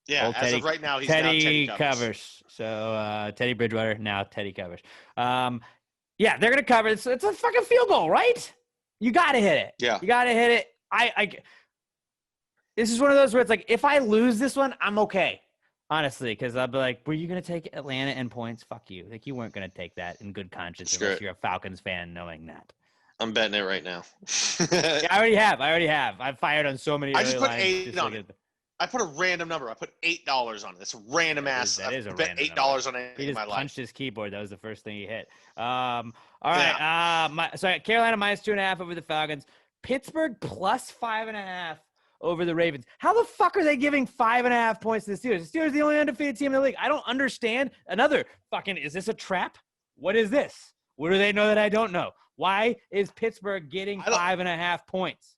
[SPEAKER 2] Yeah, as of right now, he's Teddy
[SPEAKER 1] covers. So Teddy Bridgewater, now Teddy covers. Yeah, they're gonna cover. It's a fucking field goal, right? You gotta hit it.
[SPEAKER 2] Yeah,
[SPEAKER 1] you gotta hit it. This is one of those where it's like, if I lose this one, I'm okay, honestly, because I'll be like, were you going to take Atlanta and points? Fuck you. Like, you weren't going to take that in good conscience unless you're a Falcons fan knowing that.
[SPEAKER 2] I'm betting it right now.
[SPEAKER 1] Yeah, I already have. I've fired on so many.
[SPEAKER 2] I just put 8 on it. I put a random number. I put $8 on it. It's a random ass.
[SPEAKER 1] That is a
[SPEAKER 2] bet
[SPEAKER 1] random
[SPEAKER 2] $8 on anything in my life.
[SPEAKER 1] He just punched his keyboard. That was the first thing he hit. All right. Carolina -2.5 over the Falcons. Pittsburgh +5.5. Over the Ravens. How the fuck are they giving 5.5 points to the Steelers? The Steelers are the only undefeated team in the league. I don't understand. Is this a trap? What is this? What do they know that I don't know? Why is Pittsburgh getting 5.5 points?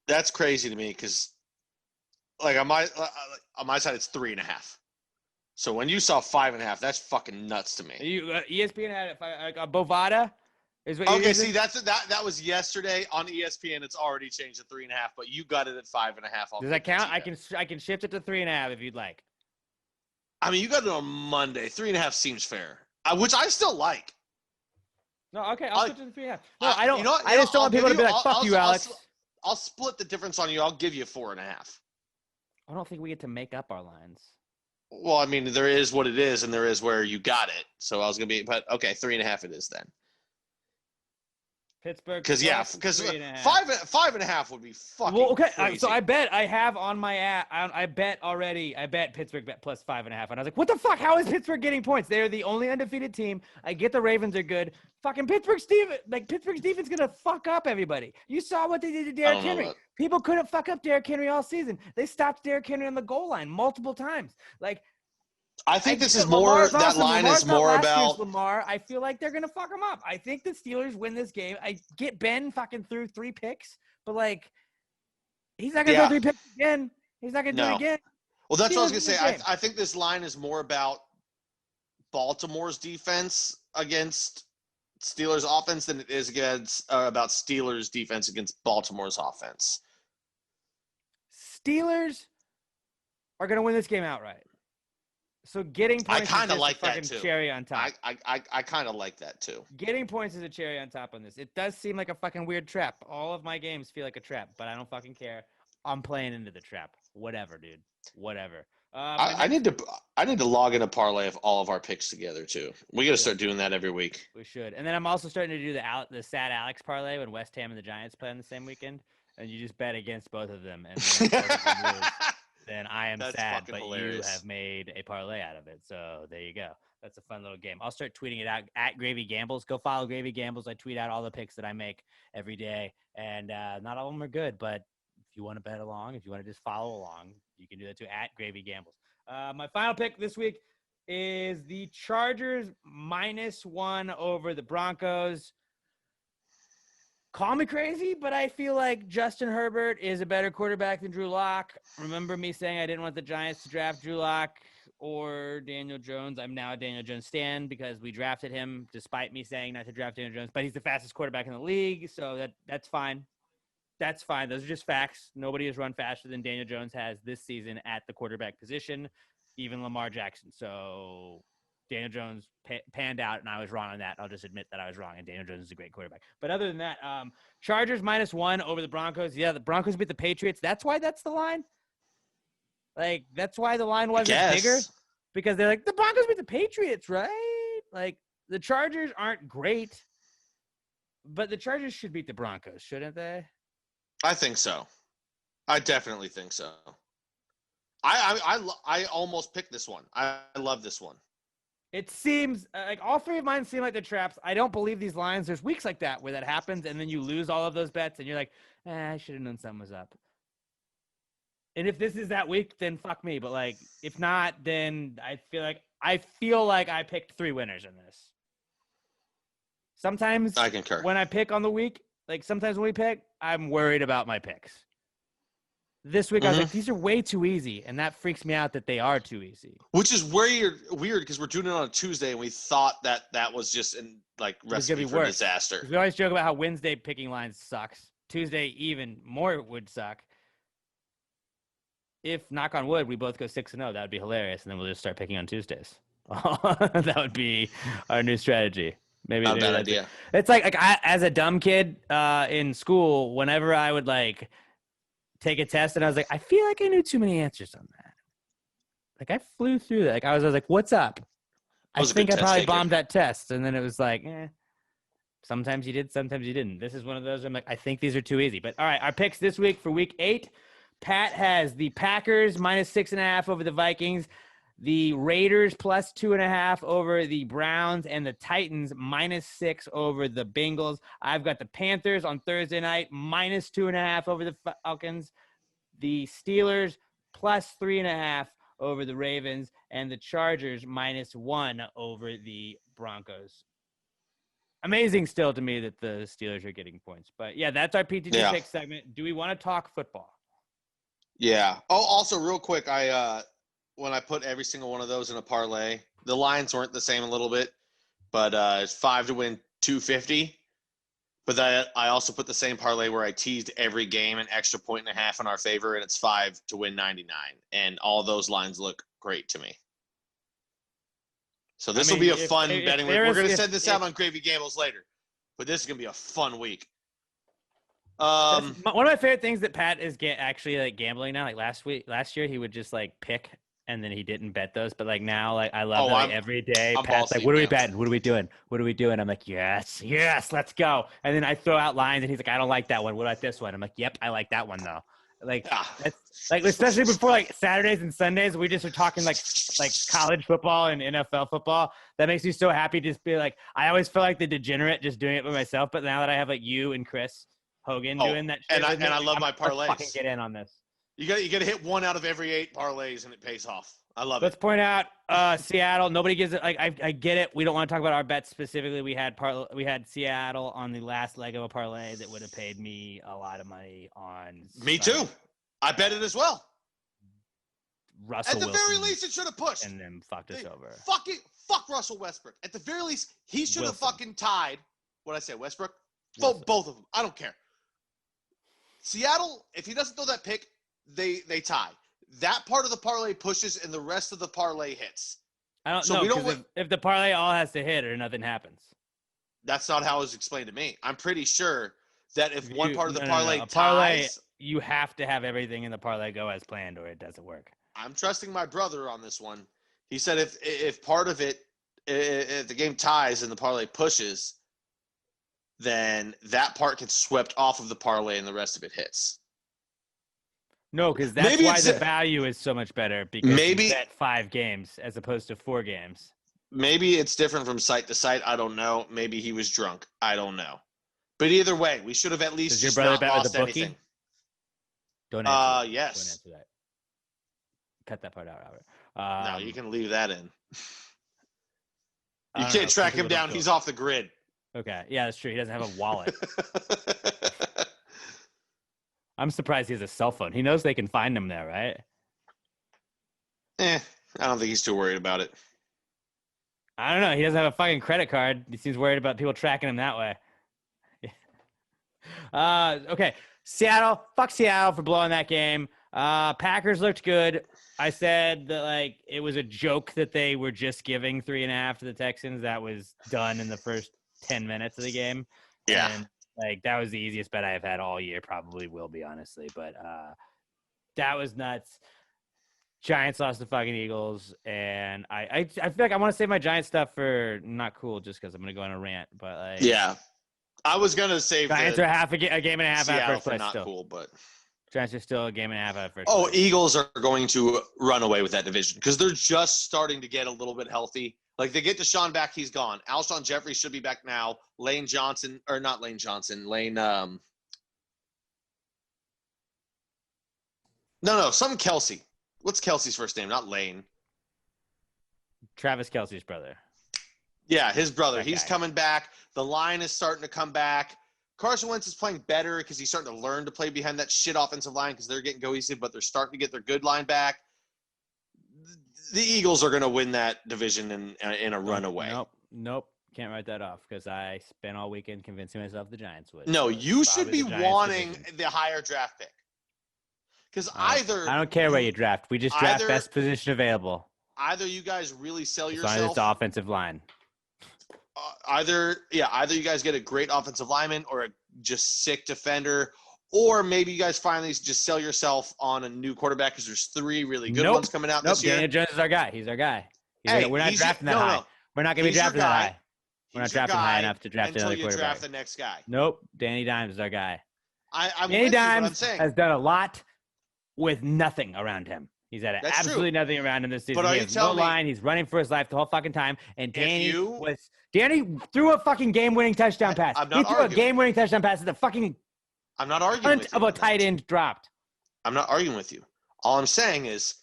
[SPEAKER 2] That's crazy to me because, like, on my side, it's 3.5. So when you saw 5.5, that's fucking nuts to me.
[SPEAKER 1] ESPN had it. Bovada.
[SPEAKER 2] Okay, see, that was yesterday on ESPN. It's already changed to 3.5, but you got it at 5.5.
[SPEAKER 1] Does that count? I can shift it to 3.5 if you'd like.
[SPEAKER 2] I mean, you got it on Monday. 3.5 seems fair, which I still like.
[SPEAKER 1] No, okay, I'll switch to the 3.5. No,
[SPEAKER 2] I
[SPEAKER 1] I don't.
[SPEAKER 2] You know what?
[SPEAKER 1] I just don't want people to be like, "Fuck you, Alex."
[SPEAKER 2] I'll split the difference on you. I'll give you 4.5.
[SPEAKER 1] I don't think we get to make up our lines.
[SPEAKER 2] Well, I mean, there is what it is, and there is where you got it. So I was gonna be, but okay, 3.5 it is then.
[SPEAKER 1] Pittsburgh.
[SPEAKER 2] Because 5.5 would be fucking.
[SPEAKER 1] Well, okay.
[SPEAKER 2] Crazy.
[SPEAKER 1] So I bet I have on my app. I bet already. I bet Pittsburgh bet plus 5.5, and I was like, "What the fuck? How is Pittsburgh getting points? They're the only undefeated team. I get the Ravens are good. Fucking Pittsburgh's defense gonna fuck up everybody. You saw what they did to Derrick Henry. People couldn't fuck up Derrick Henry all season. They stopped Derrick Henry on the goal line multiple times. Like,
[SPEAKER 2] I think this is more. That line is more about
[SPEAKER 1] Lamar. I feel like they're gonna fuck him up. I think the Steelers win this game. I get Ben fucking threw 3 picks, but like, he's not gonna throw 3 picks again. He's not gonna do it again.
[SPEAKER 2] Well, that's what I was gonna say. I think this line is more about Baltimore's defense against Steelers' offense than it is about Steelers' defense against Baltimore's offense.
[SPEAKER 1] Steelers are gonna win this game outright. So getting points
[SPEAKER 2] I kind of
[SPEAKER 1] is
[SPEAKER 2] like
[SPEAKER 1] a fucking
[SPEAKER 2] that too.
[SPEAKER 1] Cherry on top.
[SPEAKER 2] I kind of like that too.
[SPEAKER 1] Getting points is a cherry on top on this. It does seem like a fucking weird trap. All of my games feel like a trap, but I don't fucking care. I'm playing into the trap. Whatever, dude. Whatever.
[SPEAKER 2] I need to log in a parlay of all of our picks together too. We got to start doing that every week.
[SPEAKER 1] We should. And then I'm also starting to do the sad Alex parlay when West Ham and the Giants play on the same weekend, and you just bet against both of them, and then I am sad, but hilarious. You have made a parlay out of it. So there you go. That's a fun little game. I'll start tweeting it out at Gravy Gambles. Go follow Gravy Gambles. I tweet out all the picks that I make every day, and not all of them are good, but if you want to bet along, if you want to just follow along, you can do that too at Gravy Gambles. My final pick this week is the Chargers -1 over the Broncos. Call me crazy, but I feel like Justin Herbert is a better quarterback than Drew Lock. Remember me saying I didn't want the Giants to draft Drew Lock or Daniel Jones. I'm now a Daniel Jones stan because we drafted him despite me saying not to draft Daniel Jones, but he's the fastest quarterback in the league, so that's fine. That's fine. Those are just facts. Nobody has run faster than Daniel Jones has this season at the quarterback position, even Lamar Jackson. So Daniel Jones panned out, and I was wrong on that. I'll just admit that I was wrong, and Daniel Jones is a great quarterback. But other than that, Chargers -1 over the Broncos. Yeah, the Broncos beat the Patriots. That's why that's the line? Like, that's why the line wasn't bigger? Because they're like, the Broncos beat the Patriots, right? Like, the Chargers aren't great, but the Chargers should beat the Broncos, shouldn't they?
[SPEAKER 2] I think so. I definitely think so. I almost picked this one. I love this one.
[SPEAKER 1] It seems like all 3 of mine seem like they're traps. I don't believe these lines. There's weeks like that where that happens, and then you lose all of those bets, and you're like, I should have known something was up. And if this is that week, then fuck me. But like, if not, then I feel like I picked 3 winners in this. Sometimes
[SPEAKER 2] I concur.
[SPEAKER 1] When I pick on the week, like sometimes when we pick, I'm worried about my picks. This week, I was like, these are way too easy, and that freaks me out that they are too easy.
[SPEAKER 2] Which is weird because we're doing it on a Tuesday, and we thought that was just recipe for disaster.
[SPEAKER 1] We always joke about how Wednesday picking lines sucks. Tuesday even more would suck. If, knock on wood, we both go 6-0, that would be hilarious, and then we'll just start picking on Tuesdays. That would be our new strategy. Maybe
[SPEAKER 2] not a bad idea.
[SPEAKER 1] It's like I, as a dumb kid in school, whenever I would take a test, and I was like, I feel like I knew too many answers on that. Like, I flew through that. Like, I was like, what's up? I think I probably bombed that test. And then it was like, sometimes you did, sometimes you didn't. This is one of those I'm like, I think these are too easy. But all right, our picks this week for week 8. Pat has the Packers -6.5 over the Vikings, the Raiders +2.5 over the Browns, and the Titans -6 over the Bengals. I've got the Panthers on Thursday night -2.5 over the Falcons, the Steelers +3.5 over the Ravens, and the Chargers -1 over the Broncos. Amazing still to me that the Steelers are getting points. But yeah, that's our PTG pick segment. Do we want to talk football?
[SPEAKER 2] Yeah. Oh, also real quick, when I put every single one of those in a parlay, the lines weren't the same a little bit, but it's 5 to win 250. But I also put the same parlay where I teased every game an extra 1.5 in our favor, and it's 5 to win 99. And all those lines look great to me. So this will be a fun betting. We're going to send this out on Gravy Gambles later. but this is going to be a fun week.
[SPEAKER 1] One of my favorite things that Pat is actually like gambling now. Like last year he would just like pick and then he didn't bet those. But like now, like I love that like, every day Pat's like, "What are we betting? What are we doing? What are we doing?" I'm like, "Yes, let's go." And then I throw out lines and he's like, "I don't like that one. What about this one?" I'm like, "Yep, I like that one though." Like that's like especially before like Saturdays and Sundays, we just are talking like college football and NFL football. That makes me so happy. Just be like, I always feel like the degenerate just doing it by myself. But now that I have like you and Chris Hogan doing that shit
[SPEAKER 2] and I love my parlays.
[SPEAKER 1] Fucking get in on this.
[SPEAKER 2] You got to hit 1 out of every 8 parlays and it pays off. I love
[SPEAKER 1] Let's point out Seattle. Nobody gives it. Like I get it. We don't want to talk about our bets specifically. We had Seattle on the last leg of a parlay that would have paid me a lot of money on.
[SPEAKER 2] Me too. I bet it as well.
[SPEAKER 1] Russell
[SPEAKER 2] At the
[SPEAKER 1] Wilson,
[SPEAKER 2] very least, it should have pushed.
[SPEAKER 1] And then fucked us over.
[SPEAKER 2] Fuck Russell Westbrook. At the very least, he should have fucking tied. What did I say, Westbrook? Both of them. I don't care. Seattle, if he doesn't throw that pick, they tie. That part of the parlay pushes and the rest of the parlay hits.
[SPEAKER 1] I don't know. Because if the parlay all has to hit or nothing happens.
[SPEAKER 2] That's not how it was explained to me. I'm pretty sure that if one part of the parlay ties.
[SPEAKER 1] You have to have everything in the parlay go as planned or it doesn't work.
[SPEAKER 2] I'm trusting my brother on this one. He said if part of it, if the game ties and the parlay pushes, then that part gets swept off of the parlay and the rest of it hits.
[SPEAKER 1] No, because that's why the value is so much better because you bet 5 games as opposed to 4 games.
[SPEAKER 2] Maybe it's different from site to site. I don't know. Maybe he was drunk. I don't know. But either way, we should have at least
[SPEAKER 1] just not lost
[SPEAKER 2] anything.
[SPEAKER 1] Don't answer that.
[SPEAKER 2] Yes.
[SPEAKER 1] Don't answer that. Cut that part out, Robert.
[SPEAKER 2] No, you can leave that in. You can't track him down. He's off the grid.
[SPEAKER 1] Okay. Yeah, that's true. He doesn't have a wallet. I'm surprised he has a cell phone. He knows they can find him there, right?
[SPEAKER 2] I don't think he's too worried about it.
[SPEAKER 1] I don't know. He doesn't have a fucking credit card. He seems worried about people tracking him that way. Okay. Seattle. Fuck Seattle for blowing that game. Packers looked good. I said that like it was a joke that they were just giving 3.5 to the Texans. That was done in the first 10 minutes of the game.
[SPEAKER 2] Yeah.
[SPEAKER 1] And like that was the easiest bet I've had all year. Probably will be, honestly. But that was nuts. Giants lost to fucking Eagles, and I feel like I want to save my Giants stuff for not cool just because I'm gonna go on a rant. But like,
[SPEAKER 2] yeah, I was gonna save
[SPEAKER 1] Giants are a game and a half out of first place.
[SPEAKER 2] Not
[SPEAKER 1] still.
[SPEAKER 2] Cool, but
[SPEAKER 1] Giants are still a game and a half out of first.
[SPEAKER 2] Oh,
[SPEAKER 1] place.
[SPEAKER 2] Eagles are going to run away with that division because they're just starting to get a little bit healthy. Like they get Deshaun back, he's gone. Alshon Jeffrey should be back now. Lane Johnson. No, some Kelsey. What's Kelsey's first name? Not Lane.
[SPEAKER 1] Travis Kelce's brother.
[SPEAKER 2] Yeah, his brother. He's coming back. The line is starting to come back. Carson Wentz is playing better because he's starting to learn to play behind that shit offensive line because they're getting cohesive, but they're starting to get their good line back. The Eagles are going to win that division in a runaway.
[SPEAKER 1] Nope. Can't write that off because I spent all weekend convincing myself the Giants would.
[SPEAKER 2] No, you should be wanting the higher draft pick. Because I
[SPEAKER 1] don't care where you draft. We just draft best position available.
[SPEAKER 2] Either you guys really sell yourself.
[SPEAKER 1] As long as it's offensive line.
[SPEAKER 2] Either you guys get a great offensive lineman or a just sick defender, or maybe you guys finally just sell yourself on a new quarterback because there's 3 really good ones coming out this year.
[SPEAKER 1] Daniel Jones is our guy. He's our guy. We're not drafting that high. We're not going to be drafting that high. We're not drafting high enough to draft another quarterback. Until you draft
[SPEAKER 2] the next guy.
[SPEAKER 1] Nope. Danny Dimes is our guy.
[SPEAKER 2] Danny Dimes
[SPEAKER 1] has done a lot with nothing around him. He's had absolutely nothing around him this season. He has no line. He's running for his life the whole fucking time. And Danny threw a fucking game-winning touchdown pass. He threw a game-winning touchdown pass at the fucking
[SPEAKER 2] I'm not arguing with you
[SPEAKER 1] of a tight end dropped.
[SPEAKER 2] I'm not arguing with you. All I'm saying is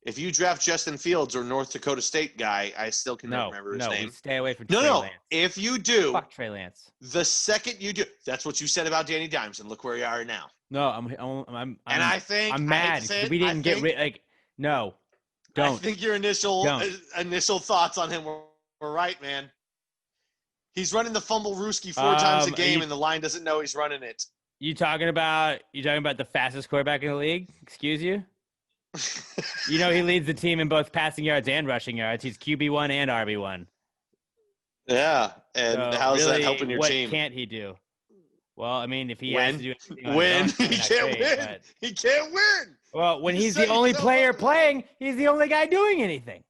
[SPEAKER 2] if you draft Justin Fields or North Dakota State guy, I still cannot remember his name.
[SPEAKER 1] Stay away from Trey Lance.
[SPEAKER 2] If you do,
[SPEAKER 1] fuck Trey Lance.
[SPEAKER 2] The second you do, that's what you said about Danny Dimes, and look where you are now.
[SPEAKER 1] No, I'm
[SPEAKER 2] I'm
[SPEAKER 1] mad we didn't get rid. Like, no, don't.
[SPEAKER 2] I think your initial thoughts on him were right, man. He's running the fumble Rooski 4 times a game, and the line doesn't know he's running it.
[SPEAKER 1] You talking about the fastest quarterback in the league? Excuse you. You know he leads the team in both passing yards and rushing yards. He's QB1 and RB1.
[SPEAKER 2] Yeah, And
[SPEAKER 1] So
[SPEAKER 2] how's
[SPEAKER 1] really,
[SPEAKER 2] that helping your team?
[SPEAKER 1] What can't he do? Well, I mean, if he
[SPEAKER 2] Win.
[SPEAKER 1] has to do anything on
[SPEAKER 2] Win.
[SPEAKER 1] his own,
[SPEAKER 2] He
[SPEAKER 1] not
[SPEAKER 2] can't
[SPEAKER 1] great,
[SPEAKER 2] win.
[SPEAKER 1] but-
[SPEAKER 2] He can't win.
[SPEAKER 1] Well, when
[SPEAKER 2] You
[SPEAKER 1] he's
[SPEAKER 2] said
[SPEAKER 1] the
[SPEAKER 2] you
[SPEAKER 1] only
[SPEAKER 2] don't
[SPEAKER 1] player
[SPEAKER 2] want that.
[SPEAKER 1] playing, he's the only guy doing anything.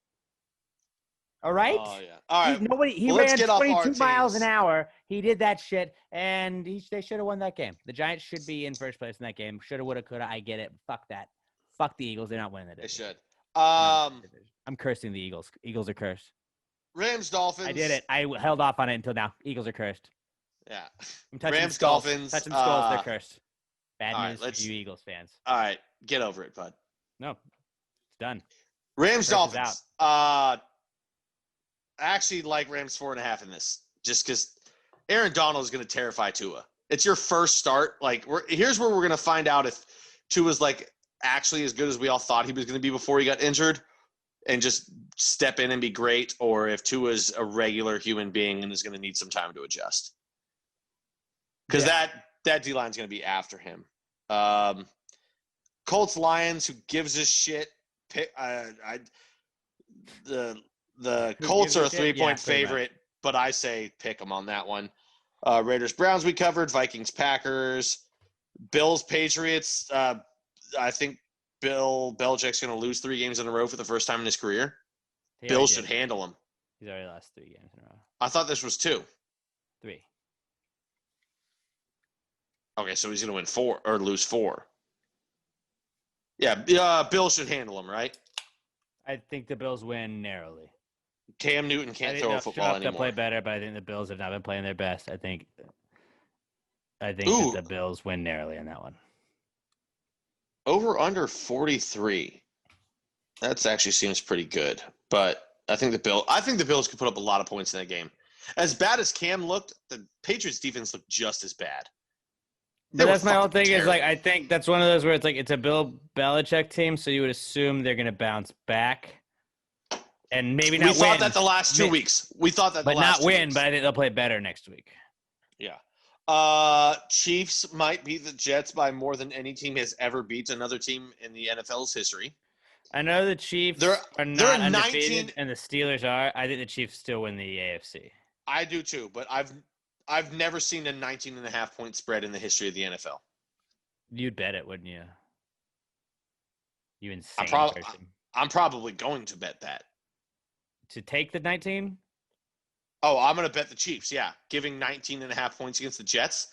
[SPEAKER 1] All right?
[SPEAKER 2] Oh yeah. All right.
[SPEAKER 1] He
[SPEAKER 2] let's
[SPEAKER 1] ran
[SPEAKER 2] get off our
[SPEAKER 1] 22 miles an
[SPEAKER 2] teams.
[SPEAKER 1] hour. He did that shit, and they should have won that game. The Giants should be in first place in that game. Shoulda, woulda, coulda. I get it. Fuck that. Fuck the Eagles. They're not winning the
[SPEAKER 2] They
[SPEAKER 1] division.
[SPEAKER 2] should.
[SPEAKER 1] I'm cursing the Eagles. Eagles are cursed.
[SPEAKER 2] Rams Dolphins.
[SPEAKER 1] I did it. I held off on it until now. Eagles are cursed.
[SPEAKER 2] Yeah.
[SPEAKER 1] I'm touching
[SPEAKER 2] Rams
[SPEAKER 1] skulls.
[SPEAKER 2] Dolphins.
[SPEAKER 1] Touching skulls. They're cursed. Bad
[SPEAKER 2] all right,
[SPEAKER 1] news for
[SPEAKER 2] let's-
[SPEAKER 1] you Eagles fans.
[SPEAKER 2] All right. Get over it, bud.
[SPEAKER 1] No, it's done.
[SPEAKER 2] Rams
[SPEAKER 1] Curse is
[SPEAKER 2] Dolphins. I actually like Rams 4.5 in this, just because Aaron Donald is going to terrify Tua. It's your first start. Like, here's where we're going to find out if Tua's like actually as good as we all thought he was going to be before he got injured, and just step in and be great, or if Tua's a regular human being and is going to need some time to adjust. Because that D line is going to be after him. Colts Lions, who gives a shit? The Colts are a 3-point favorite, but I say pick them on that one. Raiders Browns we covered. Vikings Packers. Bills Patriots. I think Bill Belichick's going to lose 3 games in a row for the first time in his career. Bills should handle him.
[SPEAKER 1] He's already lost 3 games in a row.
[SPEAKER 2] I thought this was 2.
[SPEAKER 1] 3.
[SPEAKER 2] Okay, so he's going to win 4 or lose 4. Yeah, Bill should handle him, right?
[SPEAKER 1] I think the Bills win narrowly.
[SPEAKER 2] Cam Newton can't throw a football anymore.
[SPEAKER 1] They'll play better, but I think the Bills have not been playing their best. I think that the Bills win narrowly on that one.
[SPEAKER 2] Over under 43. That actually seems pretty good. But I think the Bills could put up a lot of points in that game. As bad as Cam looked, the Patriots defense looked just as bad.
[SPEAKER 1] But that's my whole thing is like I think that's one of those where it's like it's a Bill Belichick team, so you would assume they're gonna bounce back. And maybe not win.
[SPEAKER 2] We thought that the last 2 weeks. We thought that the last 2 weeks.
[SPEAKER 1] But not win, but I think they'll play better next week.
[SPEAKER 2] Yeah. Chiefs might beat the Jets by more than any team has ever beat another team in the NFL's history.
[SPEAKER 1] I know the Chiefs are not undefeated, and the Steelers are. I think the Chiefs still win the AFC.
[SPEAKER 2] I do too, but I've never seen a 19.5-point spread in the history of the NFL.
[SPEAKER 1] You'd bet it, wouldn't you? You insane person.
[SPEAKER 2] I'm probably going to bet that.
[SPEAKER 1] To take the 19?
[SPEAKER 2] Oh, I'm going to bet the Chiefs, yeah. Giving 19.5 points against the Jets.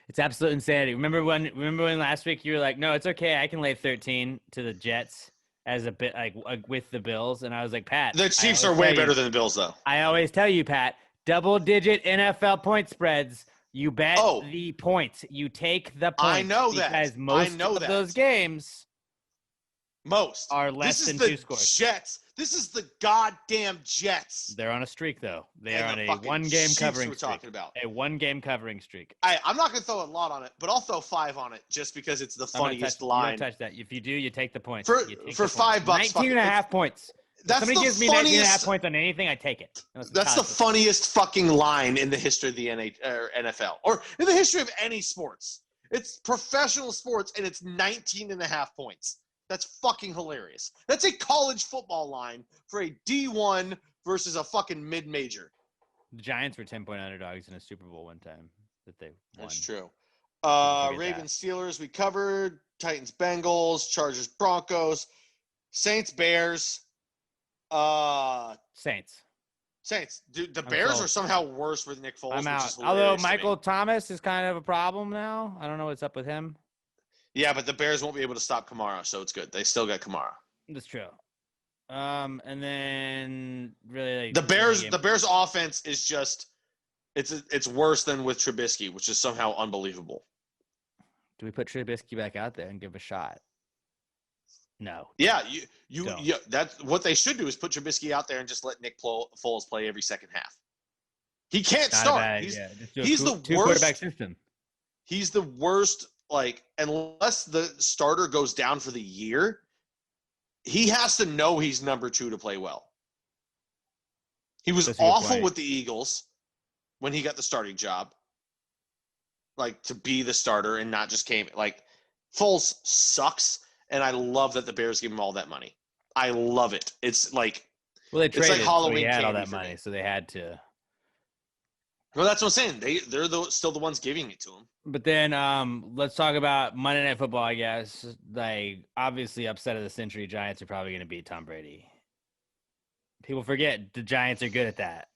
[SPEAKER 1] It's absolute insanity. Remember when last week you were like, no, it's okay. I can lay 13 to the Jets as a bit like with the Bills. And I was like, Pat.
[SPEAKER 2] The Chiefs are way better than the Bills, though.
[SPEAKER 1] I always tell you, Pat, double-digit NFL point spreads. You bet the points. You take the points.
[SPEAKER 2] I know that.
[SPEAKER 1] Because most of those games are less than 2 scores.
[SPEAKER 2] Jets. This is the goddamn Jets.
[SPEAKER 1] They're on a streak, though. They are on a one-game covering streak.
[SPEAKER 2] Talking about.
[SPEAKER 1] A one-game covering streak.
[SPEAKER 2] I'm not going to throw a lot on it, but I'll throw 5 on it just because it's the funniest line.
[SPEAKER 1] Don't touch that. If you do, you take the points.
[SPEAKER 2] For $5.
[SPEAKER 1] 19.5 points.
[SPEAKER 2] That's
[SPEAKER 1] somebody gives me 19.5 points on anything, I take it.
[SPEAKER 2] That's the funniest fucking line in the history of the NFL or in the history of any sports. It's professional sports, and it's 19.5 points. That's fucking hilarious. That's a college football line for a D1 versus a fucking mid-major.
[SPEAKER 1] The Giants were 10-point underdogs in a Super Bowl one time that they won.
[SPEAKER 2] That's true. Ravens, Steelers, we covered. Titans, Bengals, Chargers, Broncos, Saints, Bears.
[SPEAKER 1] Saints.
[SPEAKER 2] Dude, the Bears are somehow worse with Nick Foles.
[SPEAKER 1] I'm out. Although Michael Thomas is kind of a problem now. I don't know what's up with him.
[SPEAKER 2] Yeah, but the Bears won't be able to stop Kamara, so it's good. They still got Kamara.
[SPEAKER 1] That's true. And then really
[SPEAKER 2] the Bears offense is just it's worse than with Trubisky, which is somehow unbelievable.
[SPEAKER 1] Do we put Trubisky back out there and give a shot? No.
[SPEAKER 2] Yeah, you that's what they should do is put Trubisky out there and just let Nick Foles play every second half. He can't start. He's the worst
[SPEAKER 1] quarterback system.
[SPEAKER 2] He's the worst. Like, unless the starter goes down for the year, he has to know he's number 2 to play well. He was awful with the Eagles when he got the starting job. Like, to be the starter and not just came. Like, Foles sucks, and I love that the Bears give him all that money. I love it. It's like,
[SPEAKER 1] well, they traded,
[SPEAKER 2] it's like Halloween
[SPEAKER 1] so he had all
[SPEAKER 2] candy
[SPEAKER 1] that money,
[SPEAKER 2] me.
[SPEAKER 1] So they had to.
[SPEAKER 2] Well, that's what I'm saying. They're still the ones giving it to him.
[SPEAKER 1] But then let's talk about Monday Night Football, I guess. Like, obviously, upset of the century, Giants are probably going to beat Tom Brady. People forget the Giants are good at that.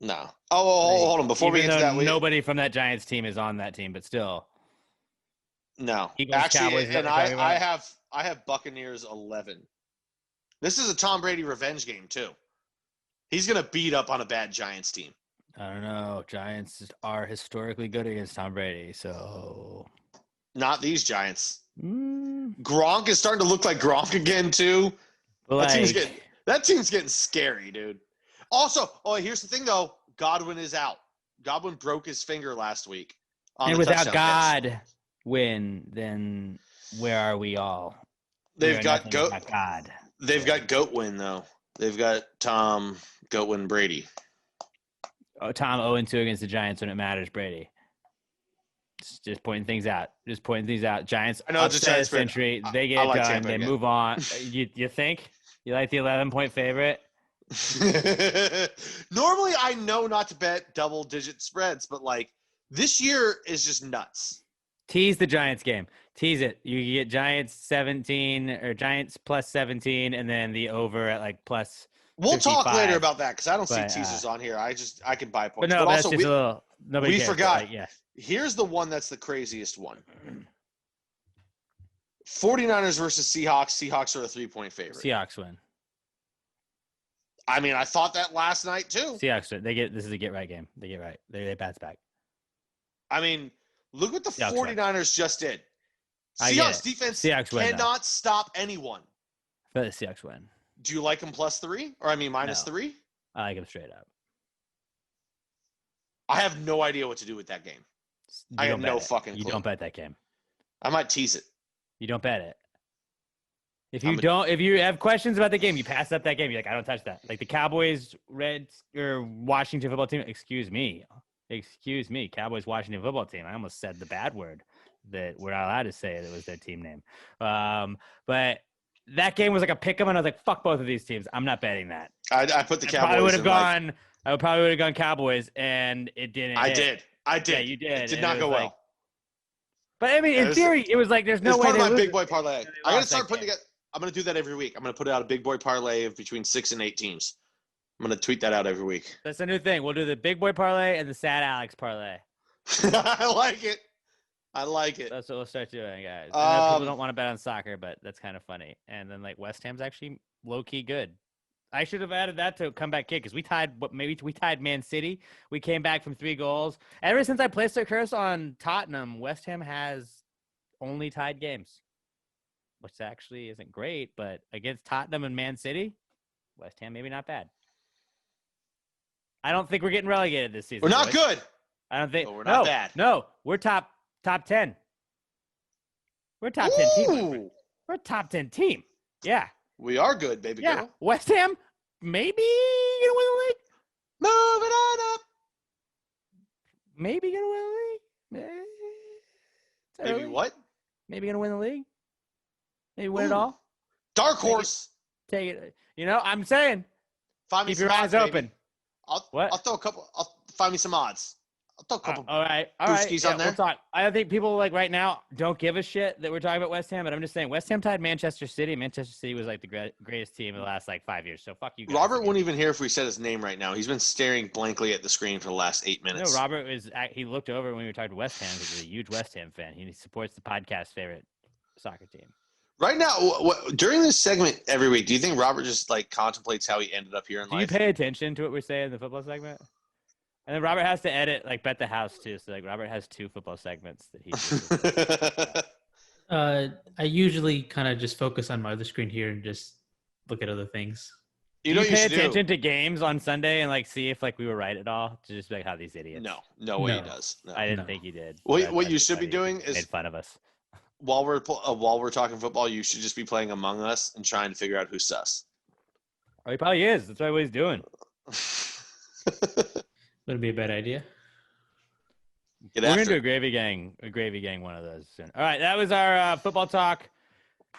[SPEAKER 2] No. Oh, hold on. Before we get to that,
[SPEAKER 1] nobody from that Giants team is on that team, but still.
[SPEAKER 2] No.
[SPEAKER 1] Eagles,
[SPEAKER 2] Actually,
[SPEAKER 1] Cowboys,
[SPEAKER 2] and I have Buccaneers 11. This is a Tom Brady revenge game, too. He's going to beat up on a bad Giants team.
[SPEAKER 1] I don't know. Giants are historically good against Tom Brady, so.
[SPEAKER 2] Not these Giants. Gronk is starting to look like Gronk again, too. That team's getting scary, dude. Also, here's the thing, though. Godwin is out. Godwin broke his finger last week.
[SPEAKER 1] And without Godwin, then where are we all?
[SPEAKER 2] They've got God. They've got Goatwin, though. They've got Tom Goatwin Brady.
[SPEAKER 1] Oh, Tom 0-2 against the Giants when it matters, Brady. Just pointing things out. Giants.
[SPEAKER 2] I know it's a Giants
[SPEAKER 1] century. They get it done. They move on. You think? You like the 11-point favorite?
[SPEAKER 2] Normally, I know not to bet double-digit spreads, but like this year is just nuts.
[SPEAKER 1] Tease the Giants game. Tease it. You get Giants 17 or Giants plus 17, and then the over at like plus.
[SPEAKER 2] We'll
[SPEAKER 1] 55.
[SPEAKER 2] talk later about that because I don't see teasers on here. I can buy points.
[SPEAKER 1] But also we
[SPEAKER 2] forgot.
[SPEAKER 1] Yeah.
[SPEAKER 2] Here's the one that's the craziest one. 49ers versus Seahawks. Seahawks are a 3-point favorite.
[SPEAKER 1] Seahawks win.
[SPEAKER 2] I mean, I thought that last night too.
[SPEAKER 1] Seahawks win. This is a get right game. They get right. They bounce back.
[SPEAKER 2] I mean, look what the
[SPEAKER 1] Seahawks
[SPEAKER 2] 49ers just did. Seahawks defense cannot stop anyone.
[SPEAKER 1] But the Seahawks win.
[SPEAKER 2] Do you like them +3? Or -3?
[SPEAKER 1] I like them straight up.
[SPEAKER 2] I have no idea what to do with that game. I have no fucking clue.
[SPEAKER 1] You don't bet that game.
[SPEAKER 2] I might tease it.
[SPEAKER 1] You don't bet it. If you have questions about the game, you pass up that game. You're like, I don't touch that. Like the Cowboys, Reds, or Washington football team. Excuse me. Cowboys, Washington football team. I almost said the bad word that we're not allowed to say. That was their team name. But that game was like a pick 'em, and I was like, fuck both of these teams. I'm not betting that.
[SPEAKER 2] I put the Cowboys.
[SPEAKER 1] I probably would have gone Cowboys, and it didn't.
[SPEAKER 2] I did.
[SPEAKER 1] Yeah, you did.
[SPEAKER 2] It did not go well.
[SPEAKER 1] But I mean, in theory, it was like there's no way.
[SPEAKER 2] It's part of my big boy parlay. I'm gonna start putting together. I'm gonna do that every week. I'm gonna put out a big boy parlay of between 6 and 8 teams. I'm gonna tweet that out every week.
[SPEAKER 1] That's a new thing. We'll do the big boy parlay and the sad Alex parlay.
[SPEAKER 2] I like it.
[SPEAKER 1] That's what we'll start doing, guys. I know people don't want to bet on soccer, but that's kind of funny. And then like West Ham's actually low key good. I should have added that to comeback kick because we tied Man City. We came back from 3 goals. Ever since I placed a curse on Tottenham, West Ham has only tied games, which actually isn't great. But against Tottenham and Man City, West Ham maybe not bad. I don't think we're getting relegated this season.
[SPEAKER 2] We're not good.
[SPEAKER 1] I don't think.
[SPEAKER 2] But we're not bad.
[SPEAKER 1] No, we're top 10. We're a top 10 team. We're a top 10 team. Yeah.
[SPEAKER 2] We are good, baby girl.
[SPEAKER 1] West Ham, maybe gonna win the league.
[SPEAKER 2] Moving on up.
[SPEAKER 1] Maybe gonna win the league.
[SPEAKER 2] Maybe what?
[SPEAKER 1] Maybe gonna win the league. Maybe win it all.
[SPEAKER 2] Dark horse.
[SPEAKER 1] Take it. I'm saying.
[SPEAKER 2] Keep
[SPEAKER 1] your eyes open.
[SPEAKER 2] I'll throw a couple. I'll find me some odds. I'll throw a couple.
[SPEAKER 1] All right.
[SPEAKER 2] On there.
[SPEAKER 1] We'll talk. I think people like right now don't give a shit that we're talking about West Ham, but I'm just saying West Ham tied Manchester City. Manchester City was like the greatest team in the last like 5 years. So fuck you guys.
[SPEAKER 2] Robert wouldn't even hear if we said his name right now. He's been staring blankly at the screen for the last 8 minutes.
[SPEAKER 1] No, Robert he looked over when we were talking West Ham because he's a huge West Ham fan. He supports the podcast favorite soccer team.
[SPEAKER 2] Right now, during this segment every week, do you think Robert just like contemplates how he ended up here in life?
[SPEAKER 1] Do you pay attention to what we say in the football segment? And then Robert has to edit like Bet the House too. So like Robert has 2 football segments that he.
[SPEAKER 3] I usually kind of just focus on my other screen here and just look at other things.
[SPEAKER 1] You pay attention to games on Sunday and like see if like we were right at all to just be like how these idiots.
[SPEAKER 2] No way he does. No.
[SPEAKER 1] I didn't think he did.
[SPEAKER 2] What you should be doing is
[SPEAKER 1] made fun of us.
[SPEAKER 2] While we're talking football, you should just be playing Among Us and trying to figure out who's sus.
[SPEAKER 1] Oh, he probably is. That's what he's doing.
[SPEAKER 3] Wouldn't be a bad idea.
[SPEAKER 1] We're gonna do a gravy gang one of those soon. All right, that was our football talk.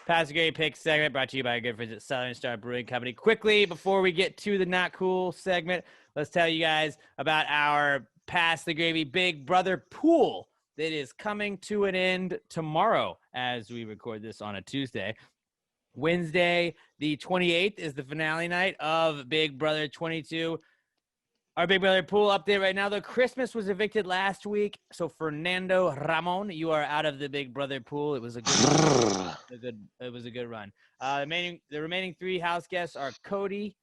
[SPEAKER 1] Pass the Gravy Pick segment brought to you by our good friends at Southern Star Brewing Company. Quickly, before we get to the not cool segment, let's tell you guys about our Pass the Gravy Big Brother pool that is coming to an end tomorrow as we record this on a Tuesday. Wednesday, the 28th, is the finale night of Big Brother 22. Our Big Brother pool update right now, though. Christmas was evicted last week, so Fernando Ramon, you are out of the Big Brother pool. It was a good run. The remaining 3 house guests are Cody,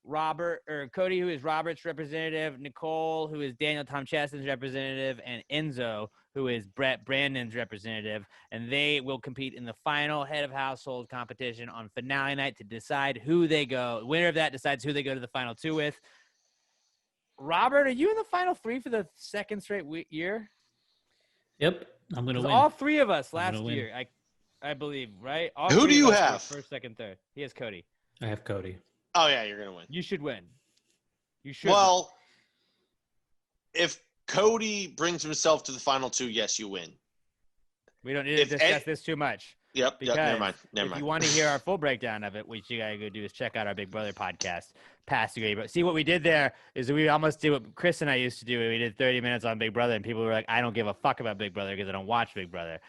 [SPEAKER 1] who is Robert's representative, Nicole, who is Daniel Tom Cheston's representative, and Enzo, who is Brett Brandon's representative. And they will compete in the final head of household competition on finale night to decide who they go. The winner of that decides who they go to the final 2 with. Robert, are you in the final 3 for the second straight year?
[SPEAKER 3] Yep, I'm going to win.
[SPEAKER 1] All 3 of us last year, I believe, right?
[SPEAKER 2] Who do you have?
[SPEAKER 1] First, second, third. He has Cody.
[SPEAKER 3] I have Cody.
[SPEAKER 2] Oh, yeah, you're going to win.
[SPEAKER 1] You should win. You should.
[SPEAKER 2] Well, if Cody brings himself to the final 2, yes, you win.
[SPEAKER 1] We don't need to discuss this too much.
[SPEAKER 2] Yep, never mind.
[SPEAKER 1] If you want to hear our full breakdown of it, what you got to go do is check out our Big Brother podcast, Pass the Gravy. But see, what we did there is we almost did what Chris and I used to do. We did 30 minutes on Big Brother, and people were like, I don't give a fuck about Big Brother because I don't watch Big Brother.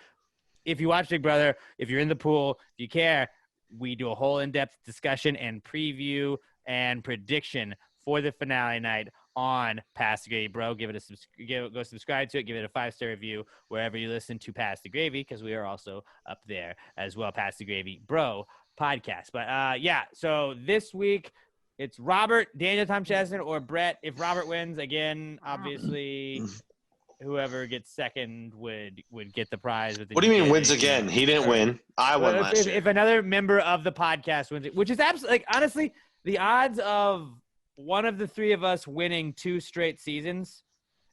[SPEAKER 1] If you watch Big Brother, if you're in the pool, if you care, we do a whole in-depth discussion and preview and prediction for the finale night on Pass the Gravy, bro. Go subscribe to it. Give it a 5-star review wherever you listen to Pass the Gravy, because we are also up there as well. Pass the Gravy, bro, podcast. But so this week it's Robert, Daniel Tom Cheston, or Brett. If Robert wins again, obviously whoever gets second would get the prize.
[SPEAKER 2] What do you mean wins again? He didn't win. I won last year.
[SPEAKER 1] If another member of the podcast wins it, which is absolutely, like, honestly, the odds of one of the 3 of us winning 2 straight seasons,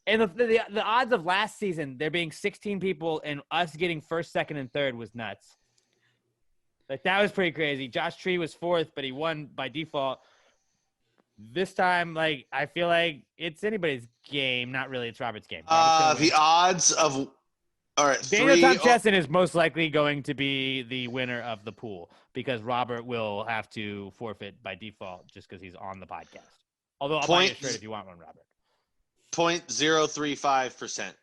[SPEAKER 1] and the odds of last season there being 16 people and us getting first, second, and third was nuts. Like, that was pretty crazy. Josh Tree was 4th, but he won by default. This time, like, I feel like it's anybody's game. Not really. It's Robert's game.
[SPEAKER 2] The odds of all right.
[SPEAKER 1] Daniel Tom Cheston is most likely going to be the winner of the pool because Robert will have to forfeit by default just because he's on the podcast. Although I'll buy you a shirt if you want one, Robert.
[SPEAKER 2] 0.035%.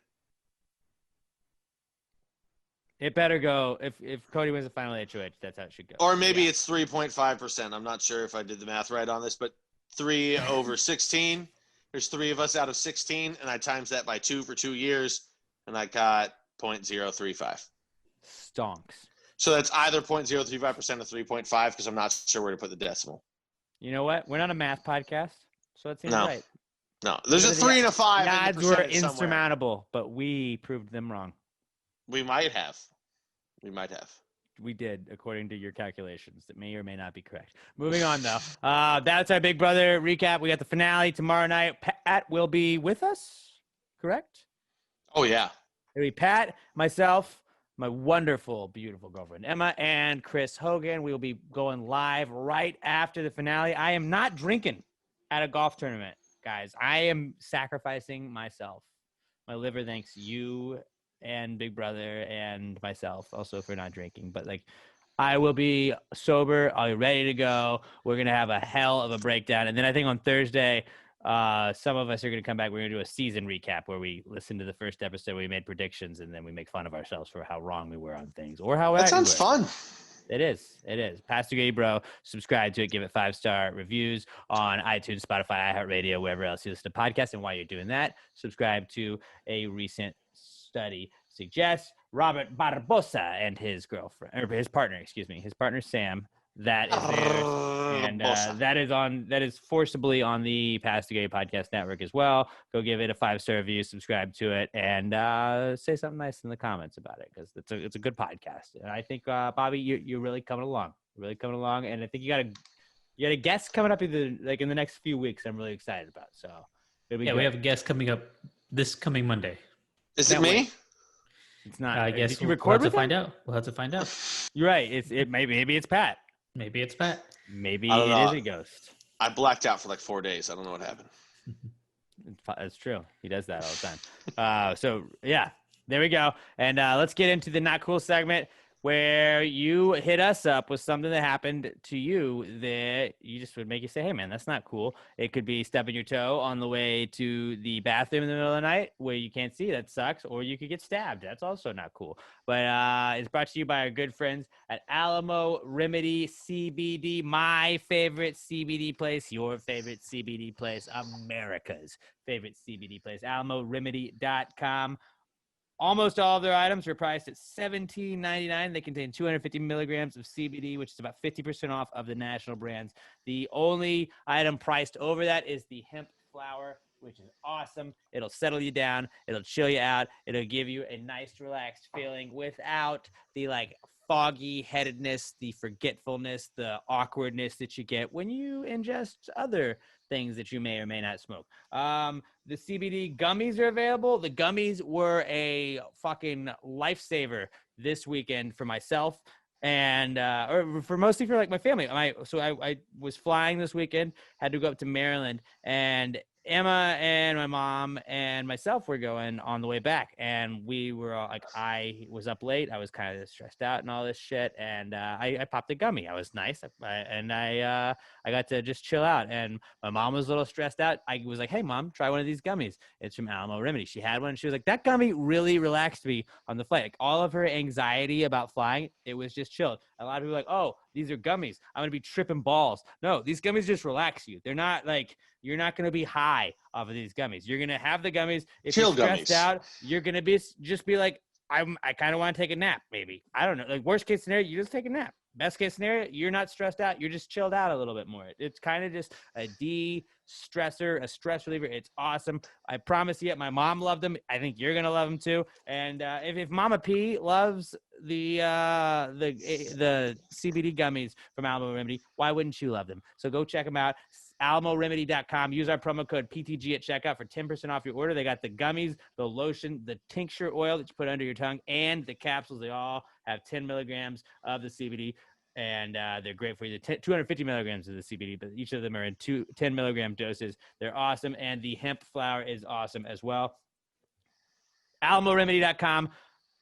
[SPEAKER 1] It better go. If Cody wins the final HOH, that's how it should go.
[SPEAKER 2] Or maybe it's 3.5%. I'm not sure if I did the math right on this, but 3 over 16. There's 3 of us out of 16, and I times that by 2 for 2 years, and I got 0.035.
[SPEAKER 1] Stonks.
[SPEAKER 2] So that's either 0.035% or 3.5 because I'm not sure where to put the decimal.
[SPEAKER 1] You know what? We're not a math podcast, so it seems right.
[SPEAKER 2] No, there's a 3 and a 5.
[SPEAKER 1] The odds were insurmountable, but we proved them wrong.
[SPEAKER 2] We might have.
[SPEAKER 1] We did, according to your calculations. That may or may not be correct. Moving on, though. That's our Big Brother recap. We got the finale tomorrow night. Pat will be with us, correct?
[SPEAKER 2] Oh, yeah.
[SPEAKER 1] It'll be Pat, myself, my wonderful, beautiful girlfriend, Emma, and Chris Hogan. We will be going live right after the finale. I am not drinking at a golf tournament, guys. I am sacrificing myself. My liver thanks you and Big Brother and myself also for not drinking. But, like, I will be sober. I'll be ready to go. We're going to have a hell of a breakdown. And then I think on Thursday, some of us are going to come back. We're going to do a season recap where we listen to the first episode. We made predictions, and then we make fun of ourselves for how wrong we were on things or how
[SPEAKER 2] that sounds fun.
[SPEAKER 1] It is. Pass the Gravy, bro. Subscribe to it. Give it 5-star reviews on iTunes, Spotify, iHeartRadio, wherever else you listen to podcasts. And while you're doing that, subscribe to a recent study suggests Robert Barbosa and his girlfriend, or his partner, his partner Sam. That is there, and that is forcibly on the Pass the Gravy podcast network as well. Go give it a 5-star review, subscribe to it, and say something nice in the comments about it because it's a good podcast. And I think Bobby, you're really coming along. And I think you got a guest coming up in the next few weeks. I'm really excited about. So
[SPEAKER 3] we have a guest coming up this coming Monday.
[SPEAKER 2] Is it me?
[SPEAKER 1] It's not.
[SPEAKER 3] I guess we'll have to find out. We'll have to find out.
[SPEAKER 1] You're right. Maybe it's Pat.
[SPEAKER 3] Maybe it's Pat.
[SPEAKER 1] Maybe it is a ghost.
[SPEAKER 2] I blacked out for like 4 days. I don't know what happened.
[SPEAKER 1] It's true. He does that all the time. So yeah, there we go. And let's get into the not cool segment. where you hit us up with something that happened to you that you just would make you say, hey, man, that's not cool. It could be stubbing your toe on the way to the bathroom in the middle of the night where you can't see. That sucks. Or you could get stabbed. That's also not cool. But it's brought to you by our good friends at Alamo Remedy CBD, my favorite CBD place, your favorite CBD place, America's favorite CBD place, AlamoRemedy.com. Almost all of their items are priced at $17.99. They contain 250 milligrams of CBD, which is about 50% off of the national brands. The only item priced over that is the hemp flower, which is awesome. It'll settle you down. It'll chill you out. It'll give you a nice, relaxed feeling without the foggy headedness, the forgetfulness, the awkwardness that you get when you ingest other things that you may or may not smoke. The CBD gummies are available. The gummies were a fucking lifesaver this weekend for myself and or for mostly for my family. I was flying this weekend, had to go up to Maryland, and Emma and my mom and myself were going on the way back, and we were all, I was up late. I was kind of stressed out and all this shit, and I popped a gummy. I was nice, and I got to just chill out. And my mom was a little stressed out. I was like, hey, Mom, try one of these gummies. It's from Alamo Remedy. She had one, and she was like, that gummy really relaxed me on the flight. All of her anxiety about flying, it was just chilled. A lot of people were like, oh, these are gummies. I'm going to be tripping balls. No, these gummies just relax you. They're not you're not going to be high off of these gummies. You're going to have the gummies. If you're stressed out, you're going to just be like, I kind of want to take a nap, maybe. I don't know. Worst case scenario, you just take a nap. Best case scenario, you're not stressed out. You're just chilled out a little bit more. It's kind of just a de-stressor, a stress reliever. It's awesome. I promise you, my mom loved them. I think you're going to love them too. And if Mama P loves the CBD gummies from Alamo Remedy, why wouldn't you love them? So go check them out. AlamoRemedy.com. Use our promo code PTG at checkout for 10% off your order. They got the gummies, the lotion, the tincture oil that you put under your tongue, and the capsules. They all have 10 milligrams of the CBD, and they're great for you. 250 milligrams of the CBD, but each of them are in 10 milligram doses. They're awesome, and the hemp flower is awesome as well. AlamoRemedy.com.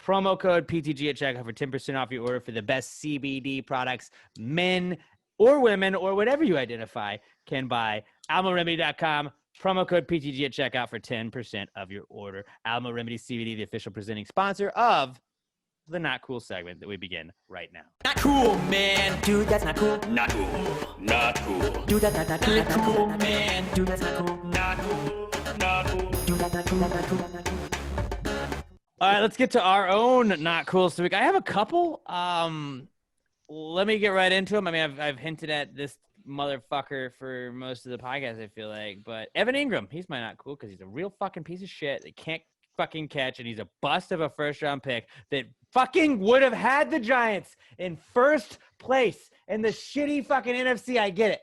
[SPEAKER 1] Promo code PTG at checkout for 10% off your order for the best CBD products men or women or whatever you identify can buy. AlamoRemedy.com. Promo code PTG at checkout for 10% of your order. Alamo Remedy CBD, the official presenting sponsor of the Not Cool segment that we begin right now.
[SPEAKER 6] Not cool, man. Dude, that's not cool.
[SPEAKER 5] Not cool. Not cool.
[SPEAKER 6] Dude, that's not cool. Not cool, man. Dude, that's not cool.
[SPEAKER 5] Not cool. Not cool.
[SPEAKER 6] Dude, that's not cool. Not cool. Not cool.
[SPEAKER 1] All right, let's get to our own Not Cool this week. I have a couple. Let me get right into them. I mean, I've hinted at this motherfucker for most of the podcast, I feel like. But Evan Ingram, he's my Not Cool because he's a real fucking piece of shit that can't fucking catch, and he's a bust of a first-round pick that fucking would have had the Giants in first place in the shitty fucking NFC. I get it.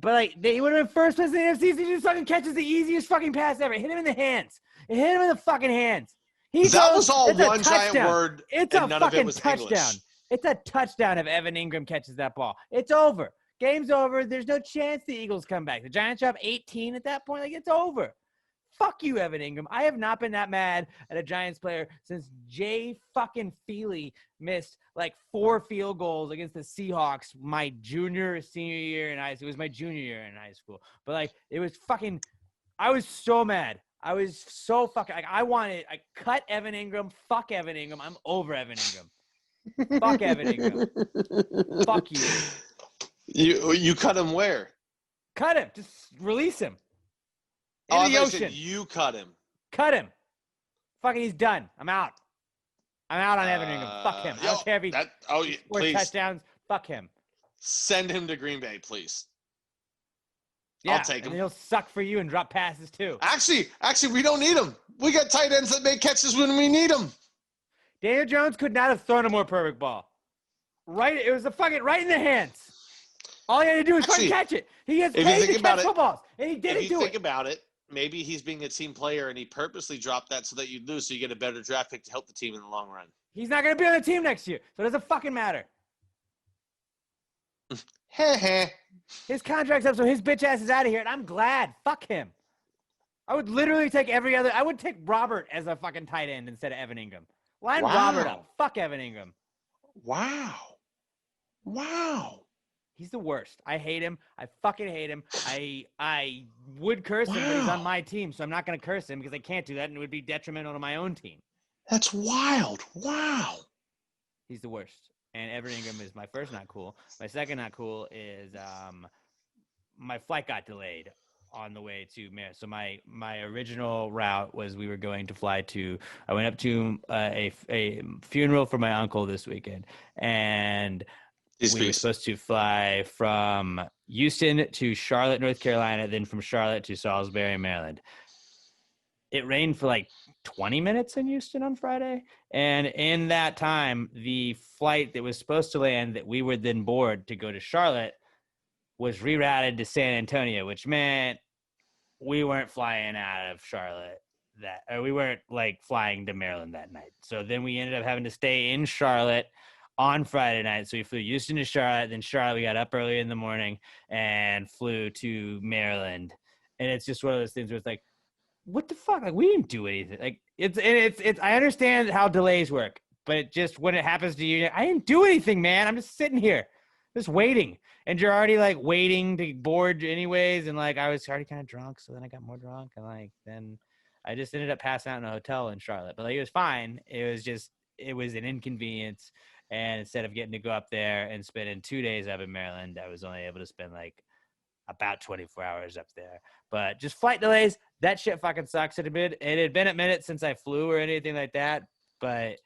[SPEAKER 1] But, they would have been first place in the NFC if he just fucking catches the easiest fucking pass ever. It hit him in the hands. It hit him in the fucking hands.
[SPEAKER 2] That was all one giant word,
[SPEAKER 1] it's
[SPEAKER 2] and
[SPEAKER 1] a
[SPEAKER 2] none of it
[SPEAKER 1] fucking
[SPEAKER 2] was
[SPEAKER 1] touchdown.
[SPEAKER 2] English.
[SPEAKER 1] It's a touchdown if Evan Ingram catches that ball. It's over. Game's over. There's no chance the Eagles come back. The Giants are up 18 at that point. It's over. Fuck you, Evan Ingram. I have not been that mad at a Giants player since Jay fucking Feely missed 4 field goals against the Seahawks my senior year in high school. It was my junior year in high school. But it was fucking – I was so mad. I was so fucking – I cut Evan Ingram. Fuck Evan Ingram. I'm over Evan Ingram. Fuck Evan Ingram. Fuck you.
[SPEAKER 2] You cut him where?
[SPEAKER 1] Cut him. Just release him. In
[SPEAKER 2] I
[SPEAKER 1] the ocean.
[SPEAKER 2] said you cut him.
[SPEAKER 1] Cut him. Fucking he's done. I'm out. I'm out on Evan Ingram. Fuck him. I don't care if he scores
[SPEAKER 2] please.
[SPEAKER 1] touchdowns. Fuck him.
[SPEAKER 2] Send him to Green Bay, please.
[SPEAKER 1] Yeah,
[SPEAKER 2] I'll take him.
[SPEAKER 1] And he'll suck for you and drop passes too.
[SPEAKER 2] Actually, we don't need him. We got tight ends that make catches when we need them.
[SPEAKER 1] Daniel Jones could not have thrown a more perfect ball. Right, it was right in the hands. All he had to do was fucking catch it. He gets paid to catch footballs, and he didn't do it.
[SPEAKER 2] If you think about it, maybe he's being a team player, and he purposely dropped that so that you lose, so you get a better draft pick to help the team in the long run.
[SPEAKER 1] He's not going to be on the team next year, so it doesn't fucking matter. His contract's up, so his bitch ass is out of here, and I'm glad. Fuck him. I would literally take I would take Robert as a fucking tight end instead of Evan Ingram. Line Robert up. Fuck Evan Ingram.
[SPEAKER 2] Wow.
[SPEAKER 1] He's the worst. I hate him. I fucking hate him. I would curse him, but he's on my team, so I'm not going to curse him because I can't do that, and it would be detrimental to my own team.
[SPEAKER 2] That's wild. Wow.
[SPEAKER 1] He's the worst. And Evan Ingram is my first not cool. My second not cool is my flight got delayed on the way to Maryland. So my original route was we were going to fly to – I went up to a funeral for my uncle this weekend, and – we were supposed to fly from Houston to Charlotte, North Carolina, then from Charlotte to Salisbury, Maryland. It rained for like 20 minutes in Houston on Friday. And in that time, the flight that was supposed to land that we were then board to go to Charlotte was rerouted to San Antonio, which meant we weren't flying out of Charlotte we weren't like flying to Maryland that night. So then we ended up having to stay in Charlotte on Friday night. So we flew Houston to Charlotte, then Charlotte, we got up early in the morning and flew to Maryland. And it's just one of those things where it's like, what the fuck? Like, we didn't do anything. Like, it's, I understand how delays work, but it just, when it happens to you, I didn't do anything, man. I'm just sitting here, just waiting. And you're already like waiting to board anyways. And like, I was already kind of drunk. So then I got more drunk. And like, then I just ended up passing out in a hotel in Charlotte, but like, it was fine. It was an inconvenience. And instead of getting to go up there and spending 2 days up in Maryland, I was only able to spend like about 24 hours up there. But just flight delays, that shit fucking sucks. It had been a minute since I flew or anything like that. But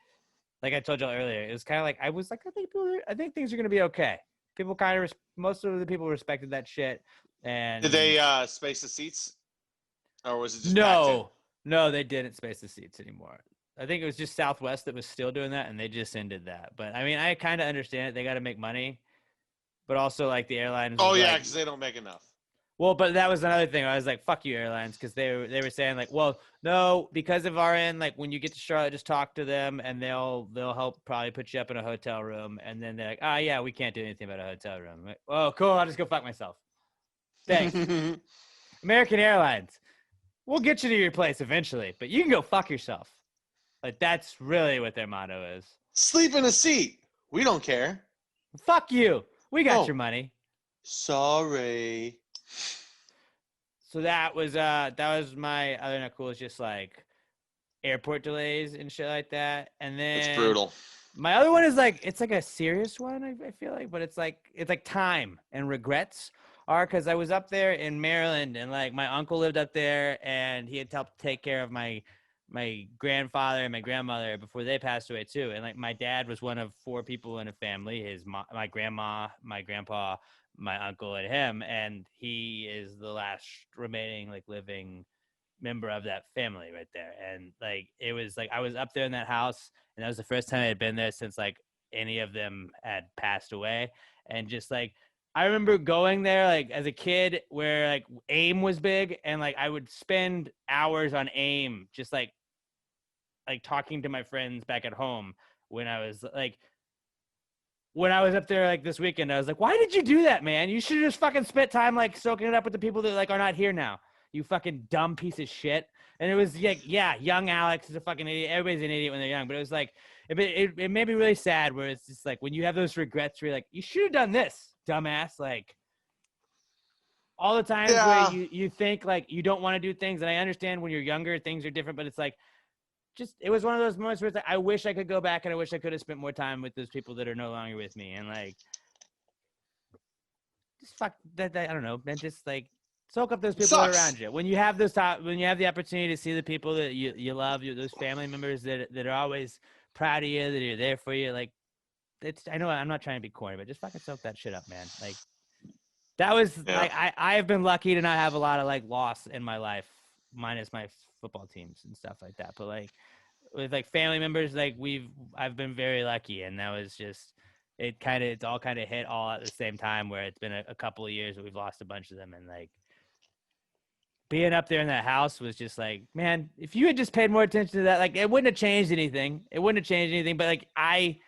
[SPEAKER 1] like I told y'all earlier, it was kind of like, I was like, I think things are going to be okay. People kind of, most of the people respected that shit. And
[SPEAKER 2] did they space the seats? Or was it just packed in?
[SPEAKER 1] No, they didn't space the seats anymore. I think it was just Southwest that was still doing that, and they just ended that. But, I mean, I kind of understand it. They got to make money. But also, like, the airlines.
[SPEAKER 2] Oh, yeah, because they don't make enough.
[SPEAKER 1] Well, but that was another thing. I was like, fuck you, airlines, because they were saying, like, well, no, because of our end, like, when you get to Charlotte, just talk to them, and they'll help probably put you up in a hotel room. And then they're like, yeah, we can't do anything about a hotel room. Like, oh, cool, I'll just go fuck myself. Thanks. American Airlines, we'll get you to your place eventually, but you can go fuck yourself. Like, that's really what their motto is.
[SPEAKER 2] Sleep in a seat. We don't care.
[SPEAKER 1] Fuck you. We got your money.
[SPEAKER 2] Sorry.
[SPEAKER 1] So that was my other not cool. It's just like airport delays and shit like that. And then
[SPEAKER 2] it's brutal.
[SPEAKER 1] My other one is like, it's like a serious one, I feel like, but it's like time and regrets are, because I was up there in Maryland and like my uncle lived up there and he had helped take care of my grandfather and my grandmother before they passed away too. And like my dad was one of 4 people in a family, my grandma, my grandpa, my uncle, and him. And he is the last remaining like living member of that family right there. And like, it was like, I was up there in that house and that was the first time I had been there since like any of them had passed away. And just like, I remember going there like as a kid where like AIM was big and like I would spend hours on AIM just like talking to my friends back at home when I was up there like this weekend. I was like, why did you do that, man? You should have just fucking spent time like soaking it up with the people that like are not here now. You fucking dumb piece of shit. And it was like, yeah, young Alex is a fucking idiot. Everybody's an idiot when they're young, but it was like, it made me really sad where it's just like when you have those regrets where you're like, you should have done this, dumbass. Like all the times where you think like you don't want to do things. And I understand when you're younger, things are different, but it's like, it was one of those moments where it's like, I wish I could go back and I wish I could have spent more time with those people that are no longer with me. And like, just fuck that I don't know, man, just like soak up those people that are around you. When you have when you have the opportunity to see the people that you love, those family members that are always proud of you, that are there for you. Like I know I'm not trying to be corny, but just fucking soak that shit up, man. Like that was like, I have been lucky to not have a lot of like loss in my life, minus my football teams and stuff like that. But like with like family members, like I've been very lucky, and that was just it's all kind of hit all at the same time where it's been a couple of years that we've lost a bunch of them. And like being up there in that house was just like, man, if you had just paid more attention to that, like it wouldn't have changed anything. But like I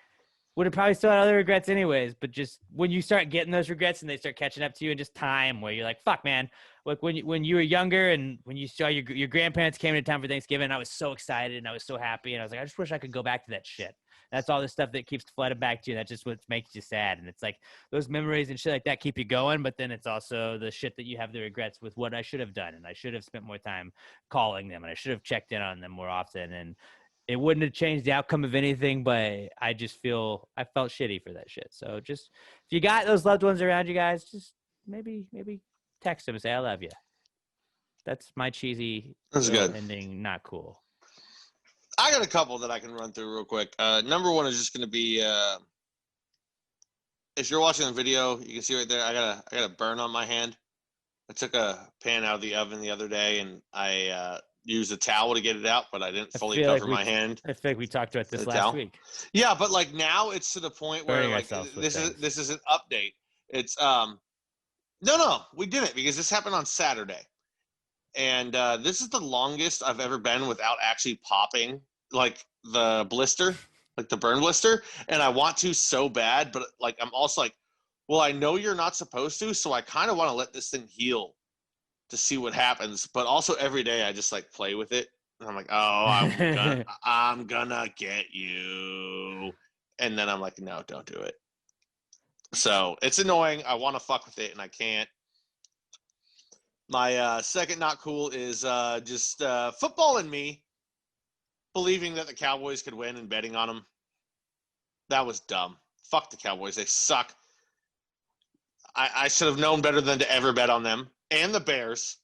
[SPEAKER 1] would have probably still had other regrets anyways. But just when you start getting those regrets and they start catching up to you, and just time where you're like, fuck, man. Like when you were younger and when you saw your grandparents came into town for Thanksgiving, I was so excited and I was so happy. And I was like, I just wish I could go back to that shit. That's all the stuff that keeps flooding back to you. That's just what makes you sad. And it's like those memories and shit like that keep you going. But then it's also the shit that you have the regrets with what I should have done. And I should have spent more time calling them, and I should have checked in on them more often. And it wouldn't have changed the outcome of anything, but I felt shitty for that shit. So just, if you got those loved ones around you guys, just maybe text them and say, I love you. That's my cheesy ending. Not cool.
[SPEAKER 2] I got a couple that I can run through real quick. Number one is just going to be, if you're watching the video, you can see right there, I got a burn on my hand. I took a pan out of the oven the other day, and I used a towel to get it out, but I didn't fully cover my hand.
[SPEAKER 1] I feel like we talked about this last week.
[SPEAKER 2] Yeah, but like now it's to the point where like this is an update. It's no, we didn't, because this happened on Saturday. And this is the longest I've ever been without actually popping like the blister, like the burn blister. And I want to so bad, but like I'm also like, well, I know you're not supposed to, so I kind of want to let this thing heal to see what happens. But also every day I just like play with it. And I'm like, oh, I'm gonna get you. And then I'm like, no, don't do it. So it's annoying. I want to fuck with it and I can't. My second not cool is just football and me believing that the Cowboys could win and betting on them. That was dumb. Fuck the Cowboys. They suck. I should have known better than to ever bet on them. And the Bears.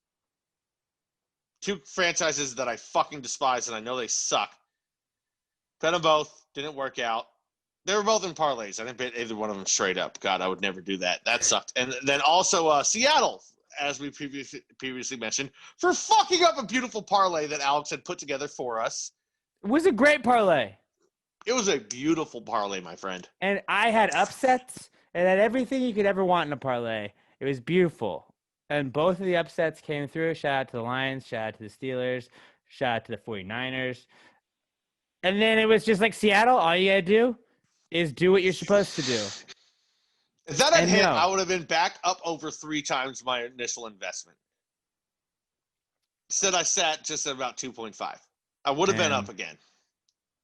[SPEAKER 2] Two franchises that I fucking despise, and I know they suck. Bet them both. Didn't work out. They were both in parlays. I didn't bet either one of them straight up. God, I would never do that. That sucked. And then also Seattle, as we previously mentioned, for fucking up a beautiful parlay that Alex had put together for us.
[SPEAKER 1] It was a great parlay.
[SPEAKER 2] It was a beautiful parlay, my friend.
[SPEAKER 1] And I had upsets and had everything you could ever want in a parlay. It was beautiful. And both of the upsets came through. Shout out to the Lions. Shout out to the Steelers. Shout out to the 49ers. And then it was just like Seattle, all you got to do is do what you're supposed to do.
[SPEAKER 2] If that had hit, I would have been back up over 3 times my initial investment. Instead, I sat just at about 2.5. I would have been up again.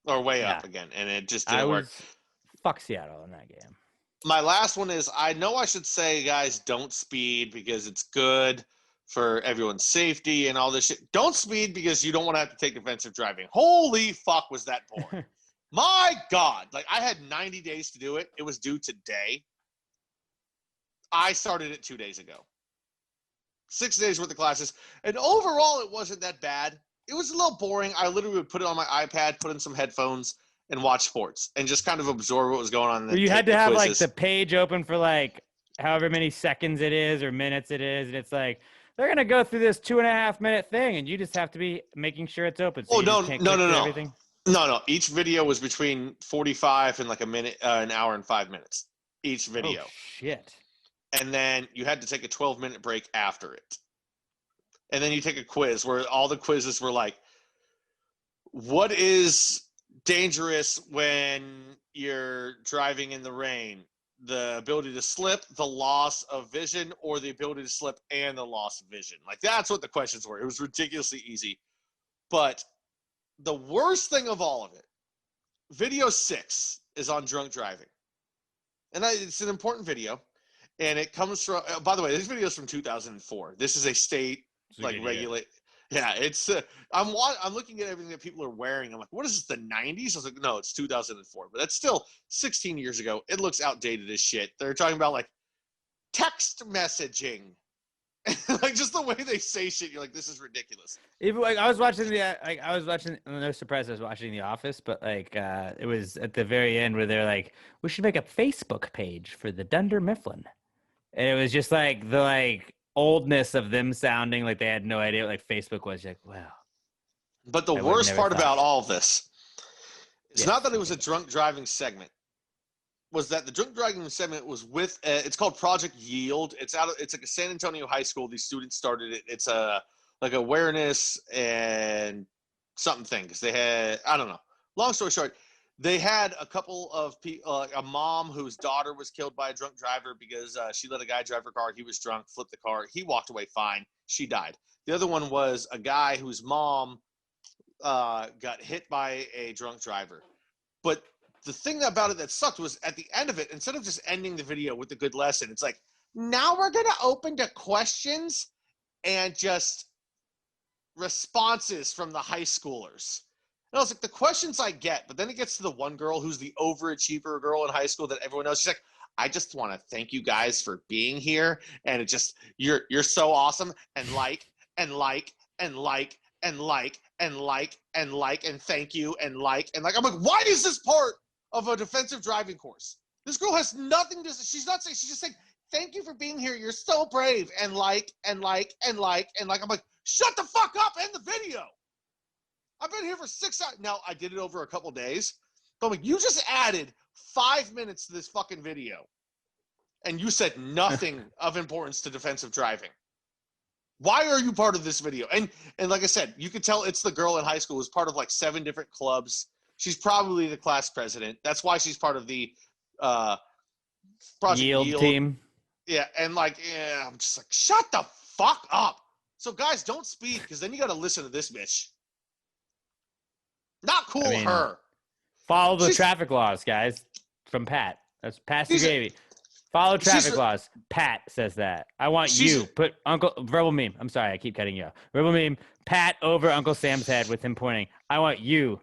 [SPEAKER 2] Or way up again. And it just didn't work.
[SPEAKER 1] Fuck Seattle in that game.
[SPEAKER 2] My last one is, I know I should say, guys, don't speed because it's good for everyone's safety and all this shit. Don't speed because you don't want to have to take defensive driving. Holy fuck, was that boring. My God. Like, I had 90 days to do it. It was due today. I started it 2 days ago. 6 days worth of classes. And overall, it wasn't that bad. It was a little boring. I literally would put it on my iPad, put in some headphones, and watch sports and just kind of absorb what was going on.
[SPEAKER 1] Well, you had to have like the page open for like however many seconds it is or minutes it is. And it's like, they're going to go through this 2.5 minute thing. And you just have to be making sure it's open. So
[SPEAKER 2] no. No. Each video was between 45 and like a minute, an hour and 5 minutes. Each video.
[SPEAKER 1] Oh, shit.
[SPEAKER 2] And then you had to take a 12-minute break after it. And then you take a quiz where all the quizzes were like, what is dangerous when you're driving in the rain? The ability to slip, the loss of vision, or the ability to slip and the loss of vision. Like, that's what the questions were. It was ridiculously easy. But the worst thing of all of it, video 6 is on drunk driving. And it's an important video. And it comes from, by the way, this video is from 2004. This is a state, like, regulate. Yeah, it's, I'm looking at everything that people are wearing. I'm like, what is this, the 90s? I was like, no, it's 2004. But that's still 16 years ago. It looks outdated as shit. They're talking about, like, text messaging. Like, just the way they say shit, you're like, this is ridiculous.
[SPEAKER 1] Even like I was watching, no surprise I was watching The Office, but like it was at the very end where they're like, we should make a Facebook page for the Dunder Mifflin. And it was just like the like oldness of them sounding like they had no idea what like Facebook was. You're like, wow.
[SPEAKER 2] But the worst part about all of this, it's not that it was a drunk driving segment. Was that the drunk driving segment was with it's called Project Yield. It's like a San Antonio high school. These students started it. It's a like awareness and something thing because they had, I don't know. Long story short, they had a couple of people, a mom whose daughter was killed by a drunk driver because she let a guy drive her car. He was drunk, flipped the car. He walked away fine. She died. The other one was a guy whose mom got hit by a drunk driver. But the thing about it that sucked was at the end of it, instead of just ending the video with a good lesson, it's like, now we're going to open to questions and just responses from the high schoolers. And I was like, the questions I get, but then it gets to the one girl who's the overachiever girl in high school that everyone knows. She's like, I just want to thank you guys for being here. And it just, you're so awesome. And like, and thank you. And I'm like, why is this part of a defensive driving course? This girl has nothing to say. She's not saying, she's just saying, thank you for being here. You're so brave. And I'm like, shut the fuck up. End the video. I've been here for 6 hours. Now, I did it over a couple days. But I'm like, you just added 5 minutes to this fucking video. And you said nothing of importance to defensive driving. Why are you part of this video? And like I said, you could tell it's the girl in high school who's part of like 7 different clubs. She's probably the class president. That's why she's part of the Project
[SPEAKER 1] Yield team.
[SPEAKER 2] Yeah, and I'm just like, shut the fuck up. So guys, don't speed, because then you got to listen to this bitch. Not cool, her.
[SPEAKER 1] Follow the traffic laws, guys. From Pat. That's Pass the Gravy. Follow traffic laws. Pat says that. I want you. Put verbal meme. I'm sorry, I keep cutting you off. Verbal meme. Pat over Uncle Sam's head with him pointing. I want you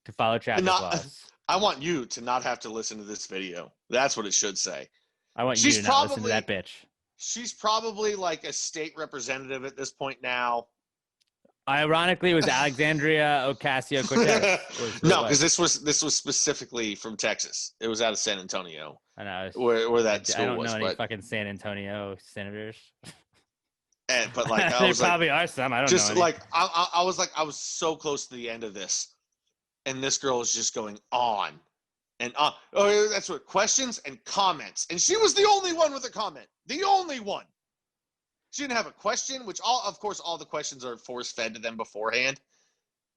[SPEAKER 1] to follow traffic laws.
[SPEAKER 2] I want you to not have to listen to this video. That's what it should say.
[SPEAKER 1] I want you to not listen to that bitch.
[SPEAKER 2] She's probably like a state representative at this point now.
[SPEAKER 1] Ironically, it was Alexandria Ocasio-Cortez.
[SPEAKER 2] No, because this was specifically from Texas. It was out of San Antonio.
[SPEAKER 1] I know.
[SPEAKER 2] Where that school was.
[SPEAKER 1] I don't know any fucking San Antonio senators.
[SPEAKER 2] But like,
[SPEAKER 1] there probably are some. I don't know.
[SPEAKER 2] Just like, I was so close to the end of this, and this girl is just going on and on. Oh, that's what questions and comments, and she was the only one with a comment. The only one. She didn't have a question, which of course all the questions are force fed to them beforehand.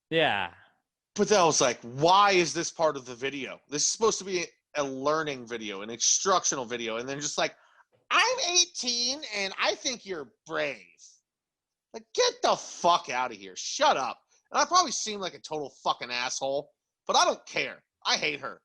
[SPEAKER 1] Yeah.
[SPEAKER 2] But then I was like, why is this part of the video? This is supposed to be a learning video, an instructional video. And then just like, I'm 18 and I think you're brave. Like, get the fuck out of here. Shut up. And I probably seem like a total fucking asshole, but I don't care. I hate her.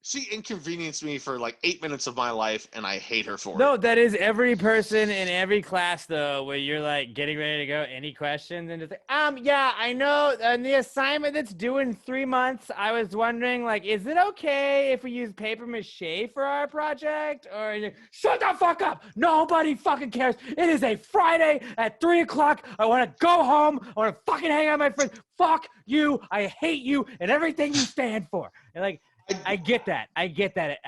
[SPEAKER 2] She inconvenienced me for like 8 minutes of my life, and I hate her for it.
[SPEAKER 1] No, that is every person in every class, though, where you're like getting ready to go. Any questions? And it's like, yeah, I know. And the assignment that's due in 3 months, I was wondering, like, is it okay if we use paper mache for our project? Or shut the fuck up. Nobody fucking cares. It is a Friday at 3:00. I want to go home. I want to fucking hang out with my friends. Fuck you. I hate you and everything you stand for. And like, I get that. I get that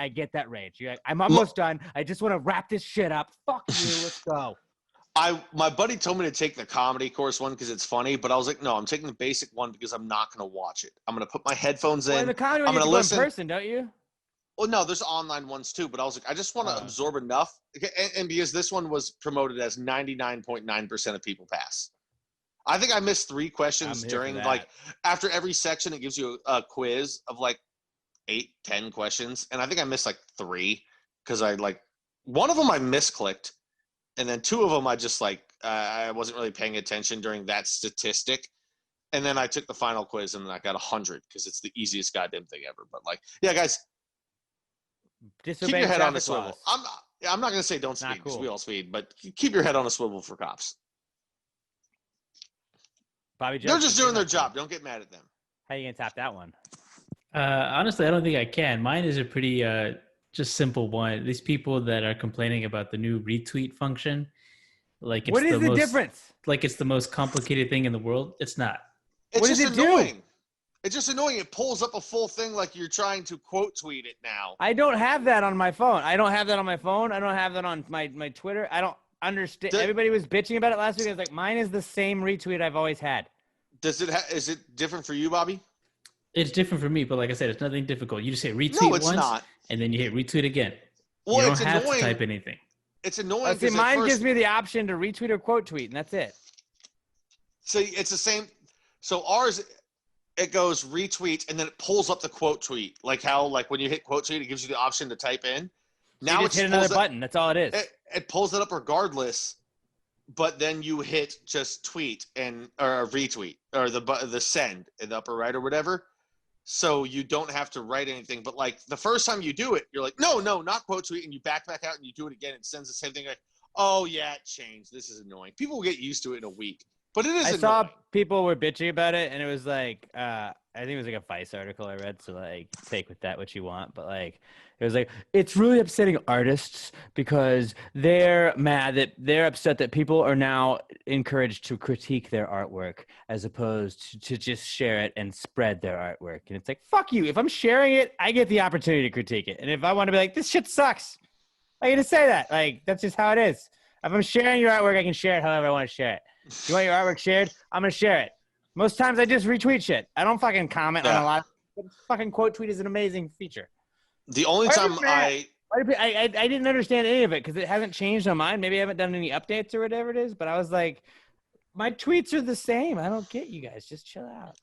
[SPEAKER 1] rage. You're like, I'm almost done. I just want to wrap this shit up. Fuck you. Let's go.
[SPEAKER 2] My buddy told me to take the comedy course one because it's funny, but I was like, no, I'm taking the basic one because I'm not going to watch it. I'm going to put my headphones in.
[SPEAKER 1] Well, the comedy one, I'm going to listen in person, don't you?
[SPEAKER 2] Well, no, there's online ones too, but I was like, I just want to absorb enough. And because this one was promoted as 99.9% of people pass. I think I missed 3 questions during, like, after every section, it gives you a quiz of like 8-10 questions, and I think I missed like 3 because I like one of them I misclicked, and then 2 of them I just like I wasn't really paying attention during that statistic, and then I took the final quiz and I got 100 because it's the easiest goddamn thing ever. But like, yeah, guys, keep your head on a swivel. I'm not gonna say don't speed because we all speed, but keep your head on a swivel for cops.
[SPEAKER 1] Bobby,
[SPEAKER 2] they're just doing their job. Don't get mad at them.
[SPEAKER 1] How are you gonna tap that one?
[SPEAKER 3] Honestly, I don't think I can. Mine is a pretty just simple one. These people that are complaining about the new retweet function, like,
[SPEAKER 1] what is the difference?
[SPEAKER 3] Like, it's the most complicated thing in the world. It's not.
[SPEAKER 2] What does it do? It's just annoying. It pulls up a full thing like you're trying to quote tweet it now.
[SPEAKER 1] I don't have that on my phone. I don't have that on my Twitter. I don't understand. Everybody was bitching about it last week. I was like, mine is the same retweet I've always had.
[SPEAKER 2] Is it different for you, Bobby?
[SPEAKER 3] It's different for me, but like I said, it's nothing difficult. You just hit retweet once, and then you hit retweet again. Well, you don't have to type anything.
[SPEAKER 2] It's annoying.
[SPEAKER 1] See, mine gives me the option to retweet or quote tweet, and that's it.
[SPEAKER 2] So it's the same. So ours, it goes retweet, and then it pulls up the quote tweet. Like how, like when you hit quote tweet, it gives you the option to type in.
[SPEAKER 1] Now it's hit another button. That's all it is.
[SPEAKER 2] It pulls it up regardless. but then you hit just tweet or retweet or the send in the upper right or whatever. So you don't have to write anything. But like the first time you do it, you're like, no, not quote tweet, and you back out and you do it again. It sends the same thing. Like, oh yeah, it changed. This is annoying. People will get used to it in a week, but it is.
[SPEAKER 1] I
[SPEAKER 2] annoying.
[SPEAKER 1] saw people were bitching about it, and it was like, I think it was like a Vice article I read. So like, take with that what you want. But like, it was like, it's really upsetting artists because they're mad that they're upset that people are now encouraged to critique their artwork as opposed to just share it and spread their artwork. And it's like, fuck you. If I'm sharing it, I get the opportunity to critique it. And if I want to be like, this shit sucks, I get to say that. Like, that's just how it is. If I'm sharing your artwork, I can share it however I want to share it. If you want your artwork shared, I'm going to share it. Most times I just retweet shit. I don't fucking comment on a lot. Fucking quote tweet is an amazing feature.
[SPEAKER 2] The only time
[SPEAKER 1] I didn't understand any of it because it hasn't changed on mine. Maybe I haven't done any updates or whatever it is, but I was like, my tweets are the same. I don't get you guys. Just chill out.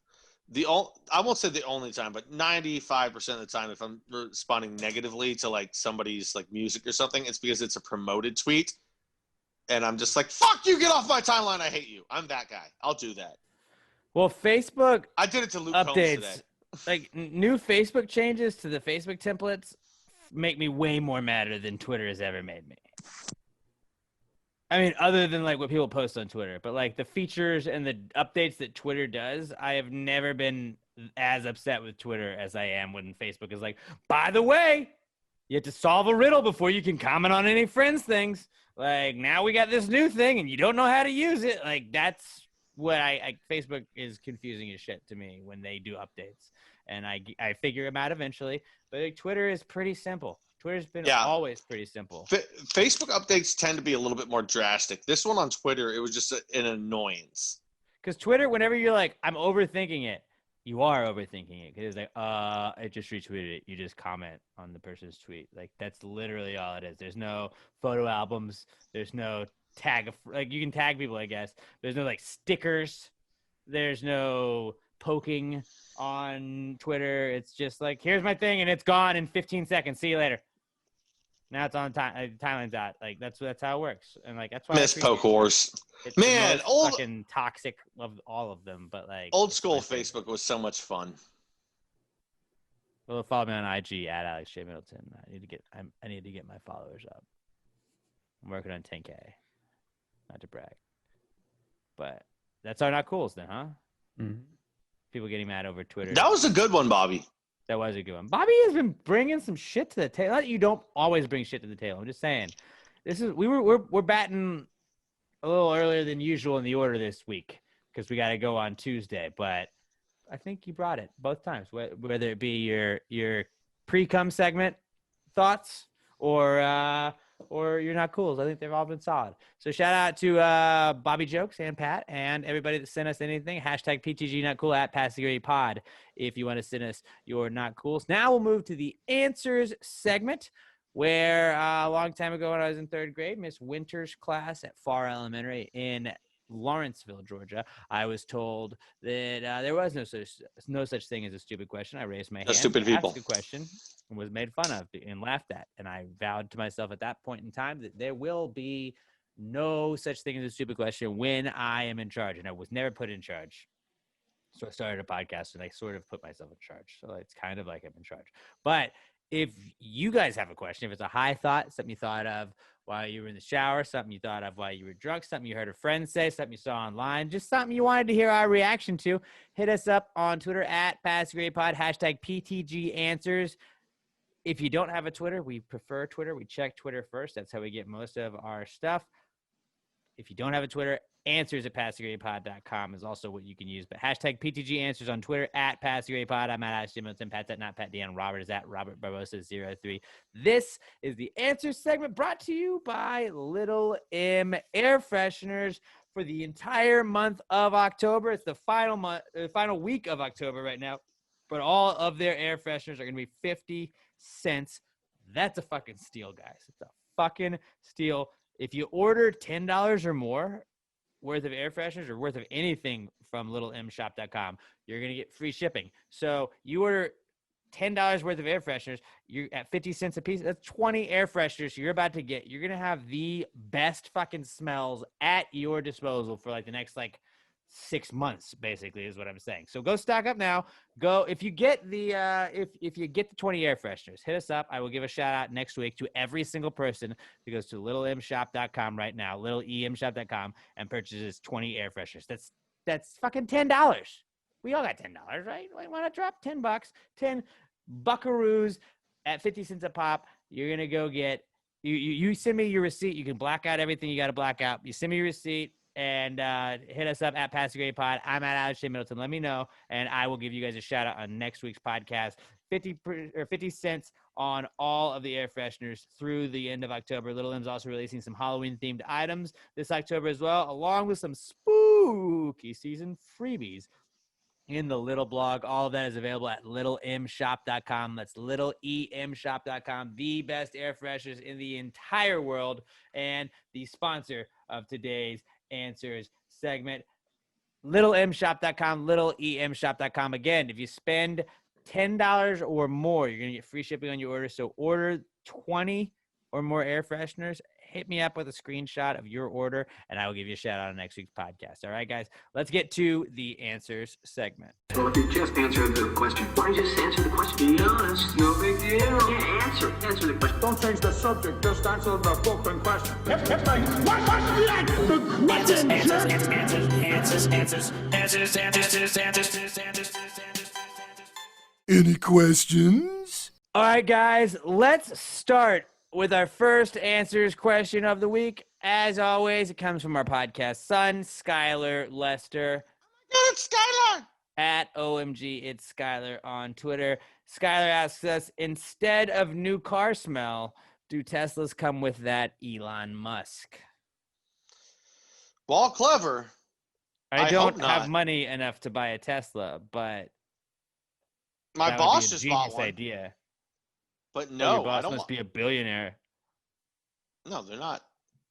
[SPEAKER 2] I won't say the only time, but 95% of the time, if I'm responding negatively to like somebody's like music or something, it's because it's a promoted tweet. And I'm just like, fuck you, get off my timeline. I hate you. I'm that guy. I'll do that.
[SPEAKER 1] Well, Facebook
[SPEAKER 2] I did it to Luke
[SPEAKER 1] updates,
[SPEAKER 2] Combs today.
[SPEAKER 1] Like new Facebook changes to the Facebook templates make me way more madder than Twitter has ever made me. I mean, other than like what people post on Twitter, but like the features and the updates that Twitter does, I have never been as upset with Twitter as I am when Facebook is like, by the way, you have to solve a riddle before you can comment on any friends things. Like now we got this new thing and you don't know how to use it. Like that's what Facebook is confusing as shit to me when they do updates. And I figure them out eventually. But like, Twitter is pretty simple. Twitter's been always pretty simple.
[SPEAKER 2] Facebook updates tend to be a little bit more drastic. This one on Twitter, it was just an annoyance.
[SPEAKER 1] Because Twitter, whenever you're like, I'm overthinking it, you are overthinking it. Because it's like, I just retweeted it. You just comment on the person's tweet. Like, that's literally all it is. There's no photo albums. There's no tag. Like, you can tag people, I guess. There's no, like, stickers. There's no poking on Twitter. It's just like, here's my thing, and it's gone in 15 seconds. See you later. Now it's on timeline's out. Like that's how it works, and like that's why
[SPEAKER 2] Miss Poke Horse.
[SPEAKER 1] It's
[SPEAKER 2] Man,
[SPEAKER 1] old fucking toxic of all of them, but like
[SPEAKER 2] old school Facebook was so much fun.
[SPEAKER 1] Well, follow me on IG at Alex J Middleton. I need to get my followers up. I'm working on 10K. Not to brag, but that's our not cools then, huh?
[SPEAKER 3] Mm-hmm.
[SPEAKER 1] People getting mad over Twitter.
[SPEAKER 2] That was a good one, Bobby.
[SPEAKER 1] That was a good one. Bobby has been bringing some shit to the table. Not that you don't always bring shit to the table. I'm just saying, we're batting a little earlier than usual in the order this week because we got to go on Tuesday. But I think you brought it both times, whether it be your pre-cum segment thoughts or you're not cool. I think they've all been solid. So shout out to Bobby Jokes and Pat and everybody that sent us anything. Hashtag PTG not cool at Pass the Grade Pod if you want to send us your not cools. Now we'll move to the answers segment where a long time ago when I was in third grade, Miss Winter's class at Farr Elementary in Lawrenceville, Georgia, I was told that there was no such thing as a stupid question. I raised my hand,
[SPEAKER 2] stupid people.
[SPEAKER 1] asked a question, and was made fun of and laughed at. And I vowed to myself at that point in time that there will be no such thing as a stupid question when I am in charge. And I was never put in charge. So I started a podcast and I sort of put myself in charge. So it's kind of like I'm in charge. But if you guys have a question, if it's a high thought, something you thought of while you were in the shower, something you thought of while you were drunk, something you heard a friend say, something you saw online, just something you wanted to hear our reaction to, hit us up on Twitter at PassGradePod, hashtag PTG Answers. If you don't have a Twitter, we prefer Twitter. We check Twitter first. That's how we get most of our stuff. If you don't have a Twitter, answers at PassGradePod.com is also what you can use. But hashtag PTG Answers on Twitter at PassGradePod. I'm at Alex J Middleton. Pat's at not Pat Dan. Robert is at Robert Barbosa03. This is the Answers segment brought to you by Little M Air Fresheners for the entire month of October. It's the final week of October right now. But all of their air fresheners are going to be 50 cents. That's a fucking steal, guys. It's a fucking steal. If you order $10 or more worth of air fresheners or worth of anything from littlemshop.com, you're going to get free shipping. So you order $10 worth of air fresheners. You're at 50 cents a piece. That's 20 air fresheners you're about to get. You're going to have the best fucking smells at your disposal for like the next like 6 months, basically, is what I'm saying. So go stock up now. Go if you get the if you get the 20 air fresheners, hit us up. I will give a shout out next week to every single person who goes to littlemshop.com right now, littlemshop.com, and purchases 20 air fresheners. That's fucking $10. We all got $10, right? Why not drop $10? 10 buckaroos at 50 cents a pop. You're gonna go get you send me your receipt. You can black out everything you got to black out. You send me your receipt and hit us up at Pass the Great Pod. I'm at Alex J. Middleton. Let me know, and I will give you guys a shout out on next week's podcast. 50 cents on all of the air fresheners through the end of October. Little M's also releasing some Halloween themed items this October as well, along with some spooky season freebies in the Little blog. All of that is available at littlemshop.com. That's littlemshop.com, the best air fresheners in the entire world, and the sponsor of today's Answers segment. littlemshop.com, littlemshop.com. Again, if you spend $10 or more, you're going to get free shipping on your order. So order 20 or more air fresheners. Hit me up with a screenshot of your order, and I will give you a shout out on next week's podcast. All right, guys, let's get to the Answers segment.
[SPEAKER 7] Well, if you just answer the question, why don't you just answer the question? Be honest, no big deal. Yeah, answer the question. Don't change the subject, just answer the fucking question.
[SPEAKER 8] Any questions?
[SPEAKER 1] All right, guys, let's start with our first Answers question of the week. As always, it comes from our podcast son, Skylar Lester.
[SPEAKER 2] Oh, it's Skylar!
[SPEAKER 1] At OMG, it's Skylar on Twitter. Skylar asks us, instead of new car smell, do Teslas come with that Elon Musk?
[SPEAKER 2] Well, clever.
[SPEAKER 1] I don't have
[SPEAKER 2] not.
[SPEAKER 1] money enough to buy a Tesla, but
[SPEAKER 2] My
[SPEAKER 1] that
[SPEAKER 2] boss
[SPEAKER 1] would be a
[SPEAKER 2] just
[SPEAKER 1] genius
[SPEAKER 2] bought one.
[SPEAKER 1] idea.
[SPEAKER 2] But
[SPEAKER 1] Your
[SPEAKER 2] no,
[SPEAKER 1] boss
[SPEAKER 2] I don't
[SPEAKER 1] must be a billionaire.
[SPEAKER 2] No, they're not.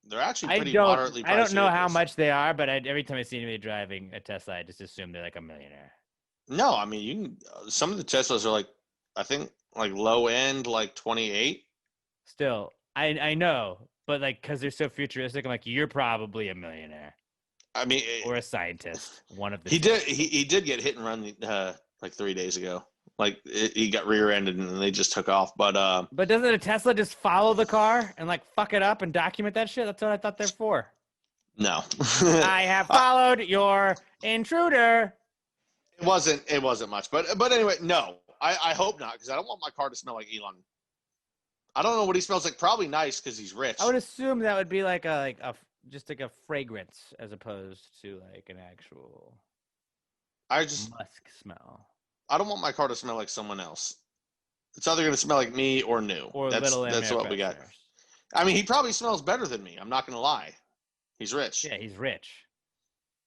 [SPEAKER 2] They're actually
[SPEAKER 1] I
[SPEAKER 2] pretty moderately
[SPEAKER 1] don't
[SPEAKER 2] priced
[SPEAKER 1] know how
[SPEAKER 2] vehicles.
[SPEAKER 1] much they are, but every time I see anybody driving a Tesla, I just assume they're like a millionaire.
[SPEAKER 2] No, I mean, you can, some of the Teslas are like, I think, like low end, like 28.
[SPEAKER 1] Still, I know, but like, because they're so futuristic, I'm like, you're probably a millionaire
[SPEAKER 2] I mean,
[SPEAKER 1] or a scientist. One of the
[SPEAKER 2] he
[SPEAKER 1] two.
[SPEAKER 2] did. He did get hit and run like 3 days ago. Like he got rear-ended and they just took off. But
[SPEAKER 1] doesn't a Tesla just follow the car and like fuck it up and document that shit? That's what I thought they're for.
[SPEAKER 2] no,
[SPEAKER 1] I have followed your intruder.
[SPEAKER 2] it wasn't much. But anyway, no, I hope not, because I don't want my car to smell like Elon. I don't know what he smells like. Probably nice because he's rich.
[SPEAKER 1] I would assume that would be like a just like a fragrance as opposed to like an actual musk smell.
[SPEAKER 2] I don't want my car to smell like someone else. It's either going to smell like me or new.
[SPEAKER 1] Or
[SPEAKER 2] that's what we got. I mean, he probably smells better than me. I'm not going to lie. He's rich.
[SPEAKER 1] Yeah, he's rich.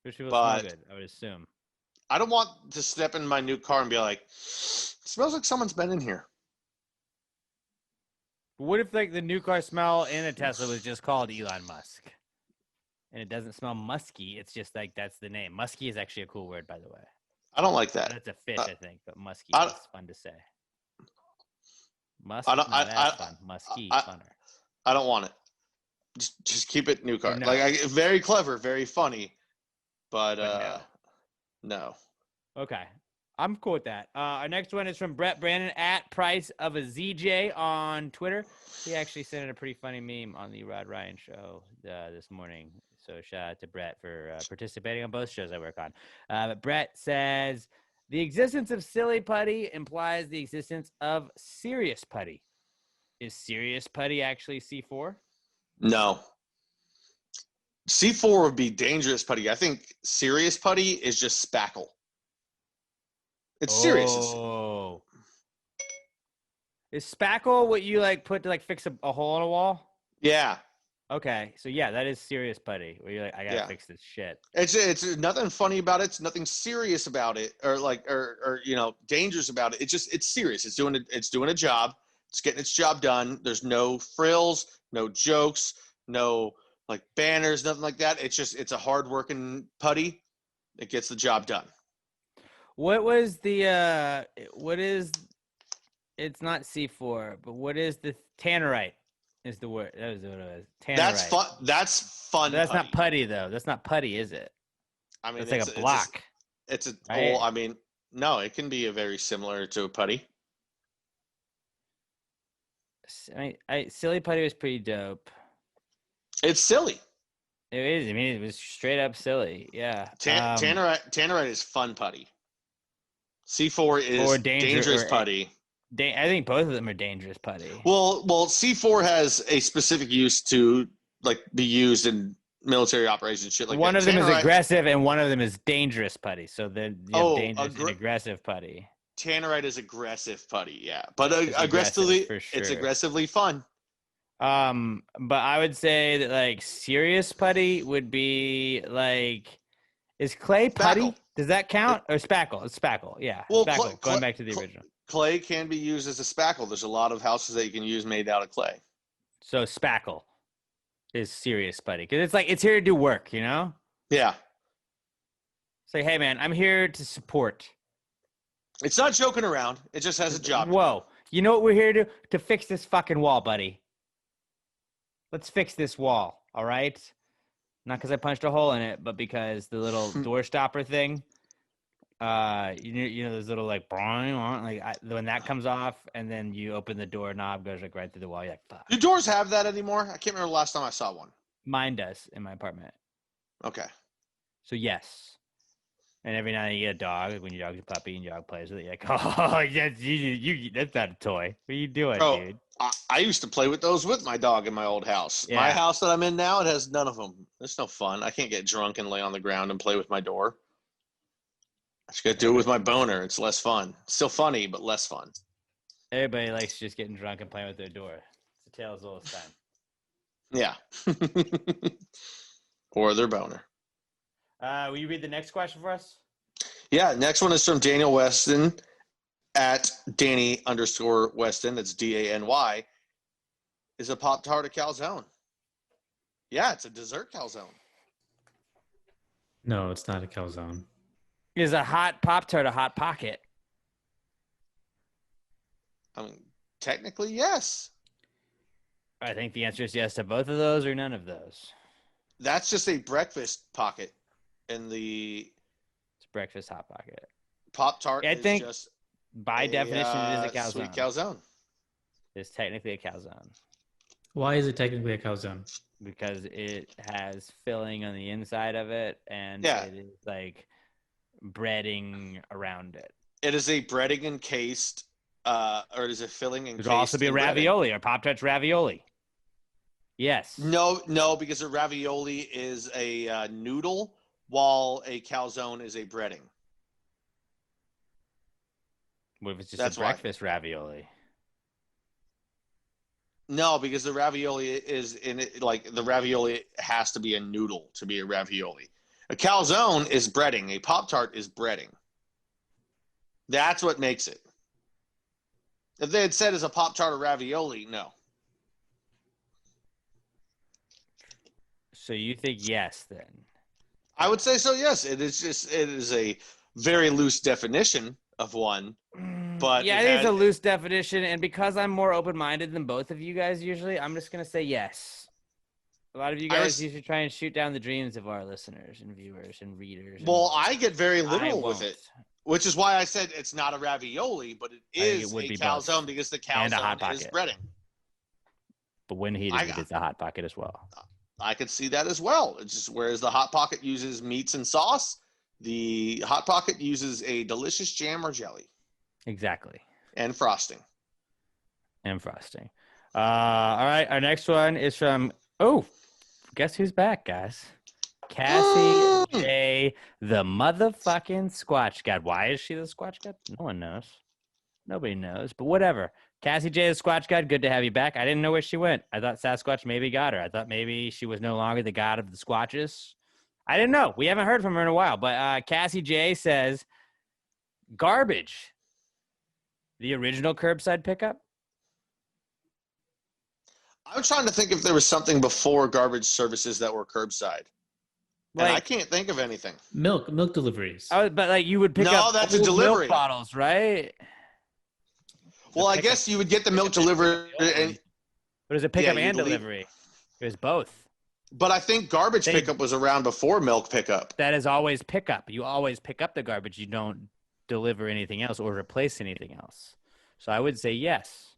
[SPEAKER 1] Rich people
[SPEAKER 2] But
[SPEAKER 1] smell good, I would assume.
[SPEAKER 2] I don't want to step in my new car and be like, it smells like someone's been in here.
[SPEAKER 1] What if like the new car smell in a Tesla was just called Elon Musk? And it doesn't smell musky. It's just like that's the name. Musky is actually a cool word, by the way.
[SPEAKER 2] I don't like that.
[SPEAKER 1] That's a fish, I think, but musky is fun to say. Musk, that's fun. Musky, funner.
[SPEAKER 2] I don't want it. Just keep it new car.
[SPEAKER 1] No.
[SPEAKER 2] Like very clever, very funny, but no.
[SPEAKER 1] Okay, I'm cool with that. Our next one is from Brett Brandon at Price of a ZJ on Twitter. He actually sent in a pretty funny meme on the Rod Ryan show this morning. So shout out to Brett for participating on both shows I work on. But Brett says, the existence of silly putty implies the existence of serious putty. Is serious putty actually C4?
[SPEAKER 2] No. C4 would be dangerous putty. I think serious putty is just spackle. It's serious.
[SPEAKER 1] Oh. Is spackle what you like put to like fix a hole in a wall?
[SPEAKER 2] Yeah.
[SPEAKER 1] Okay, so yeah, that is serious putty. Where you're like, I gotta fix this shit.
[SPEAKER 2] It's nothing funny about it. It's nothing serious about it, or dangerous about it. It's serious. It's doing a job. It's getting its job done. There's no frills, no jokes, no like banners, nothing like that. It's a hard working putty. It gets the job done.
[SPEAKER 1] What was the what is It's not C4, but what is the tannerite? Is the word? That was what it was. Tannerite.
[SPEAKER 2] That's fun. That's fun.
[SPEAKER 1] But that's
[SPEAKER 2] putty.
[SPEAKER 1] not putty though. That's not putty, is it?
[SPEAKER 2] I mean,
[SPEAKER 1] it's like a block.
[SPEAKER 2] It's a.
[SPEAKER 1] Right?
[SPEAKER 2] Well, I mean, no, it can be a very similar to a putty.
[SPEAKER 1] Silly putty was pretty dope.
[SPEAKER 2] It's silly.
[SPEAKER 1] It is. I mean, it was straight up silly. Yeah.
[SPEAKER 2] Tannerite is fun putty. C4 is dangerous putty.
[SPEAKER 1] I think both of them are dangerous putty.
[SPEAKER 2] Well, C4 has a specific use to like be used in military operations, shit like
[SPEAKER 1] one
[SPEAKER 2] that.
[SPEAKER 1] Of them is aggressive and one of them is dangerous putty. So then you have dangerous and aggressive putty.
[SPEAKER 2] Tannerite is aggressive putty, yeah, but aggressively,
[SPEAKER 1] for sure.
[SPEAKER 2] It's aggressively fun.
[SPEAKER 1] But I would say that like serious putty would be like, is clay putty?
[SPEAKER 2] Spackle.
[SPEAKER 1] Does that count? Or spackle? It's spackle, yeah.
[SPEAKER 2] Well,
[SPEAKER 1] spackle. Going back to the original.
[SPEAKER 2] Clay can be used as a spackle. There's a lot of houses that you can use made out of clay.
[SPEAKER 1] So spackle is serious putty because it's like it's here to do work, you know?
[SPEAKER 2] Yeah.
[SPEAKER 1] Say, hey man, I'm here to support.
[SPEAKER 2] It's not joking around. It just has a job.
[SPEAKER 1] Whoa. You know what we're here to? To fix this fucking wall, buddy. Let's fix this wall, all right? Not because I punched a hole in it, but because the little door stopper thing, you know, those little like, when that comes off and then you open the door knob, goes like right through the wall. You're like, fuck.
[SPEAKER 2] Do doors have that anymore? I can't remember the last time I saw one.
[SPEAKER 1] Mine does in my apartment.
[SPEAKER 2] Okay.
[SPEAKER 1] So yes. And every now and then you get a dog, when your dog's a puppy and your dog plays with it, you're like, oh, that's not a toy. What are you doing, dude?
[SPEAKER 2] I used to play with those with my dog in my old house. Yeah. My house that I'm in now, it has none of them. It's no fun. I can't get drunk and lay on the ground and play with my door. I just got to do it with my boner. It's less fun. Still funny, but less fun.
[SPEAKER 1] Everybody likes just getting drunk and playing with their door. It's a tale as old as time.
[SPEAKER 2] Yeah. Or their boner.
[SPEAKER 1] Will you read the next question for us?
[SPEAKER 2] Yeah, next one is from Daniel Weston at Danny_Weston. That's DANY. Is a Pop-Tart a calzone? Yeah, it's a dessert calzone.
[SPEAKER 3] No, it's not a calzone.
[SPEAKER 1] Is a hot Pop-Tart a hot pocket?
[SPEAKER 2] I mean, technically, yes.
[SPEAKER 1] I think the answer is yes to both of those or none of those.
[SPEAKER 2] That's just a breakfast pocket. And it's
[SPEAKER 1] breakfast hot pocket.
[SPEAKER 2] Pop-Tart
[SPEAKER 1] I think
[SPEAKER 2] just
[SPEAKER 1] by definition it is a calzone.
[SPEAKER 2] Sweet calzone.
[SPEAKER 1] It's technically a calzone.
[SPEAKER 3] Why is it technically a calzone?
[SPEAKER 1] Because it has filling on the inside of it and it is like breading around it.
[SPEAKER 2] It is a breading encased or it is a filling encased.
[SPEAKER 1] It could also be a ravioli or Pop-Tart's ravioli. Yes.
[SPEAKER 2] No, because a ravioli is a noodle, while a calzone is a breading.
[SPEAKER 1] What if it's just a breakfast ravioli?
[SPEAKER 2] No, because the ravioli is in it. Like the ravioli has to be a noodle to be a ravioli. A calzone is breading. A Pop-Tart is breading. That's what makes it. If they had said as a Pop-Tart or ravioli, no.
[SPEAKER 1] So you think yes, then?
[SPEAKER 2] I would say so, yes. It is a very loose definition of one. But
[SPEAKER 1] yeah, it is a loose definition. And because I'm more open-minded than both of you guys usually, I'm just going to say yes. A lot of you guys usually try and shoot down the dreams of our listeners and viewers and readers.
[SPEAKER 2] Well, I get very literal with it, which is why I said it's not a ravioli, but it is a calzone because the calzone is breading.
[SPEAKER 1] But when heated, it's a hot pocket as well.
[SPEAKER 2] I could see that as well. It's just whereas the Hot Pocket uses meats and sauce, the Hot Pocket uses a delicious jam or jelly.
[SPEAKER 1] Exactly.
[SPEAKER 2] And frosting.
[SPEAKER 1] All right. Our next one is from, guess who's back, guys? Cassie J, the motherfucking Squatch God. Why is she the Squatch God? No one knows. Nobody knows, but whatever. Cassie J, the Squatch God, good to have you back. I didn't know where she went. I thought Sasquatch maybe got her. I thought maybe she was no longer the god of the Squatches. I didn't know. We haven't heard from her in a while. But Cassie J says, garbage. The original curbside pickup?
[SPEAKER 2] I was trying to think if there was something before garbage services that were curbside. And I can't think of anything.
[SPEAKER 3] Milk deliveries.
[SPEAKER 1] But like you would pick up
[SPEAKER 2] that's a delivery.
[SPEAKER 1] milk bottles, right?
[SPEAKER 2] Well, I guess you would get the milk delivered, and
[SPEAKER 1] But is it pickup
[SPEAKER 2] Yeah,
[SPEAKER 1] and
[SPEAKER 2] you'd leave-
[SPEAKER 1] delivery? It was both.
[SPEAKER 2] but I think garbage pickup was around before milk pickup.
[SPEAKER 1] That is always pickup. You always pick up the garbage. You don't deliver anything else or replace anything else. So I would say yes.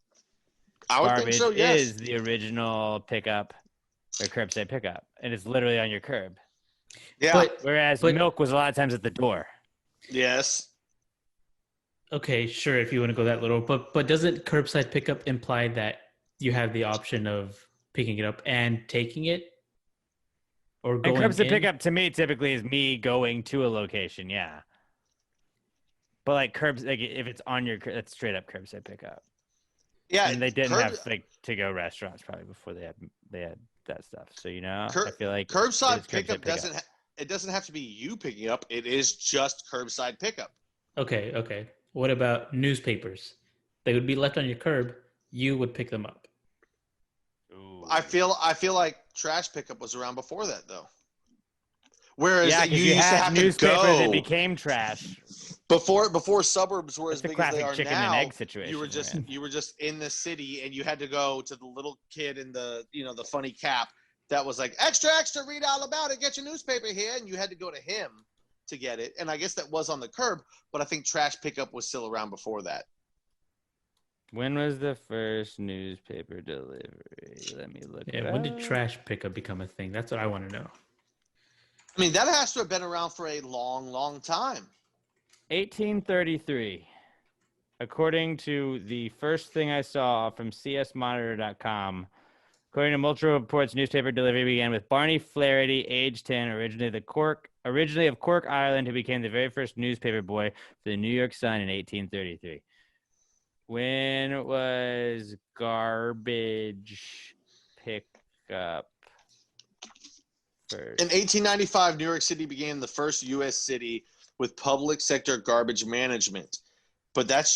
[SPEAKER 2] I would think so. Yes.
[SPEAKER 1] Is the original pickup or curbside pickup, and it's literally on your curb.
[SPEAKER 2] Yeah.
[SPEAKER 1] Whereas milk was a lot of times at the door.
[SPEAKER 2] Yes.
[SPEAKER 3] Okay, sure, if you want to go that little, but doesn't curbside pickup imply that you have the option of picking it up and taking it, or going
[SPEAKER 1] And curbside
[SPEAKER 3] in?
[SPEAKER 1] pickup to me typically is me going to a location. Yeah. But like if it's on your, that's straight up curbside pickup.
[SPEAKER 2] Yeah.
[SPEAKER 1] And they didn't have like to-go restaurants probably before they had that stuff. So I feel like
[SPEAKER 2] curbside pickup doesn't have to be you picking up. It is just curbside pickup.
[SPEAKER 3] Okay. What about newspapers? They would be left on your curb. You would pick them up.
[SPEAKER 1] Ooh.
[SPEAKER 2] I feel like trash pickup was around before that though. Whereas you used to have to
[SPEAKER 1] newspapers,
[SPEAKER 2] go.
[SPEAKER 1] it became trash.
[SPEAKER 2] Before suburbs were as
[SPEAKER 1] It's a
[SPEAKER 2] big as they
[SPEAKER 1] classic
[SPEAKER 2] are
[SPEAKER 1] chicken
[SPEAKER 2] now,
[SPEAKER 1] and egg situation.
[SPEAKER 2] you were just in the city, and you had to go to the little kid in the the funny cap that was like extra, read all about it, get your newspaper here, and you had to go to him to get it. And I guess that was on the curb, but I think trash pickup was still around before that.
[SPEAKER 1] When was the first newspaper delivery? Let me look.
[SPEAKER 3] Yeah, when did trash pickup become a thing? That's what I want to know.
[SPEAKER 2] I mean, that has to have been around for a long, long time.
[SPEAKER 1] 1833. According to the first thing I saw from csmonitor.com, according to multiple reports, newspaper delivery began with Barney Flaherty, age 10, originally of Cork, Ireland, who became the very first newspaper boy for the New York Sun in 1833. When was garbage pickup first?
[SPEAKER 2] In 1895, New York City became the first U.S. city with public sector garbage management. But that's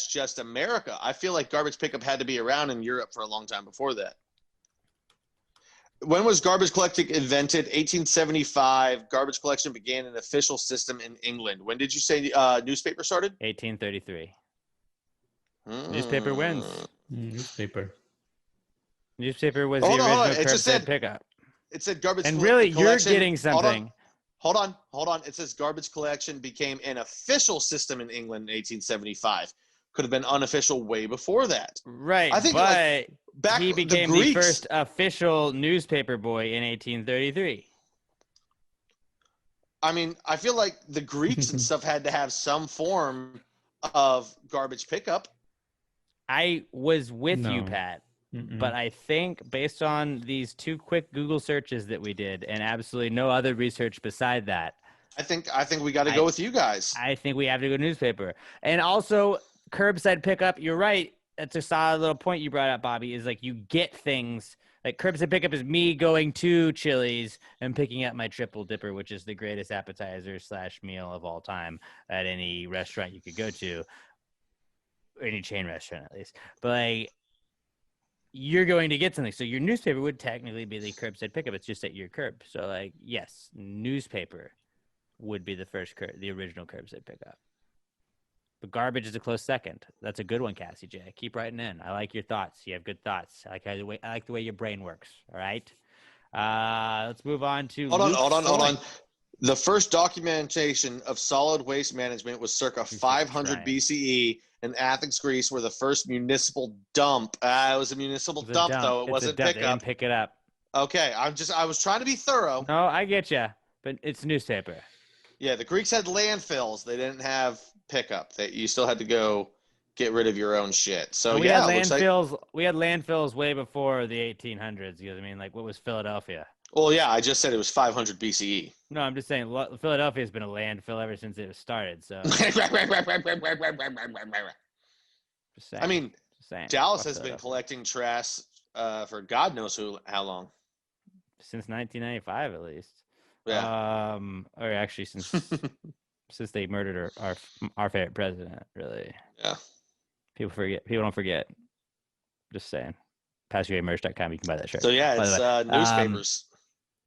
[SPEAKER 2] just America. I feel like garbage pickup had to be around in Europe for a long time before that. When was garbage collecting invented? 1875. Garbage collection began an official system in England. When did you say newspaper started?
[SPEAKER 1] 1833. Newspaper wins.
[SPEAKER 3] Newspaper
[SPEAKER 1] was the original curbside pickup.
[SPEAKER 2] It said garbage
[SPEAKER 1] and
[SPEAKER 2] collection.
[SPEAKER 1] And really, you're getting something.
[SPEAKER 2] Hold on. It says garbage collection became an official system in England in 1875. Could have been unofficial way before that.
[SPEAKER 1] Right,
[SPEAKER 2] I think
[SPEAKER 1] he became the first official newspaper boy in 1833.
[SPEAKER 2] I mean, I feel like the Greeks and stuff had to have some form of garbage pickup.
[SPEAKER 1] I was with you, Pat. Mm-mm. But I think based on these two quick Google searches that we did and absolutely no other research beside that,
[SPEAKER 2] I think we got to go with you guys.
[SPEAKER 1] I think we have to go newspaper. And also curbside pickup, you're right. That's a solid little point you brought up, Bobby, is like you get things like curbside pickup is me going to Chili's and picking up my triple dipper, which is the greatest appetizer / meal of all time at any restaurant you could go to, any chain restaurant at least. But like, you're going to get something. So your newspaper would technically be the curbside pickup. It's just at your curb. So like, yes, newspaper would be the original curbside pickup. But garbage is a close second. That's a good one, Cassie J. Keep writing in. I like your thoughts. You have good thoughts. I like the way your brain works. All right. Let's move on to
[SPEAKER 2] Hold on. The first documentation of solid waste management was circa 500 BCE in Athens, Greece, where the first municipal dump. It was a municipal dump, though. It wasn't pickup.
[SPEAKER 1] They didn't pick it up.
[SPEAKER 2] Okay, I was trying to be thorough.
[SPEAKER 1] No, I get you, but it's newspaper.
[SPEAKER 2] Yeah, the Greeks had landfills. They didn't have pickup. You still had to go get rid of your own shit. So
[SPEAKER 1] we had landfills way before the 1800s. Because I mean, like, what was Philadelphia?
[SPEAKER 2] Well, yeah, I just said it was 500 BCE.
[SPEAKER 1] No, I'm just saying Philadelphia has been a landfill ever since it was started. So,
[SPEAKER 2] I mean, Dallas has been collecting trash for God knows how long.
[SPEAKER 1] Since 1995, at least.
[SPEAKER 2] Yeah.
[SPEAKER 1] Or actually, since they murdered our favorite president, really.
[SPEAKER 2] Yeah.
[SPEAKER 1] People don't forget. Just saying. PassYourMerch.com. You can buy that shirt.
[SPEAKER 2] So yeah, it's newspapers.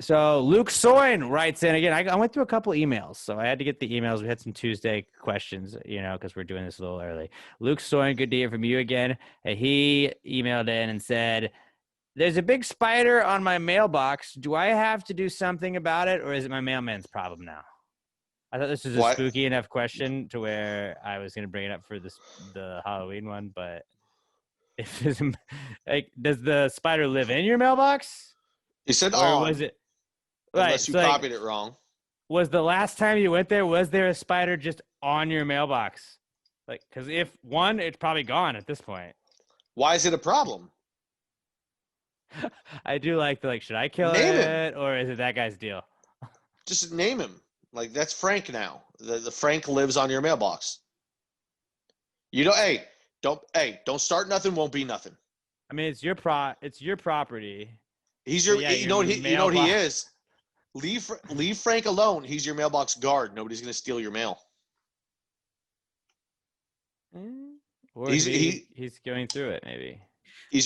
[SPEAKER 1] So Luke Soin writes in again. I went through a couple emails, so I had to get the emails. We had some Tuesday questions, because we're doing this a little early. Luke Soin, good to hear from you again. He emailed in and said, "There's a big spider on my mailbox. Do I have to do something about it, or is it my mailman's problem now?" I thought this was a spooky enough question to where I was going to bring it up for the Halloween one, but if there's does the spider live in your mailbox?
[SPEAKER 2] He said
[SPEAKER 1] or
[SPEAKER 2] on.
[SPEAKER 1] Was it
[SPEAKER 2] Unless you copied it wrong.
[SPEAKER 1] Was the last time you went there, was there a spider just on your mailbox? Because if one, it's probably gone at this point.
[SPEAKER 2] Why is it a problem?
[SPEAKER 1] I do like should I kill it, or is it that guy's deal?
[SPEAKER 2] Just name him. That's Frank now. The Frank lives on your mailbox. Don't start nothing, won't be nothing.
[SPEAKER 1] I mean, it's your property.
[SPEAKER 2] He's your, you know what he is. Leave Frank alone. He's your mailbox guard. Nobody's gonna steal your mail.
[SPEAKER 1] Or he's going through it. Maybe
[SPEAKER 2] he's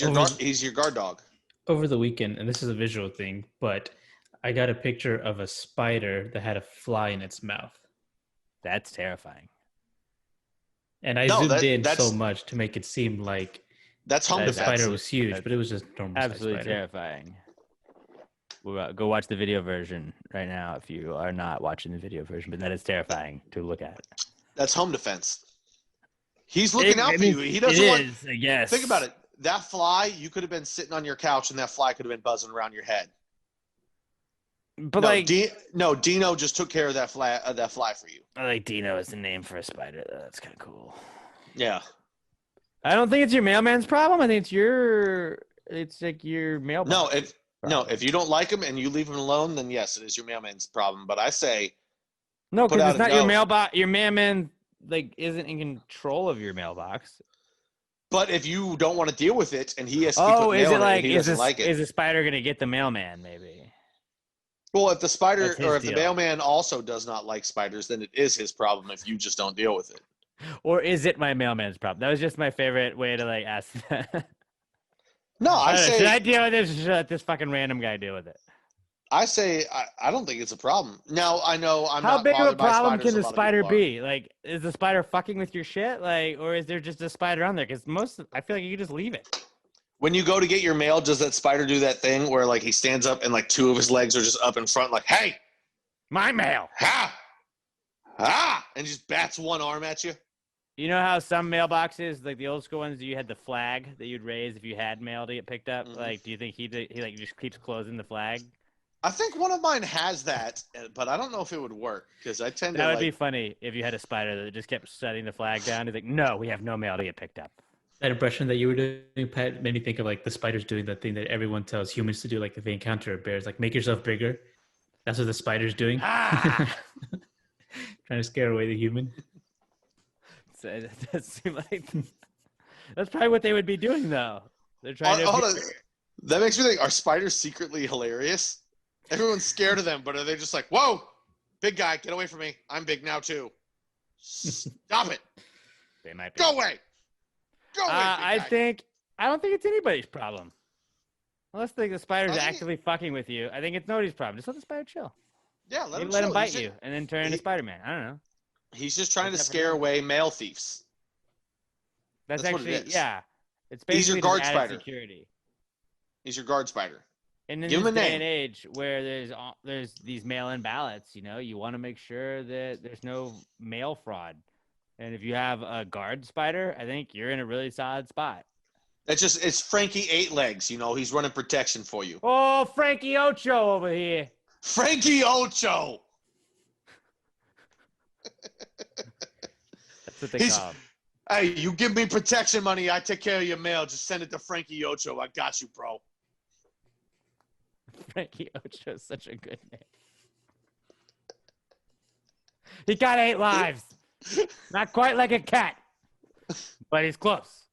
[SPEAKER 2] your guard dog.
[SPEAKER 3] Over the weekend, and this is a visual thing, but I got a picture of a spider that had a fly in its mouth.
[SPEAKER 1] That's terrifying.
[SPEAKER 3] And I zoomed in so much to make it seem like
[SPEAKER 2] that's home
[SPEAKER 3] the spider was huge, but it was just normal.
[SPEAKER 1] Absolutely terrifying. Go watch the video version right now if you are not watching the video version, but that is terrifying to look at.
[SPEAKER 2] That's home defense. He's looking out for you. He doesn't want.
[SPEAKER 1] I guess.
[SPEAKER 2] Think about it. That fly, you could have been sitting on your couch, and that fly could have been buzzing around your head.
[SPEAKER 1] But
[SPEAKER 2] Dino just took care of that fly for you.
[SPEAKER 1] I like Dino as the name for a spider. That's kind of cool.
[SPEAKER 2] Yeah.
[SPEAKER 1] I don't think it's your mailman's problem. I think it's like your mailbox.
[SPEAKER 2] If you don't like him and you leave him alone, then yes, it is your mailman's problem. But I say,
[SPEAKER 1] no, because it's not your mailbox. Your mailman isn't in control of your mailbox.
[SPEAKER 2] But if you don't want to deal with it, and he has to keep putting mail in it, he doesn't like it.
[SPEAKER 1] Is the spider going to get the mailman? Maybe.
[SPEAKER 2] Well, if the spider or if the mailman also does not like spiders, then it is his problem. If you just don't deal with it.
[SPEAKER 1] Or is it my mailman's problem? That was just my favorite way to ask that.
[SPEAKER 2] No, I say.
[SPEAKER 1] Should I deal with this? Or should I let this fucking random guy deal with it?
[SPEAKER 2] I say I don't think it's a problem. Now I know I'm
[SPEAKER 1] How
[SPEAKER 2] not
[SPEAKER 1] big of a
[SPEAKER 2] bothered by
[SPEAKER 1] problem
[SPEAKER 2] spiders,
[SPEAKER 1] can the spider be? Is the spider fucking with your shit? Or is there just a spider on there? Because I feel like you can just leave it.
[SPEAKER 2] When you go to get your mail, does that spider do that thing where he stands up and two of his legs are just up in front, hey,
[SPEAKER 1] my mail,
[SPEAKER 2] and just bats one arm at you?
[SPEAKER 1] You know how some mailboxes, the old school ones, you had the flag that you'd raise if you had mail to get picked up? Mm-hmm. Do you think he just keeps closing the flag?
[SPEAKER 2] I think one of mine has that, but I don't know if it would work because I tend to.
[SPEAKER 1] That would be funny if you had a spider that just kept setting the flag down. He's like, no, we have no mail to get picked up.
[SPEAKER 3] That impression that you were doing, Pat, made me think of the spiders doing that thing that everyone tells humans to do, if they encounter a bear. It's make yourself bigger. That's what the spider's doing. Trying to scare away the human.
[SPEAKER 1] So it does seem like that's probably what they would be doing, though. They're trying to.
[SPEAKER 2] That makes me think: are spiders secretly hilarious? Everyone's scared of them, but are they just whoa, big guy, get away from me? I'm big now too. Stop it!
[SPEAKER 1] They might be.
[SPEAKER 2] Go away. Go away.
[SPEAKER 1] I don't think it's anybody's problem. Unless the spider's actively fucking with you, I think it's nobody's problem. Just let the spider chill.
[SPEAKER 2] Yeah, let
[SPEAKER 1] him bite you and then turn into Spider-Man. I don't know.
[SPEAKER 2] He's just trying to scare away mail thieves.
[SPEAKER 1] That's
[SPEAKER 2] actually,
[SPEAKER 1] what it is. Yeah. It's basically
[SPEAKER 2] he's your guard spider.
[SPEAKER 1] Security.
[SPEAKER 2] He's your guard spider.
[SPEAKER 1] And in this day and age where there's these mail-in ballots, you want to make sure that there's no mail fraud. And if you have a guard spider, I think you're in a really solid spot.
[SPEAKER 2] It's Frankie 8 Legs. He's running protection for you.
[SPEAKER 1] Oh, Frankie Ocho over here.
[SPEAKER 2] Frankie Ocho.
[SPEAKER 1] That's what they call him.
[SPEAKER 2] Hey, you give me protection money, I take care of your mail. Just send it to Frankie Ocho. I got you, bro.
[SPEAKER 1] Frankie Ocho is such a good name. He got 8 lives. Not quite like a cat, but he's close.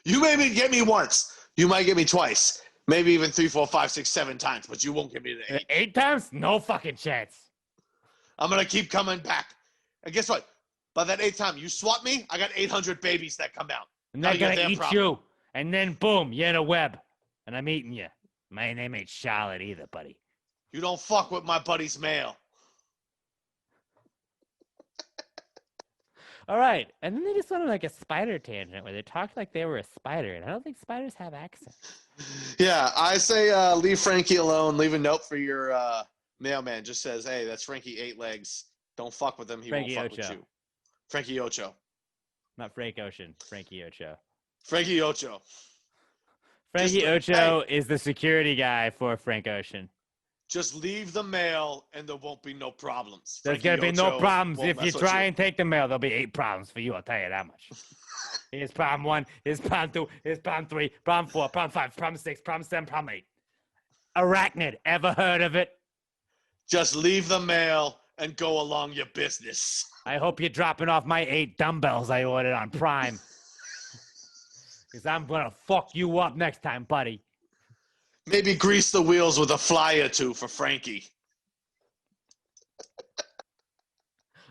[SPEAKER 2] You maybe get me once. You might get me twice. Maybe even 3, 4, 5, 6, 7 times, but you won't get me to 8.
[SPEAKER 1] 8 times? No fucking chance.
[SPEAKER 2] I'm going to keep coming back. And guess what? By that 8th time, you swap me, I got 800 babies that come out.
[SPEAKER 1] And they're going to eat you. And then, boom, you're in a web. And I'm eating you. My name ain't Charlotte either, buddy.
[SPEAKER 2] You don't fuck with my buddy's mail.
[SPEAKER 1] All right. And then they just went on like a spider tangent where they talked like they were a spider. And I don't think spiders have accents.
[SPEAKER 2] Yeah, I say leave Frankie alone. Leave a note for your mailman. Just says, hey, that's Frankie 8 Legs. Don't fuck with him. He
[SPEAKER 1] Frankie
[SPEAKER 2] won't fuck
[SPEAKER 1] Ocho.
[SPEAKER 2] with you. Frankie Ocho.
[SPEAKER 1] Not Frank Ocean. Frankie Ocho.
[SPEAKER 2] Frankie Ocho.
[SPEAKER 1] Frankie Ocho is the security guy for Frank Ocean.
[SPEAKER 2] Just leave the mail and there won't be no problems.
[SPEAKER 1] There's
[SPEAKER 2] Frankie
[SPEAKER 1] going to be no
[SPEAKER 2] Ocho
[SPEAKER 1] problems.
[SPEAKER 2] won't
[SPEAKER 1] If you
[SPEAKER 2] mess with
[SPEAKER 1] try and take the mail, there'll be 8 problems for you. I'll tell you that much. Here's problem 1. Here's problem 2. Here's problem 3. Problem 4. Problem 5. Problem 6. Problem 7. Problem 8. Arachnid. Ever heard of it?
[SPEAKER 2] Just leave the mail and go along your business.
[SPEAKER 1] I hope you're dropping off my 8 dumbbells I ordered on Prime. Because I'm going to fuck you up next time, buddy.
[SPEAKER 2] Maybe grease the wheels with a fly or 2 for Frankie.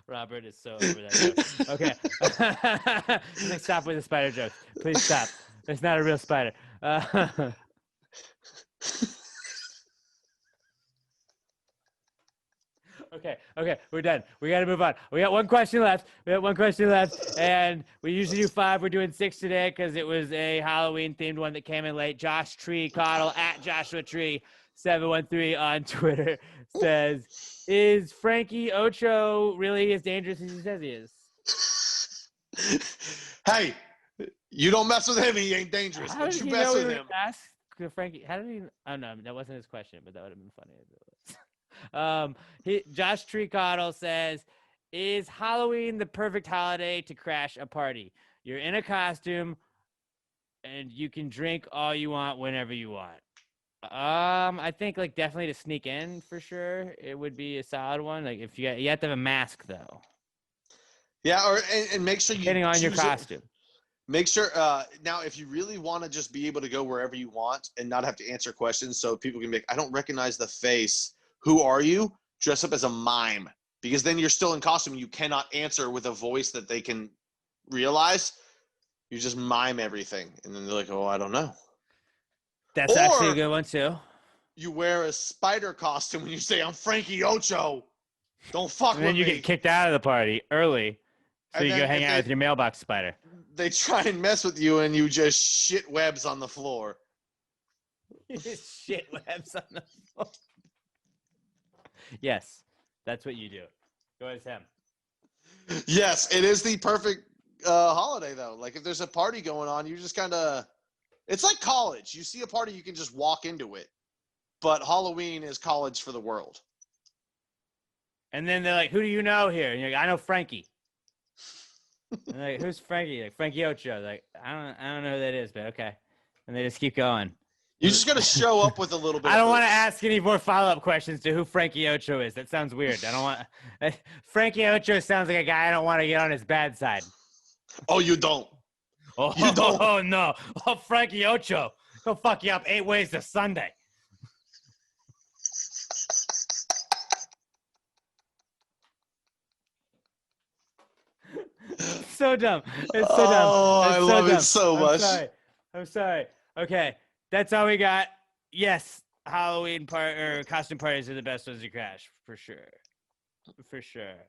[SPEAKER 1] Robert is so over that joke. Okay. Let's stop with the spider joke. Please stop. It's not a real spider. Okay, we're done. We got to move on. We got one question left. And we usually do 5. We're doing 6 today because it was a Halloween-themed one that came in late. Josh Tree Coddle at Joshua Tree 713 on Twitter says, is Frankie Ocho really as dangerous as he says he is?
[SPEAKER 2] Hey, you don't mess with him, he ain't dangerous.
[SPEAKER 1] How
[SPEAKER 2] But
[SPEAKER 1] did
[SPEAKER 2] you
[SPEAKER 1] he
[SPEAKER 2] mess
[SPEAKER 1] know
[SPEAKER 2] with
[SPEAKER 1] we
[SPEAKER 2] him.
[SPEAKER 1] would ask Frankie? How did he? Oh no, that wasn't his question, but that would have been funny if it was. Josh Treecoddle says, is Halloween the perfect holiday to crash a party? You're in a costume and you can drink all you want whenever you want. I think like definitely to sneak in for sure. It would be a solid one. Like if you have to have a mask though.
[SPEAKER 2] Yeah, and make sure you
[SPEAKER 1] depending on your costume.
[SPEAKER 2] Make sure now if you really want to just be able to go wherever you want and not have to answer questions so people can I don't recognize the face. Who are you? Dress up as a mime, because then you're still in costume. You cannot answer with a voice that they can realize. You just mime everything. And then they're like, oh, I don't know.
[SPEAKER 1] That's actually a good one too.
[SPEAKER 2] You wear a spider costume and you say, I'm Frankie Ocho. Don't fuck with me.
[SPEAKER 1] And then you get kicked out of the party early. So you go hang out with your mailbox spider.
[SPEAKER 2] They try and mess with you and you just shit webs on the floor.
[SPEAKER 1] Shit webs on the floor. Yes, that's what you do. Go as him.
[SPEAKER 2] Yes, it is the perfect holiday, though. Like, if there's a party going on, you just kind of – it's like college. You see a party, you can just walk into it. But Halloween is college for the world.
[SPEAKER 1] And then they're like, who do you know here? And you're like, I know Frankie. And they're like, who's Frankie? Like, Frankie Ocho. Like, I don't know who that is, but okay. And they just keep going.
[SPEAKER 2] You just got to show up with a little bit.
[SPEAKER 1] I don't want to ask any more follow-up questions to who Frankie Ocho is. That sounds weird. I don't want. Frankie Ocho sounds like a guy I don't want to get on his bad side.
[SPEAKER 2] Oh, you don't.
[SPEAKER 1] Oh,
[SPEAKER 2] you don't.
[SPEAKER 1] Oh no. Oh, Frankie Ocho. He'll fuck you up 8 ways to Sunday. So dumb. It's so dumb.
[SPEAKER 2] Oh, I love
[SPEAKER 1] dumb.
[SPEAKER 2] it so much.
[SPEAKER 1] I'm sorry. Okay. That's all we got. Yes, Halloween costume parties are the best ones to crash for sure,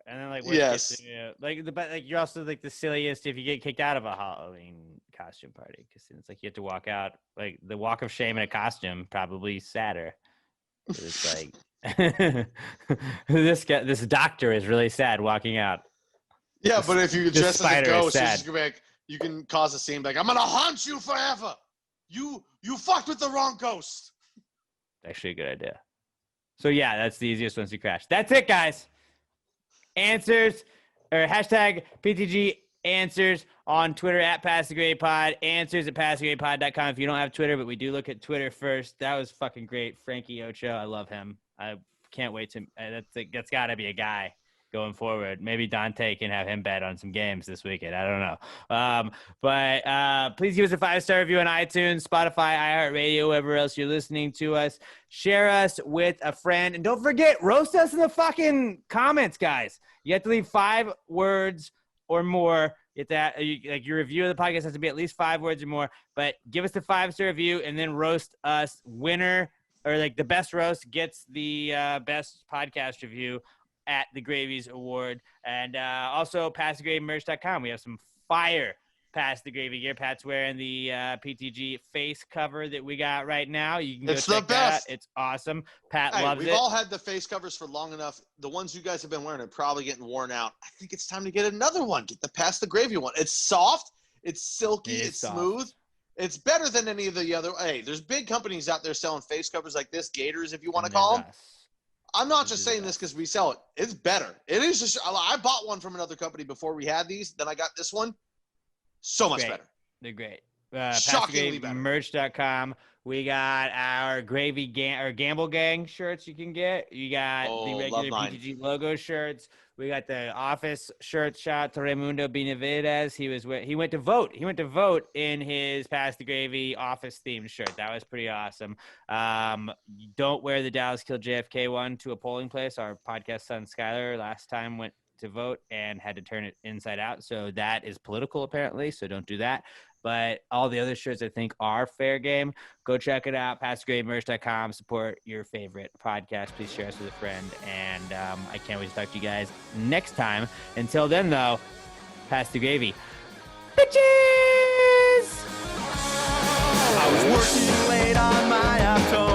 [SPEAKER 1] And then
[SPEAKER 2] yes,
[SPEAKER 1] you're also like the silliest if you get kicked out of a Halloween costume party because it's like you have to walk out. Like the walk of shame in a costume probably sadder. It's like this doctor is really sad walking out.
[SPEAKER 2] Yeah, but if you dress as a ghost, you can cause a scene. Like, I'm gonna haunt you forever. You fucked with the wrong ghost.
[SPEAKER 1] Actually a good idea. So yeah, that's the easiest ones to crash. That's it, guys. Answers or hashtag PTG answers on Twitter at PassTheGradePod. Answers at PassTheGradePod.com if you don't have Twitter, but we do look at Twitter first. That was fucking great. Frankie Ocho, I love him. I can't wait to that's got to be a guy going forward. Maybe Dante can have him bet on some games this weekend. I don't know. But please give us a 5-star review on iTunes, Spotify, iHeartRadio, wherever else you're listening to us. Share us with a friend. And don't forget, roast us in the fucking comments, guys. You have to leave 5 words or more. Your review of the podcast has to be at least 5 words or more. But give us a 5-star review and then roast us. Winner or like the best roast gets the best podcast review at the Gravies Award. And also PassTheGravyMerch.com. We have some fire Pass the Gravy gear. Pat's wearing the PTG face cover that we got right now. You can go check that out. It's awesome. Pat loves it.
[SPEAKER 2] We've all had the face covers for long enough. The ones you guys have been wearing are probably getting worn out. I think it's time to get another one. Get the Pass the Gravy one. It's soft. It's silky. It's smooth. It's better than any of the other. Hey, there's big companies out there selling face covers like this, Gators, if you want to call them. I'm not just saying this because we sell it. It's better. It is just. I bought one from another company before we had these. Then I got this one. So much better.
[SPEAKER 1] They're great.
[SPEAKER 2] Shockingly better.
[SPEAKER 1] Merch.com. We got our Gravy or Gamble Gang shirts you can get. You got the regular PTG logo shirts. We got the office shirt. Shout out to Raimundo Benavides. He went to vote. He went to vote in his Pass the Gravy office themed shirt. That was pretty awesome. Don't wear the Dallas Kill JFK one to a polling place. Our podcast son Skylar last time went to vote and had to turn it inside out. So that is political apparently. So don't do that. But all the other shirts I think are fair game. Go check it out. PassTheGravyMerch.com. Support your favorite podcast. Please share us with a friend. And I can't wait to talk to you guys next time. Until then though, pass the gravy. Bitches!
[SPEAKER 9] I was working late on my October.